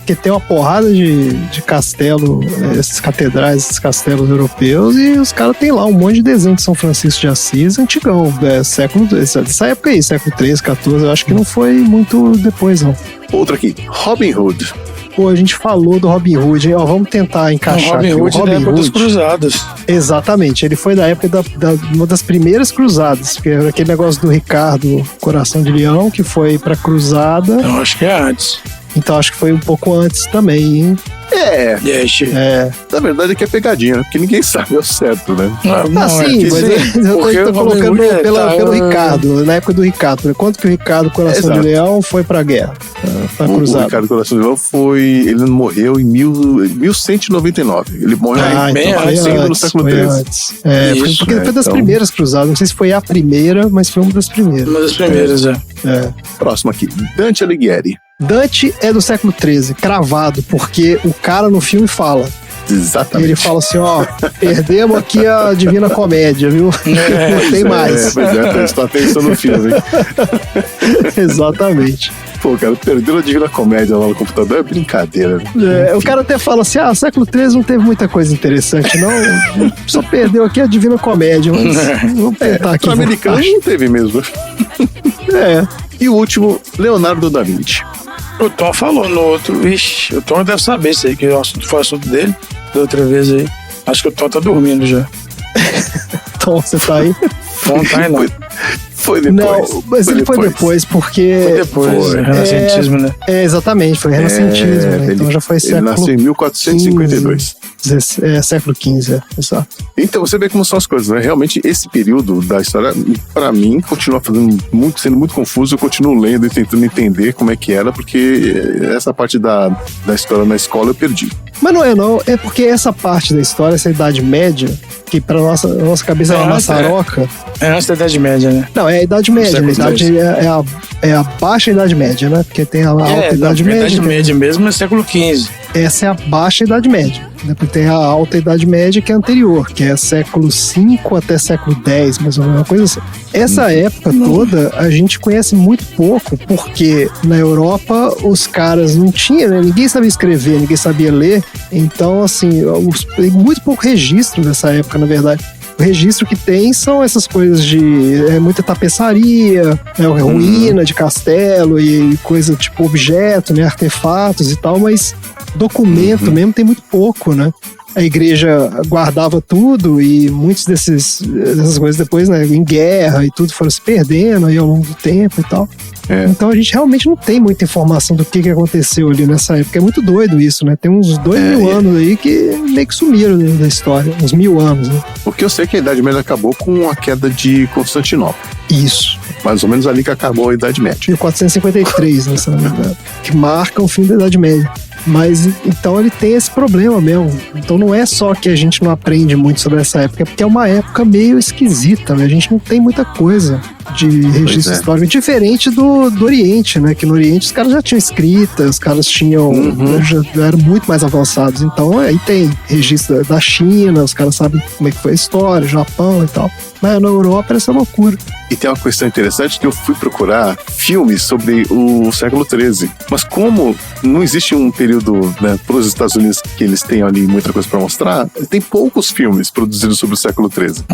que tem uma porrada de castelo, esses catedrais, esses castelos europeus, e os caras têm lá um monte de desenho de São Francisco de Assis antigão, dessa época aí, século XIII, XIV, eu acho que não foi muito depois, não. Outro aqui, Robin Hood. Pô, a gente falou do Robin Hood, hein? Ó, vamos tentar encaixar Robin aqui. Hood é da época das cruzadas. Exatamente, ele foi da época uma das primeiras cruzadas, que era aquele negócio do Ricardo Coração de Leão, que foi pra cruzada. Eu acho que é antes. Então acho que foi um pouco antes também, hein? Na verdade é que é pegadinha, porque ninguém sabe ao certo, né? Sim, mas eu tô colocando pelo Ricardo, na época do Ricardo. Quanto que o Ricardo Coração de Leão foi pra guerra? Pra cruzada? O Ricardo Coração de Leão ele morreu em 1199. Ele morreu no século XIII. Porque foi das primeiras cruzadas. Não sei se foi a primeira, mas foi uma das primeiras. Uma das primeiras, Próximo aqui, Dante Alighieri. Dante é do século XIII, cravado, porque o cara no filme fala. Exatamente. Ele fala assim, perdemos aqui a Divina Comédia, viu? Não tem mais. Prestou atenção no filme. Exatamente. Pô, cara, perdeu a Divina Comédia lá no computador, é brincadeira. O cara até fala assim, século XIII não teve muita coisa interessante, não. Só perdeu aqui a Divina Comédia. Vamos tentar aqui. O americano não teve mesmo. E o último, Leonardo da Vinci. O Tom falou no outro. Ixi, o Tom deve saber isso aí, que o assunto foi o assunto dele da outra vez aí. Acho que o Tom tá dormindo já. Tom, você tá aí? Tom tá aí, não. Foi depois. Não, mas ele foi depois, porque... Foi depois, renascentismo, né? Exatamente, foi renascentismo, né? Então já foi século... Ele nasceu em 1452. Século XV, exato. Então você vê como são as coisas, né? Realmente esse período da história, pra mim, continua sendo muito confuso. Eu continuo lendo e tentando entender como é que era, porque essa parte da história na escola eu perdi. Mas não, é porque essa parte da história, essa Idade Média, que pra nossa cabeça é uma maçaroca. É antes da Idade Média, né? Não, é a Idade Média. É a baixa Idade Média, né? Porque tem a alta Idade Média. A Idade Média mesmo é século XV. Essa é a baixa Idade Média. Depois tem a alta Idade Média, que é anterior, que é século V até século X, mais ou menos, uma coisa assim. Essa época toda a gente conhece muito pouco, porque na Europa os caras não tinham, né? Ninguém sabia escrever, ninguém sabia ler. Então, assim, tem muito pouco registro dessa época, na verdade. O registro que tem são essas coisas de muita tapeçaria, ruína de castelo e coisa tipo objeto, né, artefatos e tal, mas documento mesmo tem muito pouco, né? A igreja guardava tudo e muitas dessas coisas depois, né, em guerra e tudo, foram se perdendo aí ao longo do tempo e tal. Então a gente realmente não tem muita informação do que aconteceu ali nessa época. É muito doido isso, né? Tem uns 2000 anos aí que meio que sumiram da história. Uns 1000 anos, né? O que eu sei é que a Idade Média acabou com a queda de Constantinopla. Isso. Mais ou menos ali que acabou a Idade Média. 1453, né? Que marca o fim da Idade Média. Mas então ele tem esse problema mesmo. Então não é só que a gente não aprende muito sobre essa época, é porque é uma época meio esquisita, né? A gente não tem muita coisa de registro histórico, diferente do Oriente, né? Que no Oriente os caras já tinham escrita, os caras tinham já eram muito mais avançados. Então aí tem registro da China, os caras sabem como é que foi a história, Japão e tal. Mas na Europa essa loucura. E tem uma questão interessante que eu fui procurar filmes sobre o século XIII. Mas como não existe um período, né, para os Estados Unidos que eles têm ali muita coisa para mostrar, tem poucos filmes produzidos sobre o século XIII.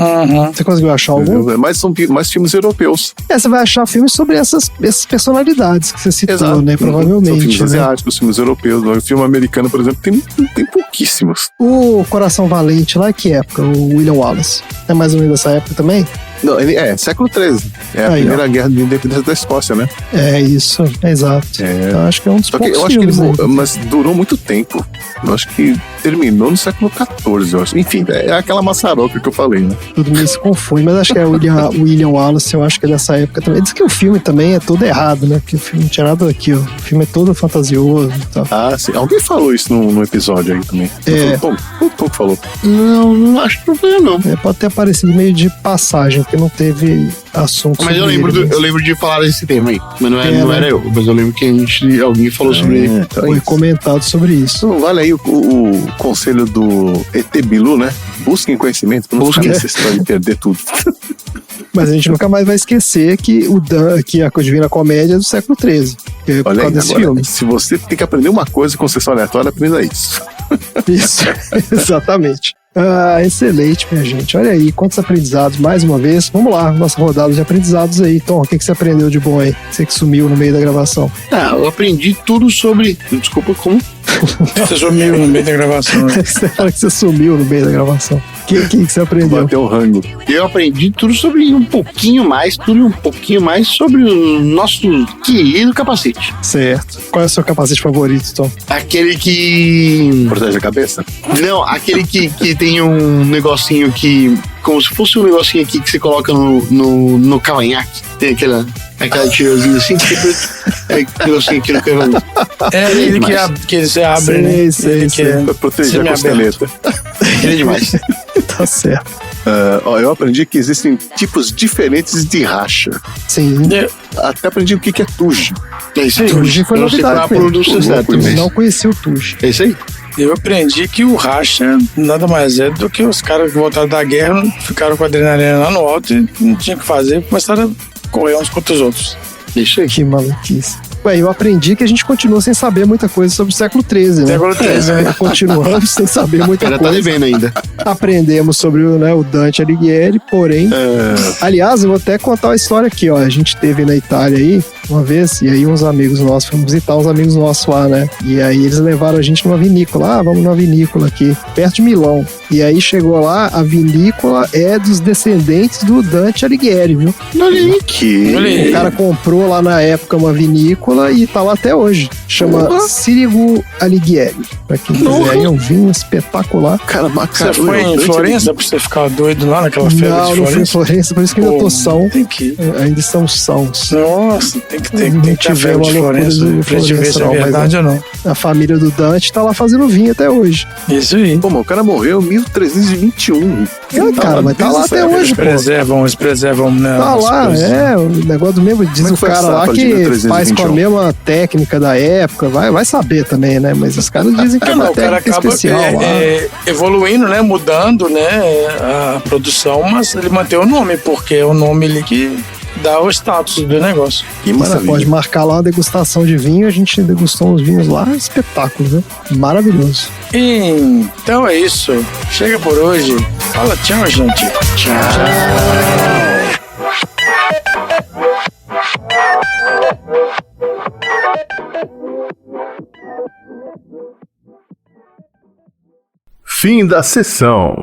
Você conseguiu achar algum? Mas são mais filmes europeus. Você vai achar filmes sobre essas personalidades que você citou, né? Provavelmente. São filmes né? asiáticos, filmes europeus. O filme americano, por exemplo, tem pouquíssimos. O Coração Valente lá, que época? O William Wallace. É mais ou menos dessa época também? Não, ele é século XIII. É a primeira guerra de independência da Escócia, né? É isso, exato. Eu acho que é um dos poucos eu acho filmes. Que ele, mas durou muito tempo. Eu acho que terminou no século XIV, eu acho. Enfim, é aquela maçaroca que eu falei, né? Tudo meio se confunde, mas acho que é o William Wallace, eu acho que é dessa época também. Diz que o filme também é todo errado, né? Porque o filme não tinha nada daquilo. O filme é todo fantasioso e tal. Ah, sim. Alguém falou isso no episódio aí também. O Tom falou. Não acho que não foi não. Pode ter aparecido meio de passagem, porque não teve assunto. Mas eu lembro de falar desse tema aí. Mas não era eu. Mas eu lembro que alguém falou sobre ele. Foi comentado sobre isso. Então, vale aí o conselho do ET Bilu, né? Busquem conhecimento, não ficar nessa história de perder tudo. Mas a gente nunca mais vai esquecer que que a Divina Comédia é do século XIII. É por causa desse filme. Se você tem que aprender uma coisa com sessão aleatória, aprenda isso. Isso, exatamente. Ah, excelente, minha gente. Olha aí, quantos aprendizados, mais uma vez. Vamos lá, nossa rodada de aprendizados aí. Tom, o que você aprendeu de bom aí? Você que sumiu no meio da gravação. Eu aprendi tudo sobre... Desculpa, como? Você sumiu no meio da gravação. Você fala que você sumiu no meio da gravação. O que você aprendeu? Bateu o rango. Eu aprendi tudo sobre um pouquinho mais sobre o nosso querido capacete. Certo. Qual é o seu capacete favorito, Tom? Aquele que... protege a cabeça? Não, aquele que tem um negocinho que... Como se fosse um negocinho aqui que você coloca no cavanhaque. Tem aquela tirozinha assim, é negocinho aqui no cavanhaque. É ele que você abre, né? Sei. Pra proteger a costeleta. Ele é demais. Tá certo. Eu aprendi que existem tipos diferentes de racha. Sim. Até aprendi o que é tuge. É isso aí. Tuge foi novidade. Não conheci o tuge. É isso aí. Eu aprendi que o racha nada mais é do que os caras que voltaram da guerra, ficaram com a adrenalina lá no alto e não tinha o que fazer, começaram a correr uns contra os outros. Isso aí. Que maluquice. Ué, eu aprendi que a gente continua sem saber muita coisa sobre o século XIII, né? Século XIII, né? Continuamos sem saber muita coisa. Tá devendo ainda. Aprendemos sobre o Dante Alighieri, porém... Aliás, eu vou até contar uma história aqui, ó. A gente teve na Itália aí, uma vez, e aí uns amigos nossos, fomos visitar uns amigos nossos lá, né? E aí eles levaram a gente numa vinícola. Vamos numa vinícola aqui, perto de Milão. E aí chegou lá, a vinícola é dos descendentes do Dante Alighieri, viu? O cara comprou lá na época uma vinícola e tá lá até hoje. Chama Sirigu Alighieri. Pra quem quiser, é um vinho espetacular. Cara, você foi em Florença pra você ficar doido lá naquela feira de Florença? Não fui em Florença, por isso que ainda tô são. Tem que ir. Ainda estamos sãos. Nossa, tem que ter a feira de Florença pra gente ver se é verdade ou não. A família do Dante tá lá fazendo vinho até hoje. Isso aí. Pô, o cara morreu em 1321. Cara, mas tá lá até hoje, pô. Eles preservam, né? Tá lá, o negócio do mesmo. Diz o cara lá que faz com a mesma técnica da época. Vai saber também, né? Mas os caras dizem que é uma técnica especial lá. Evoluindo, né? Mudando, né? A produção, mas ele mantém o nome, porque é o nome ali que dá o status do negócio. Que você pode marcar lá uma degustação de vinho. A gente degustou uns vinhos lá, espetáculo, né? Maravilhoso. Então é isso. Chega por hoje. Fala tchau, gente. Tchau. Fim da sessão.